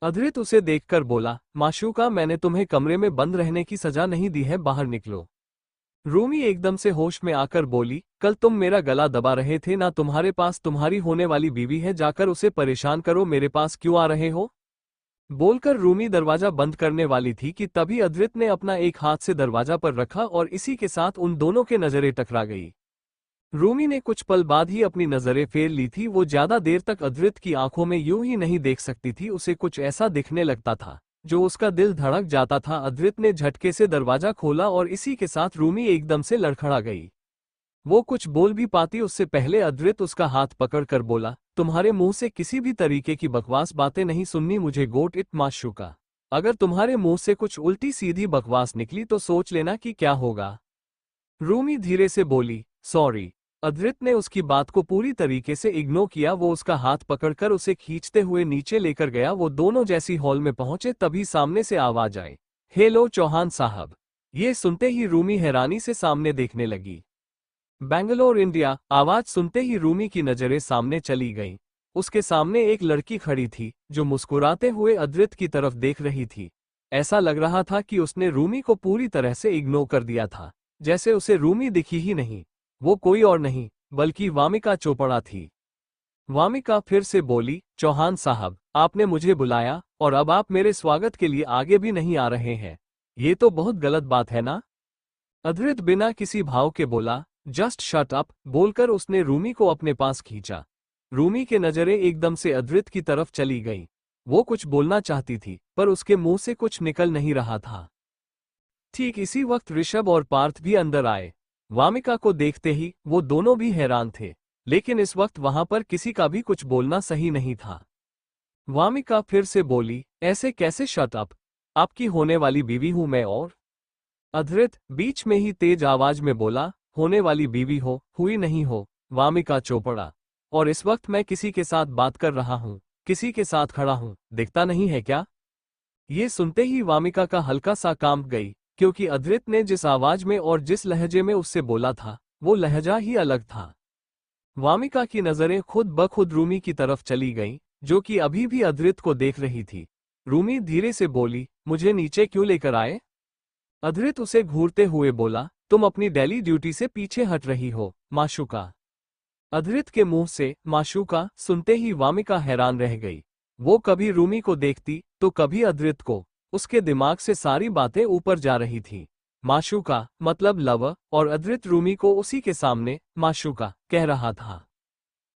अद्रित उसे देखकर बोला, माशूका, मैंने तुम्हें कमरे में बंद रहने की सजा नहीं दी है, बाहर निकलो। रूमी एकदम से होश में आकर बोली, कल तुम मेरा गला दबा रहे थे ना, तुम्हारे पास तुम्हारी होने वाली बीवी है, जाकर उसे परेशान करो, मेरे पास क्यों आ रहे हो? बोलकर रूमी दरवाजा बंद करने वाली थी कि तभी अद्रित ने अपना एक हाथ से दरवाजा पर रखा और इसी के साथ उन दोनों के नजरें टकरा गई। रूमी ने कुछ पल बाद ही अपनी नजरें फेर ली थी। वो ज्यादा देर तक अद्रित की आंखों में यूं ही नहीं देख सकती थी, उसे कुछ ऐसा दिखने लगता था जो उसका दिल धड़क जाता था। अद्रित ने झटके से दरवाजा खोला और इसी के साथ रूमी एकदम से लड़खड़ा गई। वो कुछ बोल भी पाती उससे पहले अद्रित उसका हाथ पकड़कर बोला, तुम्हारे मुंह से किसी भी तरीके की बकवास बातें नहीं सुननी मुझे, गोट इट माशूका। अगर तुम्हारे मुंह से कुछ उल्टी सीधी बकवास निकली तो सोच लेना कि क्या होगा। रूमी धीरे से बोली, सॉरी। अद्रित ने उसकी बात को पूरी तरीके से इग्नोर किया। वो उसका हाथ पकड़कर उसे खींचते हुए नीचे लेकर गया। वो दोनों जैसी हॉल में पहुंचे तभी सामने से आवाज आई, हेलो चौहान साहब। ये सुनते ही रूमी हैरानी से सामने देखने लगी। बेंगलोर इंडिया। आवाज सुनते ही रूमी की नजरें सामने चली गईं। उसके सामने एक लड़की खड़ी थी जो मुस्कुराते हुए अद्रित की तरफ देख रही थी। ऐसा लग रहा था कि उसने रूमी को पूरी तरह से इग्नोर कर दिया था, जैसे उसे रूमी दिखी ही नहीं। वो कोई और नहीं बल्कि वामिका चोपड़ा थी। वामिका फिर से बोली, चौहान साहब, आपने मुझे बुलाया और अब आप मेरे स्वागत के लिए आगे भी नहीं आ रहे हैं। ये तो बहुत गलत बात है ना? अद्रित बिना किसी भाव के बोला, जस्ट शट अप। बोलकर उसने रूमी को अपने पास खींचा। रूमी के नजरें एकदम से अद्रित की तरफ चली गईं। वो कुछ बोलना चाहती थी पर उसके मुंह से कुछ निकल नहीं रहा था। ठीक इसी वक्त ऋषभ और पार्थ भी अंदर आए। वामिका को देखते ही वो दोनों भी हैरान थे, लेकिन इस वक्त वहां पर किसी का भी कुछ बोलना सही नहीं था। वामिका फिर से बोली, ऐसे कैसे शट अप? आपकी होने वाली बीवी हूं मैं। और अद्रित बीच में ही तेज आवाज में बोला, होने वाली बीवी हो, हुई नहीं हो वामिका चोपड़ा। और इस वक्त मैं किसी के साथ बात कर रहा हूं, किसी के साथ खड़ा हूं, दिखता नहीं है क्या? ये सुनते ही वामिका का हल्का सा कांप गई, क्योंकि अद्रित ने जिस आवाज में और जिस लहजे में उससे बोला था वो लहजा ही अलग था। वामिका की नजरें खुद ब खुद रूमी की तरफ चली गईं, जो कि अभी भी अद्रित को देख रही थी। रूमी धीरे से बोली, मुझे नीचे क्यों लेकर आए? अद्रित उसे घूरते हुए बोला, तुम अपनी डेली ड्यूटी से पीछे हट रही हो माशूका। अद्रित के मुंह से माशूका सुनते ही वामिका हैरान रह गई। वो कभी रूमी को देखती तो कभी अद्रित को। उसके दिमाग से सारी बातें ऊपर जा रही थी। माशूका मतलब लव, और अद्रित रूमी को उसी के सामने माशूका कह रहा था।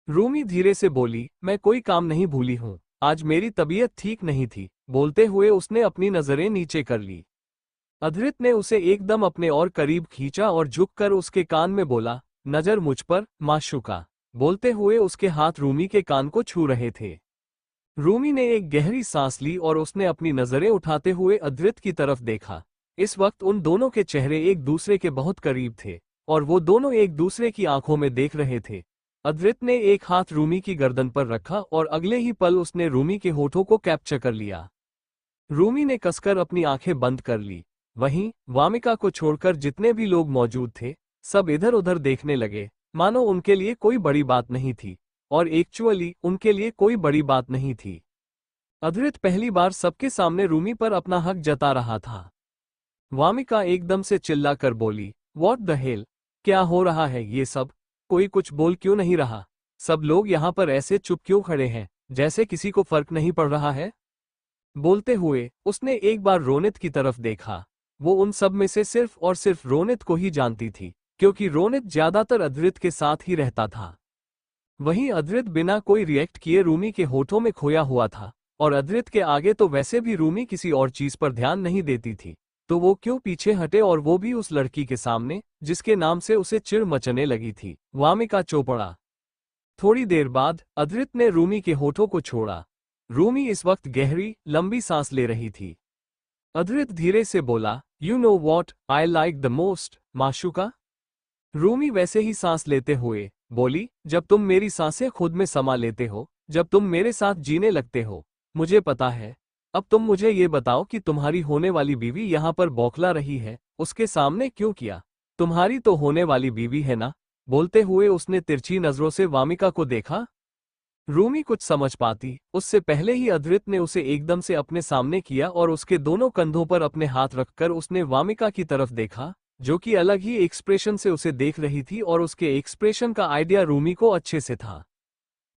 रूमी धीरे से बोली, मैं कोई काम नहीं भूली हूं, आज मेरी तबीयत ठीक नहीं थी। बोलते हुए उसने अपनी नजरें नीचे कर ली। अद्रित ने उसे एकदम अपने और करीब खींचा और झुककर उसके कान में बोला, नजर मुझ पर माशूका। बोलते हुए उसके हाथ रूमी के कान को छू रहे थे। रूमी ने एक गहरी सांस ली और उसने अपनी नजरें उठाते हुए अद्रित की तरफ देखा। इस वक्त उन दोनों के चेहरे एक दूसरे के बहुत करीब थे और वो दोनों एक दूसरे की आंखों में देख रहे थे। अद्रित ने एक हाथ रूमी की गर्दन पर रखा और अगले ही पल उसने रूमी के होठों को कैप्चर कर लिया। रूमी ने कसकर अपनी आंखें बंद कर ली। वहीं वामिका को छोड़कर जितने भी लोग मौजूद थे सब इधर उधर देखने लगे, मानो उनके लिए कोई बड़ी बात नहीं थी, और एक्चुअली उनके लिए कोई बड़ी बात नहीं थी। अद्रित पहली बार सबके सामने रूमी पर अपना हक जता रहा था। वामिका एकदम से चिल्लाकर बोली, व्हाट द हेल? क्या हो रहा है ये सब? कोई कुछ बोल क्यों नहीं रहा? सब लोग यहाँ पर ऐसे चुप क्यों खड़े हैं, जैसे किसी को फर्क नहीं पड़ रहा है? बोलते हुए उसने एक बार रोनित की तरफ देखा। वो उन सब में से सिर्फ और सिर्फ रोनित को ही जानती थी, क्योंकि रोनित ज्यादातर अद्रित के साथ ही रहता था। वहीं अद्रित बिना कोई रिएक्ट किए रूमी के होठों में खोया हुआ था, और अद्रित के आगे तो वैसे भी रूमी किसी और चीज पर ध्यान नहीं देती थी, तो वो क्यों पीछे हटे, और वो भी उस लड़की के सामने जिसके नाम से उसे चिढ़ मचने लगी थी, वामिका चोपड़ा। थोड़ी देर बाद अद्रित ने रूमी के होठों को छोड़ा। रूमी इस वक्त गहरी लंबी सांस ले रही थी। अद्रित धीरे से बोला, you know what I like the most माशूका। रूमी वैसे ही सांस लेते हुए बोली, जब तुम मेरी सांसें खुद में समा लेते हो, जब तुम मेरे साथ जीने लगते हो, मुझे पता है। अब तुम मुझे ये बताओ कि तुम्हारी होने वाली बीवी यहाँ पर बौखला रही है, उसके सामने क्यों किया? तुम्हारी तो होने वाली बीवी है ना? बोलते हुए उसने तिरछी नजरों से वामिका को देखा। रूमी कुछ समझ पाती उससे पहले ही अद्रित ने उसे एकदम से अपने सामने किया और उसके दोनों कंधों पर अपने हाथ रखकर उसने वामिका की तरफ देखा, जो कि अलग ही एक्सप्रेशन से उसे देख रही थी और उसके एक्सप्रेशन का आइडिया रूमी को अच्छे से था।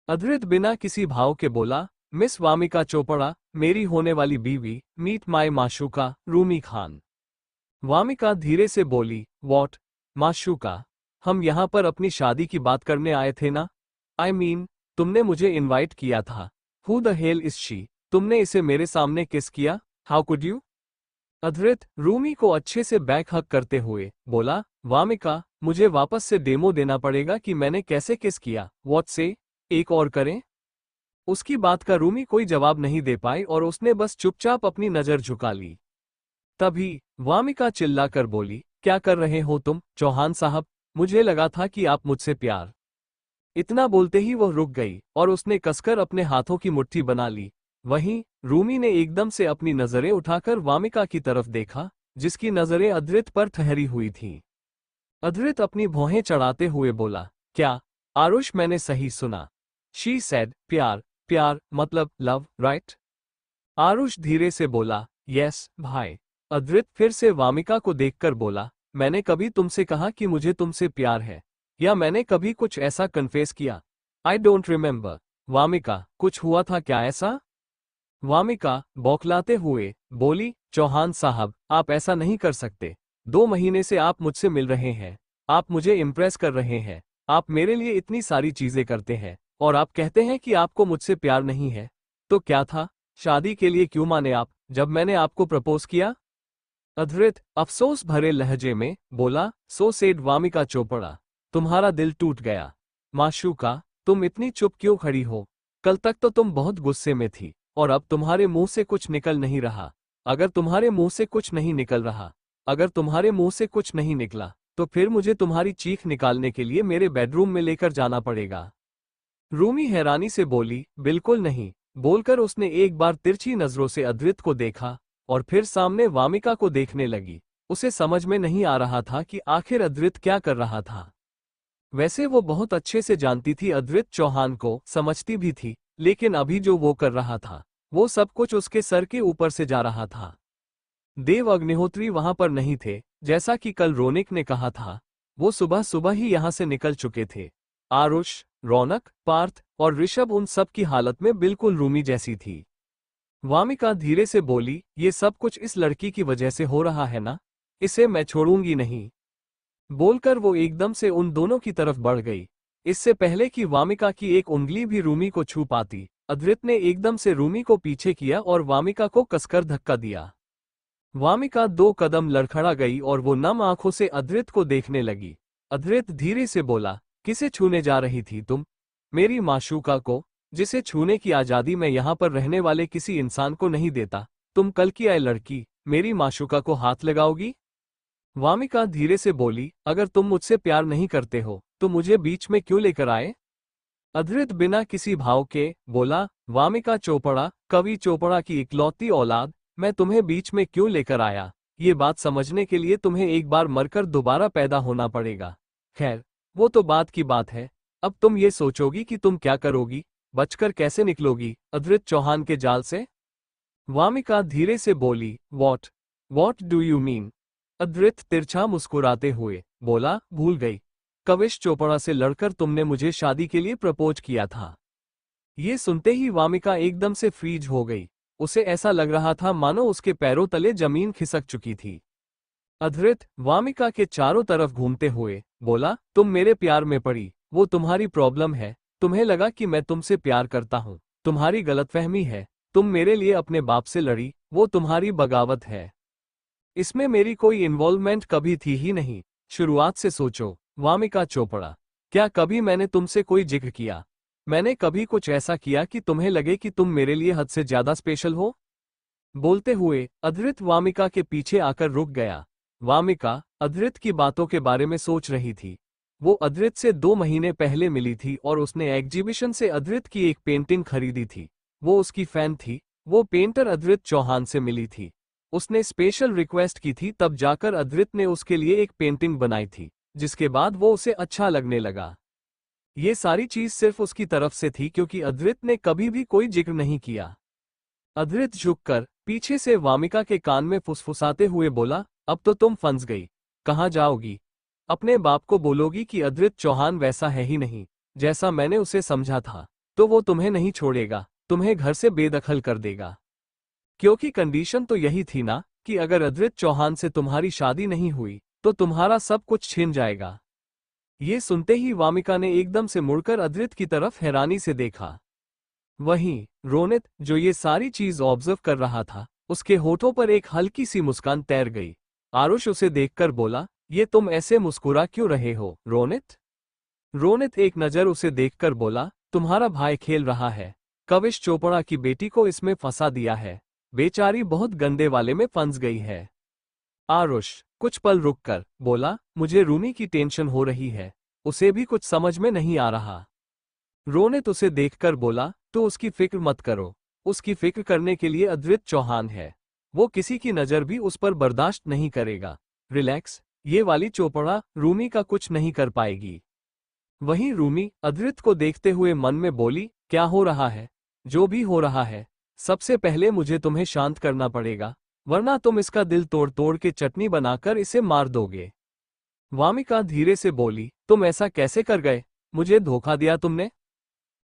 अद्रित बिना किसी भाव के बोला, मिस वामिका चोपड़ा, मेरी होने वाली बीवी, मीट माई माशूका, रूमी खान। वामिका धीरे से बोली, वॉट, माशूका? हम यहाँ पर अपनी शादी की बात करने आए थे ना? आई मीन, तुमने मुझे इनवाइट किया था। Who the hell is she? तुमने इसे मेरे सामने किस किया? How could you? Adrit Rumi को अच्छे से बैक हक करते हुए बोला, वामिका, मुझे वापस से डेमो देना पड़ेगा कि मैंने कैसे किस किया। व्हाट से? एक और करें? उसकी बात का रूमी कोई जवाब नहीं दे पाई और उसने बस चुपचाप अपनी नजर झुका ली। तभी वामिका चिल्लाकर बोली, क्या कर रहे हो तुम, चौहान साहब? मुझे लगा था कि आप मुझसे प्यार। इतना बोलते ही वह रुक गई और उसने कसकर अपने हाथों की मुट्ठी बना ली। वहीं रूमी ने एकदम से अपनी नजरें उठाकर वामिका की तरफ देखा, जिसकी नजरें अद्रित पर ठहरी हुई थीं। अद्रित अपनी भौहें चढ़ाते हुए बोला, क्या आरुष, मैंने सही सुना? शी सेड, प्यार, प्यार मतलब लव, राइट? आरुष धीरे से बोला, यस भाई। अद्रित फिर से वामिका को देखकर बोला, मैंने कभी तुमसे कहा कि मुझे तुमसे प्यार है? या मैंने कभी कुछ ऐसा कन्फेस किया? I don't remember. वामिका, कुछ हुआ था क्या ऐसा? वामिका बौखलाते हुए बोली, चौहान साहब, आप ऐसा नहीं कर सकते। 2 महीने से आप मुझसे मिल रहे हैं, आप मुझे इम्प्रेस कर रहे हैं, आप मेरे लिए इतनी सारी चीजें करते हैं, और आप कहते हैं कि आपको मुझसे प्यार नहीं है। तो क्या था? शादी के लिए क्यों माने आप, जब मैंने आपको प्रपोज किया? अद्रित अफसोस भरे लहजे में बोला, सो सेड वामिका चोपड़ा, तुम्हारा दिल टूट गया। माशूका, तुम इतनी चुप क्यों खड़ी हो? कल तक तो तुम बहुत गुस्से में थी, और अब तुम्हारे मुंह से कुछ निकल नहीं रहा। अगर तुम्हारे मुंह से कुछ नहीं निकल रहा, अगर तुम्हारे मुंह से कुछ नहीं निकला, तो फिर मुझे तुम्हारी चीख निकालने के लिए मेरे बेडरूम में लेकर जाना पड़ेगा। रूमी हैरानी से बोली, बिल्कुल नहीं। बोलकर उसने एक बार तिरछी नजरों से अद्रित को देखा और फिर सामने वामिका को देखने लगी। उसे समझ में नहीं आ रहा था कि आखिर अद्रित क्या कर रहा था। वैसे वो बहुत अच्छे से जानती थी अद्रित चौहान को, समझती भी थी, लेकिन अभी जो वो कर रहा था, वो सब कुछ उसके सर के ऊपर से जा रहा था। देव अग्निहोत्री वहां पर नहीं थे, जैसा कि कल रोनिक ने कहा था। वो सुबह सुबह ही यहां से निकल चुके थे। आरुष, रौनक, पार्थ और ऋषभ, उन सब की हालत में बिल्कुल रूमी जैसी थी। वामिका धीरे से बोली, ये सब कुछ इस लड़की की वजह से हो रहा है ना? इसे मैं छोड़ूंगी नहीं। बोलकर वो एकदम से उन दोनों की तरफ बढ़ गई। इससे पहले कि वामिका की एक उंगली भी रूमी को छू पाती, अद्रित ने एकदम से रूमी को पीछे किया और वामिका को कसकर धक्का दिया। वामिका 2 कदम लड़खड़ा गई और वो नम आंखों से अद्रित को देखने लगी। अद्रित धीरे से बोला, किसे छूने जा रही थी तुम? मेरी माशूका को, जिसे छूने की आजादी मैं यहाँ पर रहने वाले किसी इंसान को नहीं देता। तुम कल की आए लड़की, मेरी माशूका को हाथ लगाओगी? वामिका धीरे से बोली, अगर तुम मुझसे प्यार नहीं करते हो, तो मुझे बीच में क्यों लेकर आए? अद्रित बिना किसी भाव के बोला, वामिका चोपड़ा, कवि चोपड़ा की इकलौती औलाद, मैं तुम्हें बीच में क्यों लेकर आया? ये बात समझने के लिए तुम्हें एक बार मरकर दोबारा पैदा होना पड़ेगा। खैर, वो तो बात की बात है। अब तुम ये सोचोगी कि तुम क्या करोगी, बचकर कैसे निकलोगी अद्रित चौहान के जाल से? वामिका धीरे से बोली, वॉट डू यू मीन? अद्रित तिरछा मुस्कुराते हुए बोला, भूल गई। कविश चोपड़ा से लड़कर तुमने मुझे शादी के लिए प्रपोज किया था। ये सुनते ही वामिका एकदम से फ्रीज हो गई। उसे ऐसा लग रहा था मानो उसके पैरों तले जमीन खिसक चुकी थी। अद्रित वामिका के चारों तरफ घूमते हुए बोला, तुम मेरे प्यार में पड़ी, वो तुम्हारी प्रॉब्लम है। तुम्हें लगा कि मैं तुमसे प्यार करता हूँ, तुम्हारी गलतफहमी है। तुम मेरे लिए अपने बाप से लड़ी, वो तुम्हारी बगावत है। इसमें मेरी कोई इन्वॉल्वमेंट कभी थी ही नहीं। शुरुआत से सोचो, वामिका चोपड़ा, क्या कभी मैंने तुमसे कोई जिक्र किया? मैंने कभी कुछ ऐसा किया कि तुम्हें लगे कि तुम मेरे लिए हद से ज्यादा स्पेशल हो? बोलते हुए अद्रित वामिका के पीछे आकर रुक गया। वामिका अद्रित की बातों के बारे में सोच रही थी। वो अद्रित से 2 महीने पहले मिली थी और उसने एग्जीबिशन से अद्रित की एक पेंटिंग खरीदी थी। वो उसकी फैन थी। वो पेंटर अद्रित चौहान से मिली थी। उसने स्पेशल रिक्वेस्ट की थी, तब जाकर अद्रित ने उसके लिए एक पेंटिंग बनाई थी, जिसके बाद वो उसे अच्छा लगने लगा। ये सारी चीज सिर्फ उसकी तरफ से थी, क्योंकि अद्रित ने कभी भी कोई जिक्र नहीं किया। अद्रित झुककर पीछे से वामिका के कान में फुसफुसाते हुए बोला, अब तो तुम फंस गई। कहाँ जाओगी? अपने बाप को बोलोगी कि अद्रित चौहान वैसा है ही नहीं जैसा मैंने उसे समझा था, तो वो तुम्हें नहीं छोड़ेगा, तुम्हें घर से बेदखल कर देगा। क्योंकि कंडीशन तो यही थी ना कि अगर अद्रित चौहान से तुम्हारी शादी नहीं हुई तो तुम्हारा सब कुछ छिन जाएगा। ये सुनते ही वामिका ने एकदम से मुड़कर अद्रित की तरफ हैरानी से देखा। वहीं रोनित, जो ये सारी चीज ऑब्जर्व कर रहा था, उसके होठों पर एक हल्की सी मुस्कान तैर गई। आरुष उसे देखकर बोला, ये तुम ऐसे मुस्कुरा क्यों रहे हो रोनित? रोनित एक नजर उसे देखकर बोला, तुम्हारा भाई खेल रहा है, कविश चोपड़ा की बेटी को इसमें फंसा दिया है, बेचारी बहुत गंदे वाले में फंस गई है। आरुष कुछ पल रुककर बोला, मुझे रूमी की टेंशन हो रही है, उसे भी कुछ समझ में नहीं आ रहा। रोनित उसे देखकर बोला, तो उसकी फिक्र मत करो, उसकी फिक्र करने के लिए अद्रित चौहान है, वो किसी की नजर भी उस पर बर्दाश्त नहीं करेगा। रिलैक्स, ये वाली चोपड़ा रूमी का कुछ नहीं कर पाएगी। वहीं रूमी अद्रित को देखते हुए मन में बोली, क्या हो रहा है? जो भी हो रहा है, सबसे पहले मुझे तुम्हें शांत करना पड़ेगा, वरना तुम इसका दिल तोड़ तोड़ के चटनी बनाकर इसे मार दोगे। वामिका धीरे से बोली, तुम ऐसा कैसे कर गए? मुझे धोखा दिया तुमने?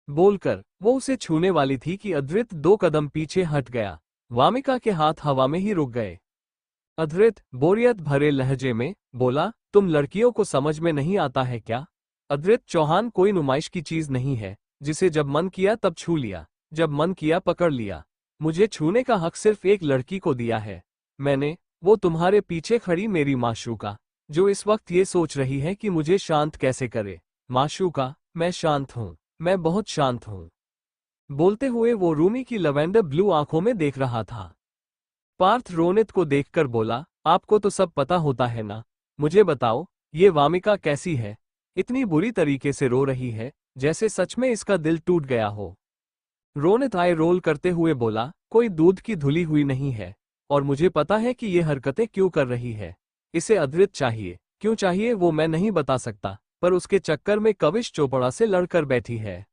बोलकर वो उसे छूने वाली थी कि अद्रित 2 कदम पीछे हट गया। वामिका के हाथ हवा में ही रुक गए। अद्रित बोरियत भरे लहजे में बोला, तुम लड़कियों को समझ में नहीं आता है क्या? अद्रित चौहान कोई नुमाइश की चीज नहीं है, जिसे जब मन किया तब छू लिया, जब मन किया पकड़ लिया। मुझे छूने का हक सिर्फ एक लड़की को दिया है, मैंने, वो तुम्हारे पीछे खड़ी मेरी माशूका, जो इस वक्त ये सोच रही है कि मुझे शांत कैसे करे। माशूका, मैं शांत हूँ, मैं बहुत शांत हूँ। बोलते हुए वो रूमी की लवेंडर ब्लू आंखों में देख रहा था। पार्थ रोनित को देखकर बोला, आपको तो सब पता होता है ना, मुझे बताओ, ये वामिका कैसी है? इतनी बुरी तरीके से रो रही है, जैसे सच में इसका दिल टूट गया हो। रोनित आई रोल करते हुए बोला, कोई दूध की धुली हुई नहीं है, और मुझे पता है कि ये हरकतें क्यों कर रही है। इसे अद्रित चाहिए, क्यों चाहिए वो मैं नहीं बता सकता, पर उसके चक्कर में कविश चोपड़ा से लड़कर बैठी है।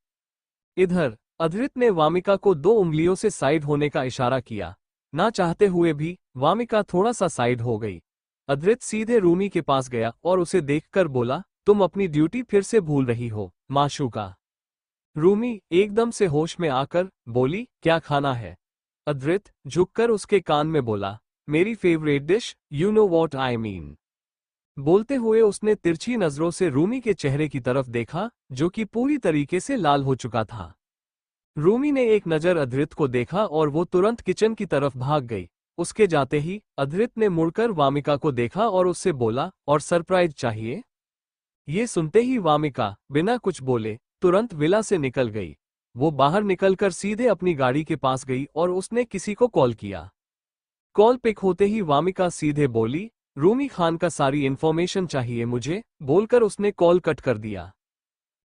इधर अद्रित ने वामिका को 2 उंगलियों से साइड होने का इशारा किया। ना चाहते हुए भी वामिका थोड़ा सा साइड हो गई। अद्रित सीधे रूमी के पास गया और उसे देखकर बोला, तुम अपनी ड्यूटी फिर से भूल रही हो माशूका। रूमी एकदम से होश में आकर बोली, क्या खाना है? अद्रित झुककर उसके कान में बोला, मेरी favourite dish, you know what I mean. बोलते हुए उसने तिरछी नजरों से रूमी के चेहरे की तरफ देखा, जो कि पूरी तरीके से लाल हो चुका था। रूमी ने एक नजर अद्रित को देखा और वो तुरंत किचन की तरफ भाग गई। उसके जाते ही अद्रित ने मुड़कर वामिका को देखा और उससे बोला, और सरप्राइज चाहिए? ये सुनते ही वामिका बिना कुछ बोले तुरंत विला से निकल गई। वो बाहर निकलकर सीधे अपनी गाड़ी के पास गई और उसने किसी को कॉल किया। कॉल पिक होते ही वामिका सीधे बोली, रूमी खान का सारी इन्फॉर्मेशन चाहिए मुझे, बोलकर उसने कॉल कट कर दिया।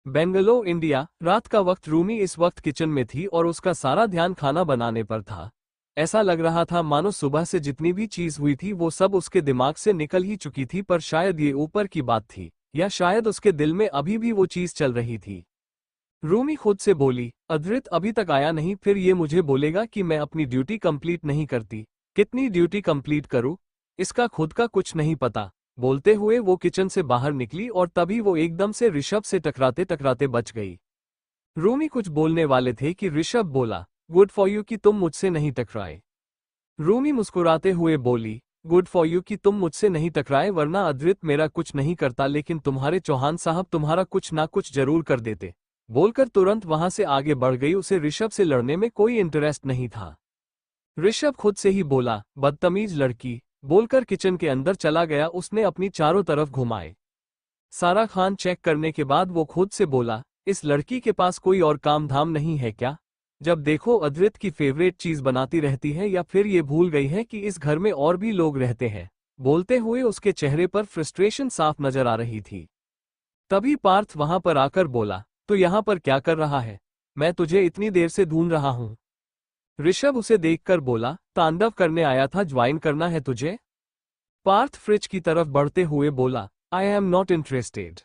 बेंगलोर इंडिया, रात का वक्त। रूमी इस वक्त किचन में थी और उसका सारा ध्यान खाना बनाने पर था। ऐसा लग रहा था मानो सुबह से जितनी भी चीज हुई थी वो सब उसके दिमाग से निकल ही चुकी थी, पर शायद ये ऊपर की बात थी, या शायद उसके दिल में अभी भी वो चीज चल रही थी। रूमी खुद से बोली, अद्रित अभी तक आया नहीं, फिर ये मुझे बोलेगा कि मैं अपनी ड्यूटी कंप्लीट नहीं करती। कितनी ड्यूटी कंप्लीट करूं, इसका खुद का कुछ नहीं पता। बोलते हुए वो किचन से बाहर निकली और तभी वो एकदम से ऋषभ से टकराते टकराते बच गई। रूमी कुछ बोलने वाले थे कि ऋषभ बोला, गुड फॉर यू कि तुम मुझसे नहीं टकराए। रूमी मुस्कुराते हुए बोली, गुड फॉर यू कि तुम मुझसे नहीं टकराए, वरना अद्रित मेरा कुछ नहीं करता, लेकिन तुम्हारे चौहान साहब तुम्हारा कुछ ना कुछ जरूर कर देते। बोलकर तुरंत वहां से आगे बढ़ गई। उसे ऋषभ से लड़ने में कोई इंटरेस्ट नहीं था। ऋषभ खुद से ही बोला, बदतमीज लड़की, बोलकर किचन के अंदर चला गया। उसने अपनी चारों तरफ घुमाए। सारा खान चेक करने के बाद वो खुद से बोला, इस लड़की के पास कोई और काम धाम नहीं है क्या? जब देखो अद्रित की फेवरेट चीज बनाती रहती है, या फिर ये भूल गई है कि इस घर में और भी लोग रहते हैं। बोलते हुए उसके चेहरे पर फ्रस्ट्रेशन साफ नजर आ रही थी। तभी पार्थ वहां पर आकर बोला, तो यहाँ पर क्या कर रहा है? मैं तुझे इतनी देर से ढूंढ रहा हूँ। ऋषभ उसे देखकर बोला, तांडव करने आया था, ज्वाइन करना है तुझे? पार्थ फ्रिज की तरफ बढ़ते हुए बोला, I am not interested.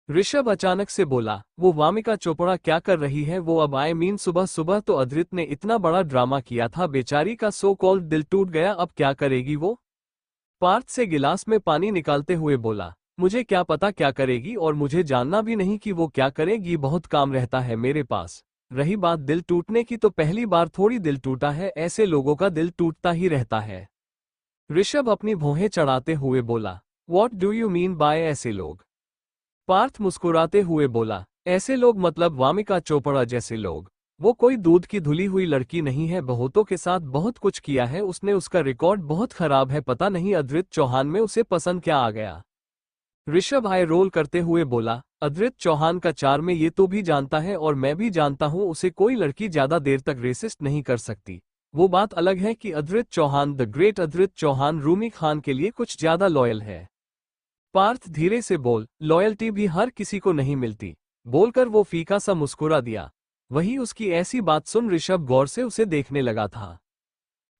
Rishabh अचानक से बोला, वो वामिका चोपड़ा क्या कर रही है? वो अब सुबह सुबह तो अद्रित ने इतना बड़ा ड्रामा किया था, बेचारी का सो कॉल्ड दिल टूट गया, अब क्या करेगी वो? पार्थ से गिलास में पानी निकालते हुए बोला, मुझे क्या पता क्या करेगी और मुझे जानना भी नहीं कि वो क्या करेगी, बहुत काम रहता है मेरे पास। रही बात दिल टूटने की तो पहली बार थोड़ी दिल टूटा है, ऐसे लोगों का दिल टूटता ही रहता है। ऋषभ अपनी भौहें चढ़ाते हुए बोला, What do you mean by ऐसे लोग? पार्थ मुस्कुराते हुए बोला, ऐसे लोग मतलब वामिका चोपड़ा जैसे लोग। वो कोई दूध की धुली हुई लड़की नहीं है, बहुतों के साथ बहुत कुछ किया है उसने, उसका रिकॉर्ड बहुत खराब है, पता नहीं अद्रित चौहान में उसे पसंद क्या आ गया। ऋषभ आई रोल करते हुए बोला, अद्रित चौहान का चार्म ये तो भी जानता है और मैं भी जानता हूँ, उसे कोई लड़की ज्यादा देर तक रेसिस्ट नहीं कर सकती। वो बात अलग है कि अद्रित चौहान, द ग्रेट अद्रित चौहान, रूमी खान के लिए कुछ ज्यादा लॉयल है। पार्थ धीरे से बोल, लॉयल्टी भी हर किसी को नहीं मिलती। बोलकर वो फीका सा मुस्कुरा दिया। वही उसकी ऐसी बात सुन ऋषभ गौर से उसे देखने लगा था।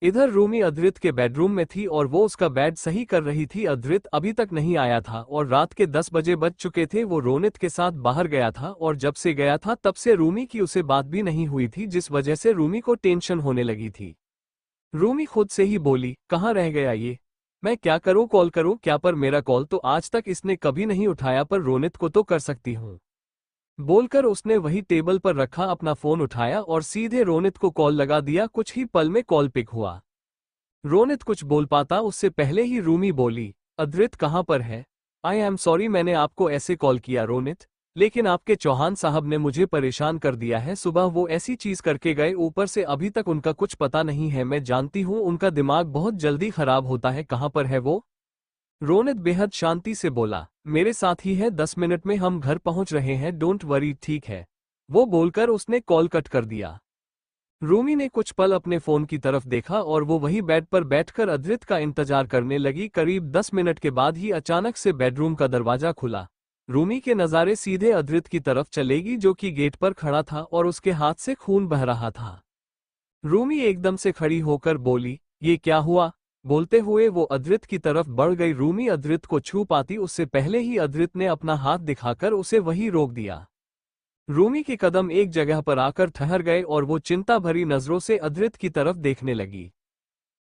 इधर रूमी अद्रित के बेडरूम में थी और वो उसका बेड सही कर रही थी। अद्रित अभी तक नहीं आया था और रात के 10 बजे बज चुके थे। वो रोनित के साथ बाहर गया था और जब से गया था तब से रूमी की उसे बात भी नहीं हुई थी, जिस वजह से रूमी को टेंशन होने लगी थी। रूमी खुद से ही बोली, कहाँ रह गया ये? मैं क्या करूं, कॉल करूं क्या? पर मेरा कॉल तो आज तक इसने कभी नहीं उठाया, पर रोनित को तो कर सकती हूं। बोलकर उसने वही टेबल पर रखा अपना फोन उठाया और सीधे रोनित को कॉल लगा दिया। कुछ ही पल में कॉल पिक हुआ। रोनित कुछ बोल पाता उससे पहले ही रूमी बोली, अद्रित कहाँ पर है? आई एम सॉरी मैंने आपको ऐसे कॉल किया रोनित, लेकिन आपके चौहान साहब ने मुझे परेशान कर दिया है। सुबह वो ऐसी चीज करके गए, ऊपर से अभी तक उनका कुछ पता नहीं है। मैं जानती हूँ उनका दिमाग बहुत जल्दी खराब होता है। कहाँ पर है वो? रोनित बेहद शांति से बोला, मेरे साथ ही है, 10 मिनट में हम घर पहुंच रहे हैं, डोंट वरी, ठीक है। वो बोलकर उसने कॉल कट कर दिया। रूमी ने कुछ पल अपने फोन की तरफ देखा और वो वही बेड पर बैठकर अद्रित का इंतजार करने लगी। करीब 10 मिनट के बाद ही अचानक से बेडरूम का दरवाजा खुला। रूमी के नज़ारे सीधे अद्रित की तरफ चलेगी, जो कि गेट पर खड़ा था और उसके हाथ से खून बह रहा था। रूमी एकदम से खड़ी होकर बोली, ये क्या हुआ? बोलते हुए वो अद्रित की तरफ बढ़ गई। रूमी अद्रित को छू पाती उससे पहले ही अद्रित ने अपना हाथ दिखाकर उसे वहीं रोक दिया। रूमी के कदम एक जगह पर आकर ठहर गए और वो चिंता भरी नजरों से अद्रित की तरफ देखने लगी।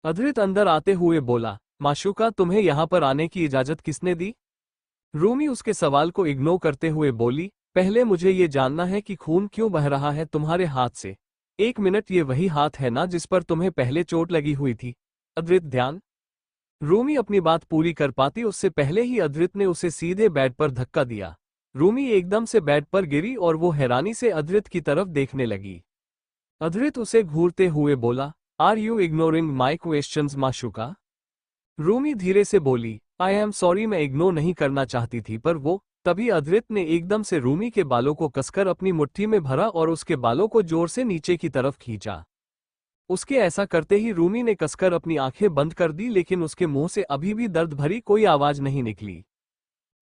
अद्रित अंदर आते हुए बोला, माशूका तुम्हें यहाँ पर आने की इजाजत किसने दी? रूमी उसके सवाल को इग्नोर करते हुए बोली, पहले मुझे ये जानना है कि खून क्यों बह रहा है तुम्हारे हाथ से। 1 मिनट, ये वही हाथ है ना जिस पर तुम्हें पहले चोट लगी हुई थी? अद्रित ध्यान। रूमी अपनी बात पूरी कर पाती उससे पहले ही अद्रित ने उसे सीधे बेड पर धक्का दिया। रूमी एकदम से बेड पर गिरी और वो हैरानी से अद्रित की तरफ देखने लगी। अद्रित उसे घूरते हुए बोला, are you ignoring my questions माशूका? रूमी धीरे से बोली, आई एम सॉरी, मैं इग्नोर नहीं करना चाहती थी। पर वो तभी अद्रित ने एकदम से रूमी के बालों को कसकर अपनी मुट्ठी में भरा और उसके बालों को जोर से नीचे की तरफ खींचा। उसके ऐसा करते ही रूमी ने कसकर अपनी आंखें बंद कर दी, लेकिन उसके मुंह से अभी भी दर्द भरी कोई आवाज नहीं निकली।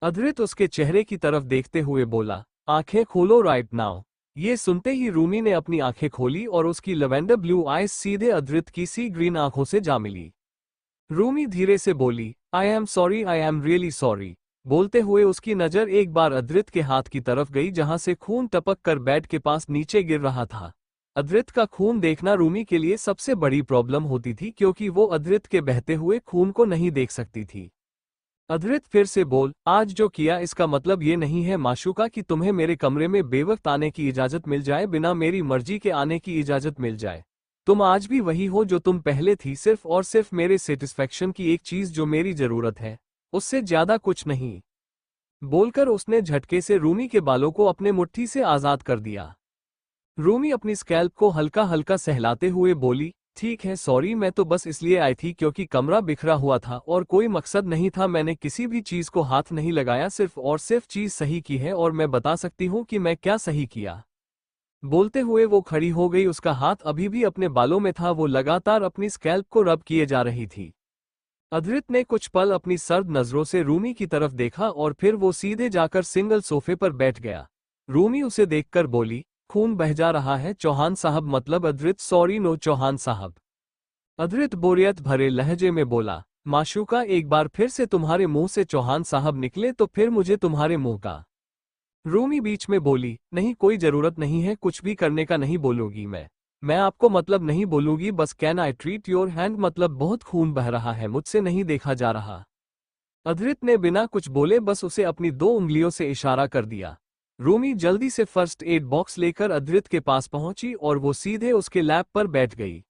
अद्रित उसके चेहरे की तरफ देखते हुए बोला, आंखें खोलो राइट नाउ। ये सुनते ही रूमी ने अपनी आंखें खोली और उसकी लवेंडर ब्लू आईज सीधे अद्रित की सी ग्रीन आंखों से जा मिली। रूमी धीरे से बोली, I am sorry, I am really sorry. बोलते हुए उसकी नजर एक बार अद्रित के हाथ की तरफ गई, जहां से खून टपक कर बेड के पास नीचे गिर रहा था। अद्रित का खून देखना रूमी के लिए सबसे बड़ी प्रॉब्लम होती थी, क्योंकि वो अद्रित के बहते हुए खून को नहीं देख सकती थी। अद्रित फिर से बोल, आज जो किया इसका मतलब ये नहीं है माशूका कि तुम्हें मेरे कमरे में बेवक्त आने की इजाजत मिल जाए, बिना मेरी मर्जी के आने की इजाजत मिल जाए। तुम आज भी वही हो जो तुम पहले थी, सिर्फ और सिर्फ मेरे सेटिस्फैक्शन की एक चीज जो मेरी जरूरत है, उससे ज्यादा कुछ नहीं। बोलकर उसने झटके से रूमी के बालों को अपने मुट्ठी से आजाद कर दिया। रूमी अपनी स्कैल्प को हल्का हल्का सहलाते हुए बोली, ठीक है सॉरी, मैं तो बस इसलिए आई थी क्योंकि कमरा बिखरा हुआ था और कोई मकसद नहीं था। मैंने किसी भी चीज को हाथ नहीं लगाया, सिर्फ और सिर्फ चीज सही की है और मैं बता सकती हूँ कि मैं क्या सही किया। बोलते हुए वो खड़ी हो गई। उसका हाथ अभी भी अपने बालों में था। वो लगातार अपनी स्कैल्प को रब किए जा रही थी। अद्रित ने कुछ पल अपनी सर्द नजरों से रूमी की तरफ देखा और फिर वो सीधे जाकर सिंगल सोफे पर बैठ गया। रूमी उसे देखकर बोली, खून बह जा रहा है चौहान साहब, मतलब अद्रित, सॉरी नो चौहान साहब। अद्रित बोरियत भरे लहजे में बोला, माशूका एक बार फिर से तुम्हारे मुंह से चौहान साहब निकले तो फिर मुझे तुम्हारे मुंह का। रूमी बीच में बोली, नहीं कोई जरूरत नहीं है, कुछ भी करने का नहीं बोलूंगी मैं आपको मतलब नहीं बोलूंगी, बस can I treat your hand, मतलब बहुत खून बह रहा है, मुझसे नहीं देखा जा रहा। अधृत ने बिना कुछ बोले बस उसे अपनी 2 उंगलियों से इशारा कर दिया। रूमी जल्दी से फर्स्ट एड बॉक्स लेकर अधृत के पास पहुंची और वो सीधे उसके लैप पर बैठ गई।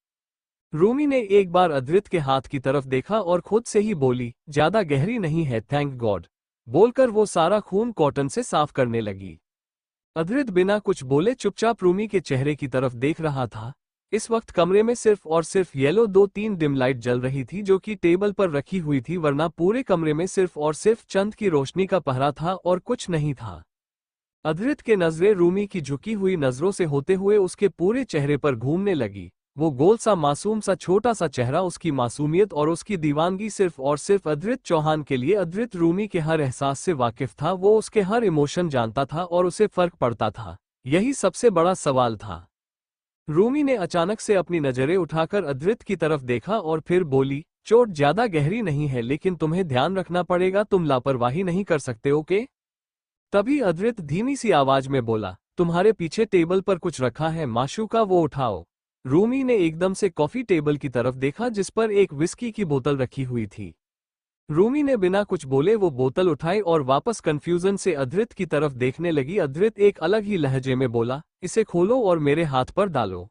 रूमी ने एक बार अधृत के हाथ की तरफ देखा और खुद से ही बोली, ज्यादा गहरी नहीं है, थैंक गॉड। बोलकर वो सारा खून कॉटन से साफ करने लगी। अधृत बिना कुछ बोले चुपचाप रूमी के चेहरे की तरफ देख रहा था। इस वक्त कमरे में सिर्फ और सिर्फ येलो 2-3 डिम लाइट जल रही थी जो कि टेबल पर रखी हुई थी, वरना पूरे कमरे में सिर्फ और सिर्फ चंद की रोशनी का पहरा था और कुछ नहीं था। अधृत के नजरें रूमी की झुकी हुई नजरों से होते हुए उसके पूरे चेहरे पर घूमने लगी। वो गोल सा मासूम सा छोटा सा चेहरा, उसकी मासूमियत और उसकी दीवानगी सिर्फ और सिर्फ अधृत चौहान के लिए। अधृत रूमी के हर एहसास से वाकिफ था, वो उसके हर इमोशन जानता था और उसे फर्क पड़ता था। यही सबसे बड़ा सवाल था। रूमी ने अचानक से अपनी नजरें उठाकर अधृत की तरफ देखा और फिर बोली, चोट ज्यादा गहरी नहीं है, लेकिन तुम्हें ध्यान रखना पड़ेगा, तुम लापरवाही नहीं कर सकते, ओके? तभी अधृत धीमी सी आवाज में बोला, तुम्हारे पीछे टेबल पर कुछ रखा है माशूका, वो उठाओ। रूमी ने एकदम से कॉफी टेबल की तरफ देखा जिस पर एक विस्की की बोतल रखी हुई थी। रूमी ने बिना कुछ बोले वो बोतल उठाई और वापस कंफ्यूजन से अधृत की तरफ देखने लगी। अधृत एक अलग ही लहजे में बोला, इसे खोलो और मेरे हाथ पर डालो।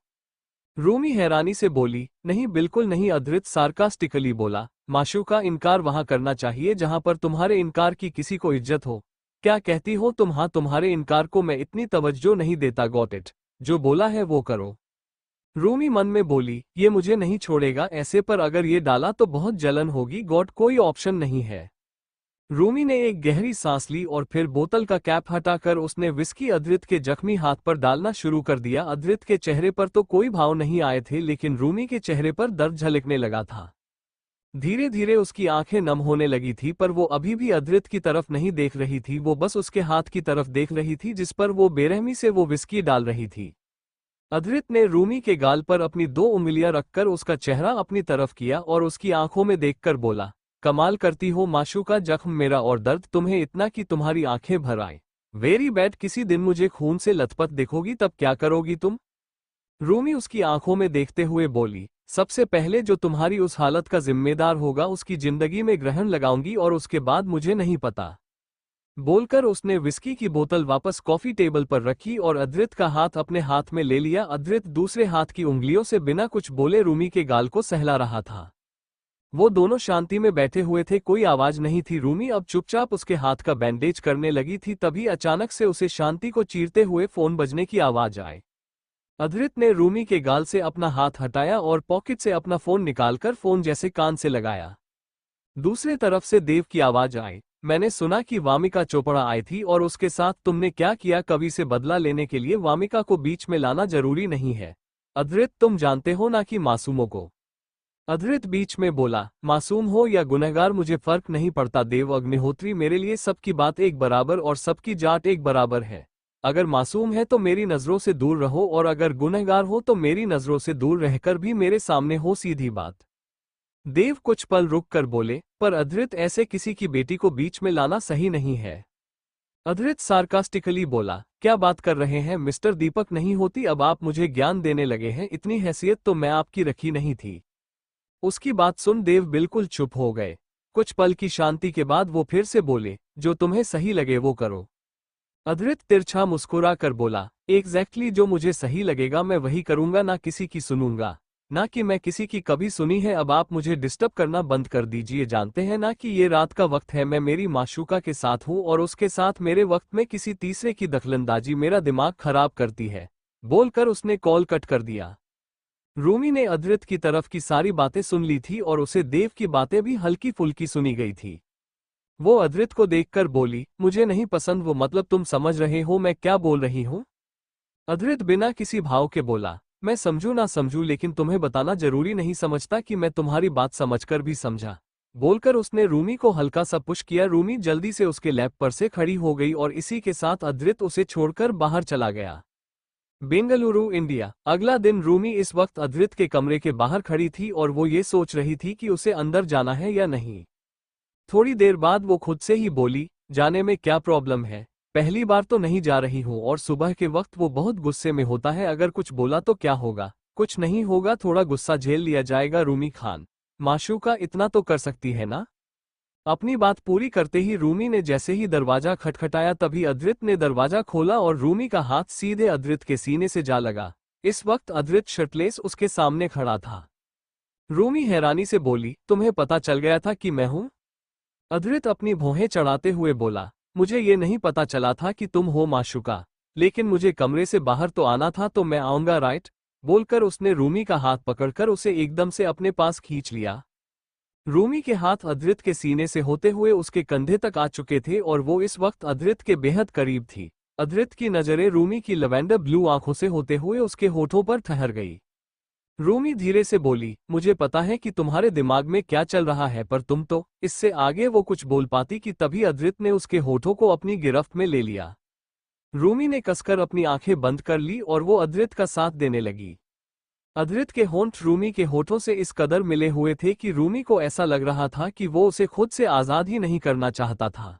रूमी हैरानी से बोली, नहीं बिल्कुल नहीं। अधृत सार्कास्टिकली बोला, माशूका, इनकार वहां करना चाहिए जहां पर तुम्हारे इनकार की किसी को इज्जत हो। क्या कहती हो तुम? हाँ, तुम्हारे इनकार को मैं इतनी तवज्जो नहीं देता, गॉट इट। जो बोला है वो करो। रूमी मन में बोली, ये मुझे नहीं छोड़ेगा ऐसे, पर अगर ये डाला तो बहुत जलन होगी, गॉड कोई ऑप्शन नहीं है। रूमी ने एक गहरी सांस ली और फिर बोतल का कैप हटाकर उसने विस्की अधृत के जख्मी हाथ पर डालना शुरू कर दिया। अधृत के चेहरे पर तो कोई भाव नहीं आए थे, लेकिन रूमी के चेहरे पर दर्द झलकने लगा था। धीरे धीरे उसकी आंखें नम होने लगी थी, पर वो अभी भी अधृत की तरफ नहीं देख रही थी, वो बस उसके हाथ की तरफ देख रही थी जिस पर वो बेरहमी से वो विस्की डाल रही थी। अधृत ने रूमी के गाल पर अपनी 2 उंगलियां रखकर उसका चेहरा अपनी तरफ किया और उसकी आंखों में देखकर बोला, कमाल करती हो माशूका, जख्म मेरा और दर्द तुम्हें इतना कि तुम्हारी आंखें भर आए। वेरी बैड, किसी दिन मुझे खून से लथपथ देखोगी तब क्या करोगी तुम? रूमी उसकी आंखों में देखते हुए बोली, सबसे पहले जो तुम्हारी उस हालत का जिम्मेदार होगा उसकी जिंदगी में ग्रहण लगाऊंगी और उसके बाद मुझे नहीं पता। बोलकर उसने विस्की की बोतल वापस कॉफी टेबल पर रखी और अधृत का हाथ अपने हाथ में ले लिया। अधृत दूसरे हाथ की उंगलियों से बिना कुछ बोले रूमी के गाल को सहला रहा था। वो दोनों शांति में बैठे हुए थे, कोई आवाज नहीं थी। रूमी अब चुपचाप उसके हाथ का बैंडेज करने लगी थी, तभी अचानक से उसे शांति को चीरते हुए फोन बजने की आवाज आई। अधृत ने रूमी के गाल से अपना हाथ हटाया और पॉकेट से अपना फोन निकालकर फोन जैसे कान से लगाया। दूसरी तरफ से देव की आवाज आई, मैंने सुना कि वामिका चोपड़ा आई थी और उसके साथ तुमने क्या किया, कवि से बदला लेने के लिए वामिका को बीच में लाना जरूरी नहीं है। अधृत, तुम जानते हो ना कि मासूमों को। अधृत बीच में बोला, मासूम हो या गुनहगार मुझे फर्क नहीं पड़ता देव अग्निहोत्री, मेरे लिए सबकी बात एक बराबर और सबकी जाट एक बराबर है। अगर मासूम है तो मेरी नजरों से दूर रहो और अगर गुनहगार हो तो मेरी नजरों से दूर रहकर भी मेरे सामने हो, सीधी बात। देव कुछ पल रुक कर बोले, पर अधृत, ऐसे किसी की बेटी को बीच में लाना सही नहीं है। अधृत सार्कास्टिकली बोला, क्या बात कर रहे हैं मिस्टर दीपक, नहीं होती अब आप मुझे ज्ञान देने लगे हैं, इतनी हैसियत तो मैं आपकी रखी नहीं थी। उसकी बात सुन देव बिल्कुल चुप हो गए। कुछ पल की शांति के बाद वो फिर से बोले, जो तुम्हें सही लगे वो करो। अधृत तिरछा मुस्कुरा कर बोला, एग्जैक्टली जो मुझे सही लगेगा मैं वही करूंगा, ना किसी की सुनूंगा, ना कि मैं किसी की कभी सुनी है। अब आप मुझे डिस्टर्ब करना बंद कर दीजिए, जानते हैं ना कि ये रात का वक्त है, मैं मेरी माशूका के साथ हूँ और उसके साथ मेरे वक्त में किसी तीसरे की दखलंदाजी मेरा दिमाग खराब करती है। बोलकर उसने कॉल कट कर दिया। रूमी ने अधृत की तरफ की सारी बातें सुन ली थी और उसे देव की बातें भी हल्की फुल्की सुनी गई थी। वो अधृत को देखकर बोली, मुझे नहीं पसंद वो, मतलब तुम समझ रहे हो मैं क्या बोल रही हूँ? अधृत बिना किसी भाव के बोला, मैं समझू ना समझू लेकिन तुम्हें बताना जरूरी नहीं समझता कि मैं तुम्हारी बात समझकर भी समझा। बोलकर उसने रूमी को हल्का सा पुश किया। रूमी जल्दी से उसके लैप पर से खड़ी हो गई और इसी के साथ अधृत उसे छोड़कर बाहर चला गया। बेंगलुरु, इंडिया। अगला दिन रूमी इस वक्त अधृत के कमरे के बाहर खड़ी थी और वो ये सोच रही थी कि उसे अंदर जाना है या नहीं। थोड़ी देर बाद वो खुद से ही बोली, जाने में क्या प्रॉब्लम है, पहली बार तो नहीं जा रही हूँ और सुबह के वक्त वो बहुत गुस्से में होता है, अगर कुछ बोला तो क्या होगा, कुछ नहीं होगा, थोड़ा गुस्सा झेल लिया जाएगा रूमी खान। माशूका इतना तो कर सकती है ना। अपनी बात पूरी करते ही रूमी ने जैसे ही दरवाजा खटखटाया तभी अद्रित ने दरवाजा खोला और रूमी का हाथ सीधे अद्रित के सीने से जा लगा। इस वक्त अद्रित शर्टलेस उसके सामने खड़ा था। रूमी हैरानी से बोली, तुम्हें पता चल गया था कि मैं हूं? अद्रित अपनी भौहें चढ़ाते हुए बोला, मुझे ये नहीं पता चला था कि तुम हो माशूका, लेकिन मुझे कमरे से बाहर तो आना था तो मैं आऊंगा, राइट? बोलकर उसने रूमी का हाथ पकड़कर उसे एकदम से अपने पास खींच लिया। रूमी के हाथ अद्रित के सीने से होते हुए उसके कंधे तक आ चुके थे और वो इस वक्त अद्रित के बेहद करीब थी। अद्रित की नजरें रूमी की लवेंडर ब्लू आंखों से होते हुए उसके होठों पर ठहर गई। रूमी धीरे से बोली, मुझे पता है कि तुम्हारे दिमाग में क्या चल रहा है, पर तुम तो। इससे आगे वो कुछ बोल पाती कि तभी अद्रित ने उसके होठों को अपनी गिरफ्त में ले लिया। रूमी ने कसकर अपनी आंखें बंद कर ली और वो अद्रित का साथ देने लगी। अद्रित के होंठ रूमी के होठों से इस कदर मिले हुए थे कि रूमी को ऐसा लग रहा था कि वो उसे खुद से आजाद ही नहीं करना चाहता था।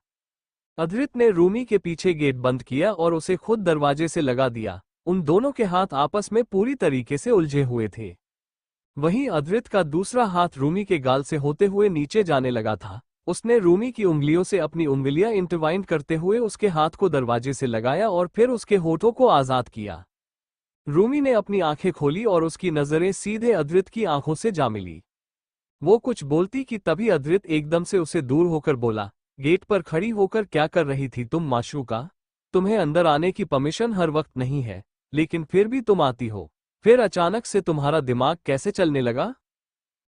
अद्रित ने रूमी के पीछे गेट बंद किया और उसे खुद दरवाजे से लगा दिया। उन दोनों के हाथ आपस में पूरी तरीके से उलझे हुए थे। वहीं अद्रित का दूसरा हाथ रूमी के गाल से होते हुए नीचे जाने लगा था। उसने रूमी की उंगलियों से अपनी उंगलियां इंटरवाइन करते हुए उसके हाथ को दरवाजे से लगाया और फिर उसके होठों को आजाद किया। रूमी ने अपनी आंखें खोली और उसकी नजरें सीधे अद्रित की आंखों से जा मिली। वो कुछ बोलती कि तभी अद्रित एकदम से उसे दूर होकर बोला, गेट पर खड़ी होकर क्या कर रही थी तुम माशूका? तुम्हें अंदर आने की परमिशन हर वक्त नहीं है, लेकिन फिर भी तुम आती हो। फिर अचानक से तुम्हारा दिमाग कैसे चलने लगा?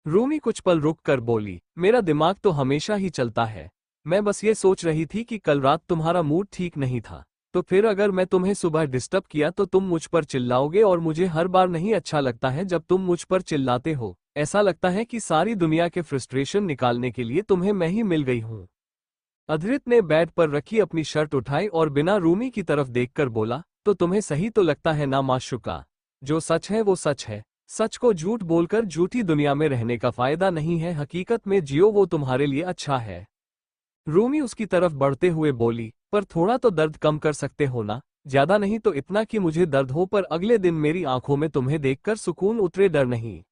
रूमी कुछ पल रुक कर बोली, मेरा दिमाग तो हमेशा ही चलता है। मैं बस ये सोच रही थी कि कल रात तुम्हारा मूड ठीक नहीं था, तो फिर अगर मैं तुम्हें सुबह डिस्टर्ब किया तो तुम मुझ पर चिल्लाओगे और मुझे हर बार नहीं अच्छा लगता है जब तुम मुझ पर चिल्लाते हो। ऐसा लगता है कि सारी दुनिया के फ्रस्ट्रेशन निकालने के लिए तुम्हें मैं ही मिल गई हूँ। अद्रित ने बेड पर रखी अपनी शर्ट उठाई और बिना रूमी की तरफ देखकर बोला, तो तुम्हें सही तो लगता है ना माशूका? जो सच है वो सच है। सच को झूठ बोलकर झूठी दुनिया में रहने का फायदा नहीं है, हकीकत में जियो, वो तुम्हारे लिए अच्छा है। रूमी उसकी तरफ बढ़ते हुए बोली, पर थोड़ा तो दर्द कम कर सकते हो ना? ज्यादा नहीं तो इतना कि मुझे दर्द हो, पर अगले दिन मेरी आंखों में तुम्हें देखकर सुकून उतरे, डर नहीं।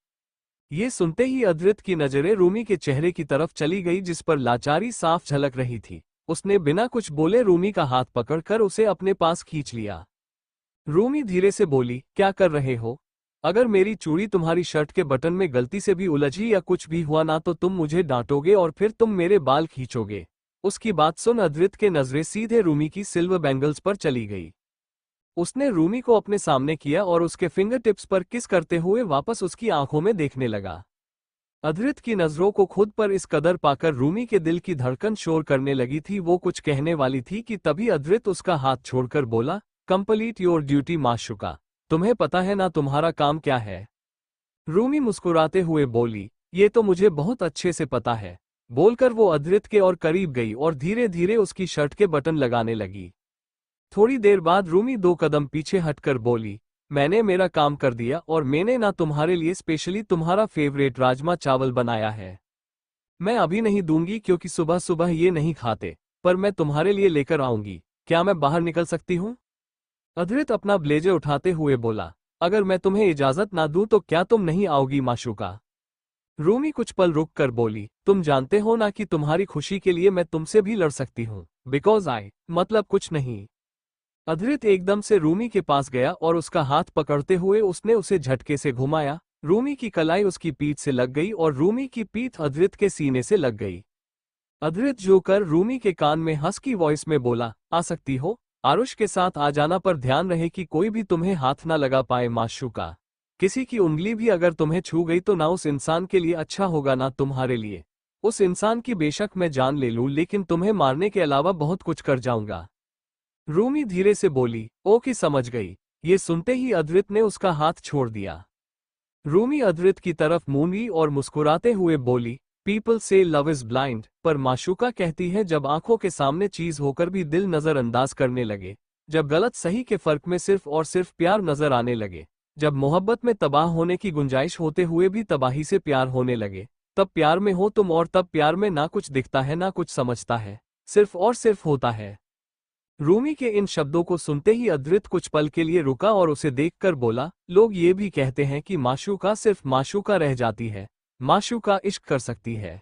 ये सुनते ही अद्रित की नजरें रूमी के चेहरे की तरफ चली गई जिस पर लाचारी साफ झलक रही थी। उसने बिना कुछ बोले रूमी का हाथ पकड़कर उसे अपने पास खींच लिया। रूमी धीरे से बोली, क्या कर रहे हो? अगर मेरी चूड़ी तुम्हारी शर्ट के बटन में गलती से भी उलझी या कुछ भी हुआ ना तो तुम मुझे डांटोगे और फिर तुम मेरे बाल खींचोगे। उसकी बात सुन अद्रित के नजरें सीधे रूमी की सिल्वर बैंगल्स पर चली गई। उसने रूमी को अपने सामने किया और उसके फिंगर टिप्स पर किस करते हुए वापस उसकी आंखों में देखने लगा। अद्रित की नजरों को खुद पर इस कदर पाकर रूमी के दिल की धड़कन शोर करने लगी थी। वो कुछ कहने वाली थी कि तभी अद्रित उसका हाथ छोड़कर बोला, कंप्लीट योर ड्यूटी माशूका। तुम्हें पता है ना तुम्हारा काम क्या है? रूमी मुस्कुराते हुए बोली, ये तो मुझे बहुत अच्छे से पता है। बोलकर वो अद्रित के और करीब गई और धीरे धीरे उसकी शर्ट के बटन लगाने लगी। थोड़ी देर बाद रूमी 2 कदम पीछे हटकर बोली, मैंने मेरा काम कर दिया और मैंने ना तुम्हारे लिए स्पेशली तुम्हारा फेवरेट राजमा चावल बनाया है। मैं अभी नहीं दूंगी क्योंकि सुबह सुबह ये नहीं खाते, पर मैं तुम्हारे लिए लेकर आऊंगी। क्या मैं बाहर निकल सकती हूँ? अद्रित अपना ब्लेजर उठाते हुए बोला, अगर मैं तुम्हें इजाजत ना दूं तो क्या तुम नहीं आओगी माशूका? रूमी कुछ पल रुक कर बोली, तुम जानते हो ना कि तुम्हारी खुशी के लिए मैं तुमसे भी लड़ सकती हूँ। बिकॉज आई मतलब कुछ नहीं। अद्रित एकदम से रूमी के पास गया और उसका हाथ पकड़ते हुए उसने उसे झटके से घुमाया। रूमी की कलाई उसकी पीठ से लग गई और रूमी की पीठ अद्रित के सीने से लग गई। अद्रित जोकर रूमी के कान में हस्की वॉइस में बोला, आ सकती हो? आरुष के साथ आ जाना, पर ध्यान रहे कि कोई भी तुम्हें हाथ ना लगा पाए माशूका। किसी की उंगली भी अगर तुम्हें छू गई तो ना उस इंसान के लिए अच्छा होगा ना तुम्हारे लिए। उस इंसान की बेशक मैं जान ले लूं, लेकिन तुम्हें मारने के अलावा बहुत कुछ कर जाऊंगा। रूमी धीरे से बोली, ओके समझ गई। ये सुनते ही अद्रित ने उसका हाथ छोड़ दिया। रूमी अद्रित की तरफ मुंडी और मुस्कुराते हुए बोली, पीपल से लव इज ब्लाइंड, पर माशूका कहती है जब आंखों के सामने चीज होकर भी दिल नजरअंदाज करने लगे, जब गलत सही के फर्क में सिर्फ और सिर्फ प्यार नजर आने लगे, जब मोहब्बत में तबाह होने की गुंजाइश होते हुए भी तबाही से प्यार होने लगे, तब प्यार में हो तुम और तब प्यार में ना कुछ दिखता है ना कुछ समझता है, सिर्फ और सिर्फ होता है। रूमी के इन शब्दों को सुनते ही अद्रित कुछ पल के लिए रुका और उसे देखकर बोला, लोग ये भी कहते हैं कि माशूका सिर्फ माशूका रह जाती है, माशूका इश्क कर सकती है,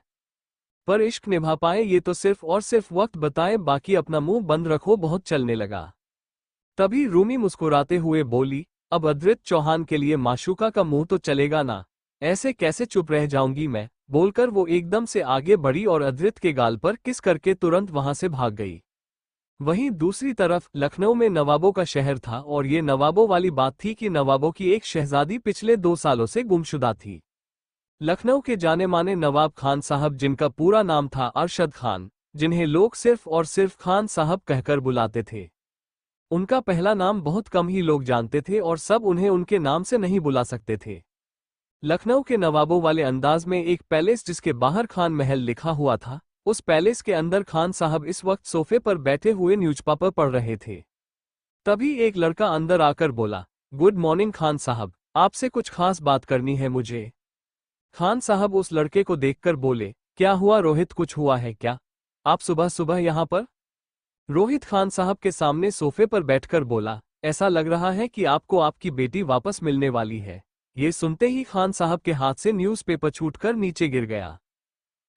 पर इश्क निभा पाए ये तो सिर्फ और सिर्फ वक्त बताए, बाकी अपना मुंह बंद रखो। बहुत चलने लगा। तभी रूमी मुस्कुराते हुए बोली, अब अद्रित चौहान के लिए माशूका का मुंह तो चलेगा ना, ऐसे कैसे चुप रह जाऊंगी मैं। बोलकर वो एकदम से आगे बढ़ी और अद्रित के गाल पर किस करके तुरंत वहां से भाग गई। वहीं दूसरी तरफ लखनऊ में नवाबों का शहर था और ये नवाबों वाली बात थी कि नवाबों की एक शहजादी पिछले 2 सालों से गुमशुदा थी। लखनऊ के जाने माने नवाब खान साहब, जिनका पूरा नाम था अरशद खान, जिन्हें लोग सिर्फ और सिर्फ खान साहब कहकर बुलाते थे। उनका पहला नाम बहुत कम ही लोग जानते थे और सब उन्हें उनके नाम से नहीं बुला सकते थे। लखनऊ के नवाबों वाले अंदाज में एक पैलेस जिसके बाहर खान महल लिखा हुआ था, उस पैलेस के अंदर खान साहब इस वक्त सोफे पर बैठे हुए न्यूज़पेपर पढ़ रहे थे। तभी एक लड़का अंदर आकर बोला, गुड मॉर्निंग खान साहब, आपसे कुछ खास बात करनी है मुझे। खान साहब उस लड़के को देखकर बोले, क्या हुआ रोहित, कुछ हुआ है क्या? आप सुबह सुबह यहाँ पर? रोहित खान साहब के सामने सोफे पर बैठकर बोला, ऐसा लग रहा है कि आपको आपकी बेटी वापस मिलने वाली है। ये सुनते ही खान साहब के हाथ से न्यूज़पेपर छूटकर नीचे गिर गया।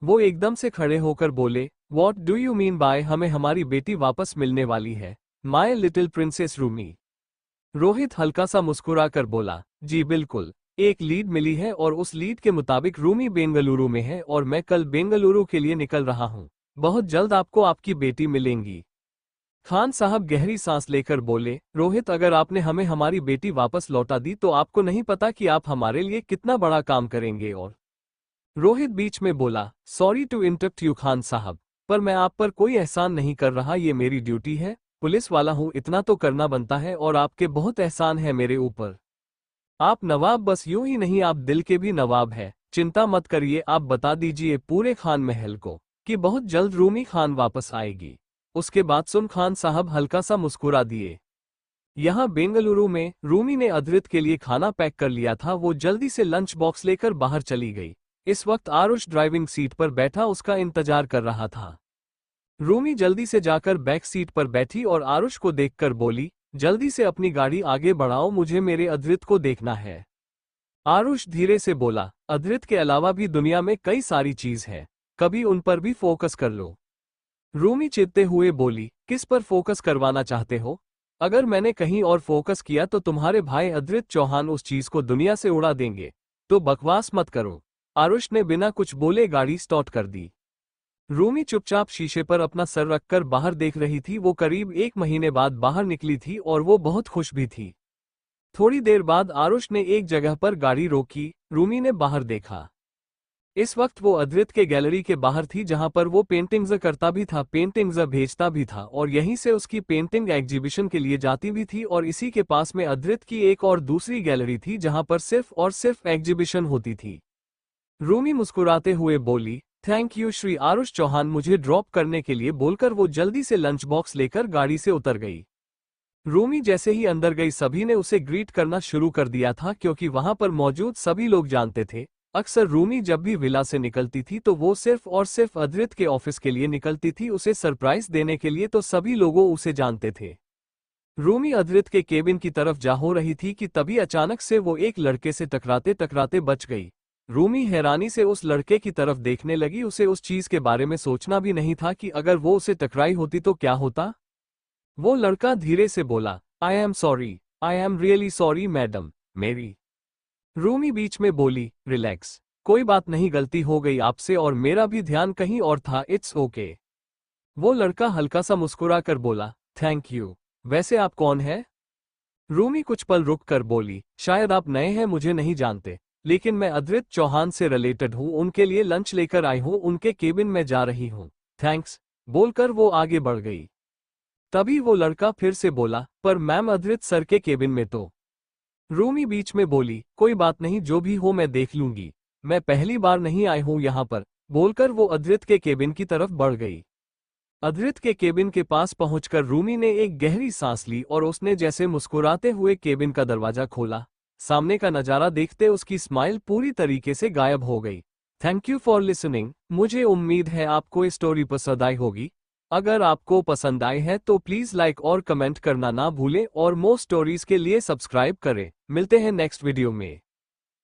वो एकदम से खड़े होकर बोले, what do you mean by हमें हमारी बेटी वापस मिलने वाली है, my little princess Rumi? Rohit हल्का सा मुस्कुराकर बोला, जी बिल्कुल, एक लीड मिली है और उस लीड के मुताबिक रूमी बेंगलुरु में है और मैं कल बेंगलुरु के लिए निकल रहा हूँ। बहुत जल्द आपको आपकी बेटी मिलेंगी। खान साहब गहरी सांस लेकर बोले, रोहित अगर आपने हमें हमारी बेटी वापस लौटा दी तो आपको नहीं पता कि आप हमारे लिए कितना बड़ा काम करेंगे। और रोहित बीच में बोला, sorry to interrupt you Khan sahab, पर मैं आप पर कोई एहसान नहीं कर रहा, ये मेरी ड्यूटी है, पुलिस वाला हूँ, इतना तो करना बनता है और आपके बहुत एहसान है मेरे ऊपर। आप नवाब बस यूं ही नहीं, आप दिल के भी नवाब है। चिंता मत करिए, आप बता दीजिए पूरे खान महल को कि बहुत जल्द रूमी खान वापस आएगी। उसके बाद सुन खान साहब हल्का सा मुस्कुरा दिए। यहाँ बेंगलुरु में रूमी ने अद्रित के लिए खाना पैक कर लिया था। वो जल्दी से लंच बॉक्स लेकर बाहर चली गई। इस वक्त आरुष ड्राइविंग सीट पर बैठा उसका इंतजार कर रहा था। रूमी जल्दी से जाकर बैक सीट पर बैठी और आरुष को देखकर बोली, जल्दी से अपनी गाड़ी आगे बढ़ाओ, मुझे मेरे अद्रित को देखना है। आरुष धीरे से बोला, अद्रित के अलावा भी दुनिया में कई सारी चीज है, कभी उन पर भी फोकस कर लो। रूमी चिढ़ते हुए बोली, किस पर फोकस करवाना चाहते हो? अगर मैंने कहीं और फोकस किया तो तुम्हारे भाई अद्रित चौहान उस चीज को दुनिया से उड़ा देंगे, तो बकवास मत करो। आरुष ने बिना कुछ बोले गाड़ी स्टार्ट कर दी। रूमी चुपचाप शीशे पर अपना सर रखकर बाहर देख रही थी। वो करीब 1 महीने बाद बाहर निकली थी और वो बहुत खुश भी थी। थोड़ी देर बाद आरुष ने एक जगह पर गाड़ी रोकी। रूमी ने बाहर देखा। इस वक्त वो अद्रित के गैलरी के बाहर थी, जहां पर वो पेंटिंग्स करता भी था, पेंटिंग्स भेजता भी था और यहीं से उसकी पेंटिंग एग्जीबिशन के लिए जाती भी थी। और इसी के पास में अद्रित की एक और दूसरी गैलरी थी जहां पर सिर्फ और सिर्फ एग्जीबिशन होती थी। रूमी मुस्कुराते हुए बोली, थैंक यू श्री आरुष चौहान मुझे ड्रॉप करने के लिए, बोलकर वो जल्दी से लंच बॉक्स लेकर गाड़ी से उतर गई। रूमी जैसे ही अंदर गई सभी ने उसे ग्रीट करना शुरू कर दिया था, क्योंकि वहां पर मौजूद सभी लोग जानते थे अक्सर रूमी जब भी विला से निकलती थी तो वो सिर्फ और सिर्फ अद्रित के ऑफिस के लिए निकलती थी, उसे सरप्राइज देने के लिए, तो सभी लोगों उसे जानते थे। रूमी अद्रित के केबिन की तरफ जा हो रही थी कि तभी अचानक से वो एक लड़के से टकराते टकराते बच गई। रूमी हैरानी से उस लड़के की तरफ देखने लगी। उसे उस चीज के बारे में सोचना भी नहीं था कि अगर वो उसे टकराई होती तो क्या होता। वो लड़का धीरे से बोला, आई am sorry, I am really sorry madam, मेरी। रूमी बीच में बोली, रिलैक्स, कोई बात नहीं, गलती हो गई आपसे और मेरा भी ध्यान कहीं और था, इट्स ओके। वो लड़का हल्का सा मुस्कुराकर बोला, थैंक यू, वैसे आप कौन है? रूमी कुछ पल रुक कर बोली, शायद आप नए हैं, मुझे नहीं जानते, लेकिन मैं अद्रित चौहान से रिलेटेड हूँ, उनके लिए लंच लेकर आई हूँ, उनके केबिन में जा रही हूँ। थैंक्स, बोलकर वो आगे बढ़ गई। तभी वो लड़का फिर से बोला, पर मैम अद्रित सर के केबिन में तो। रूमी बीच में बोली, कोई बात नहीं, जो भी हो मैं देख लूंगी, मैं पहली बार नहीं आई हूं यहां पर, बोलकर वो अद्रित के केबिन की तरफ बढ़ गई। अद्रित के केबिन के पास पहुंचकर रूमी ने एक गहरी सांस ली और उसने जैसे मुस्कुराते हुए केबिन का दरवाजा खोला, सामने का नजारा देखते उसकी स्माइल पूरी तरीके से गायब हो गई। थैंक यू फॉर लिसनिंग, मुझे उम्मीद है आपको ये स्टोरी पसंद आई होगी। अगर आपको पसंद आए हैं तो प्लीज लाइक और कमेंट करना ना भूलें और मोर स्टोरीज के लिए सब्सक्राइब करें। मिलते हैं नेक्स्ट वीडियो में।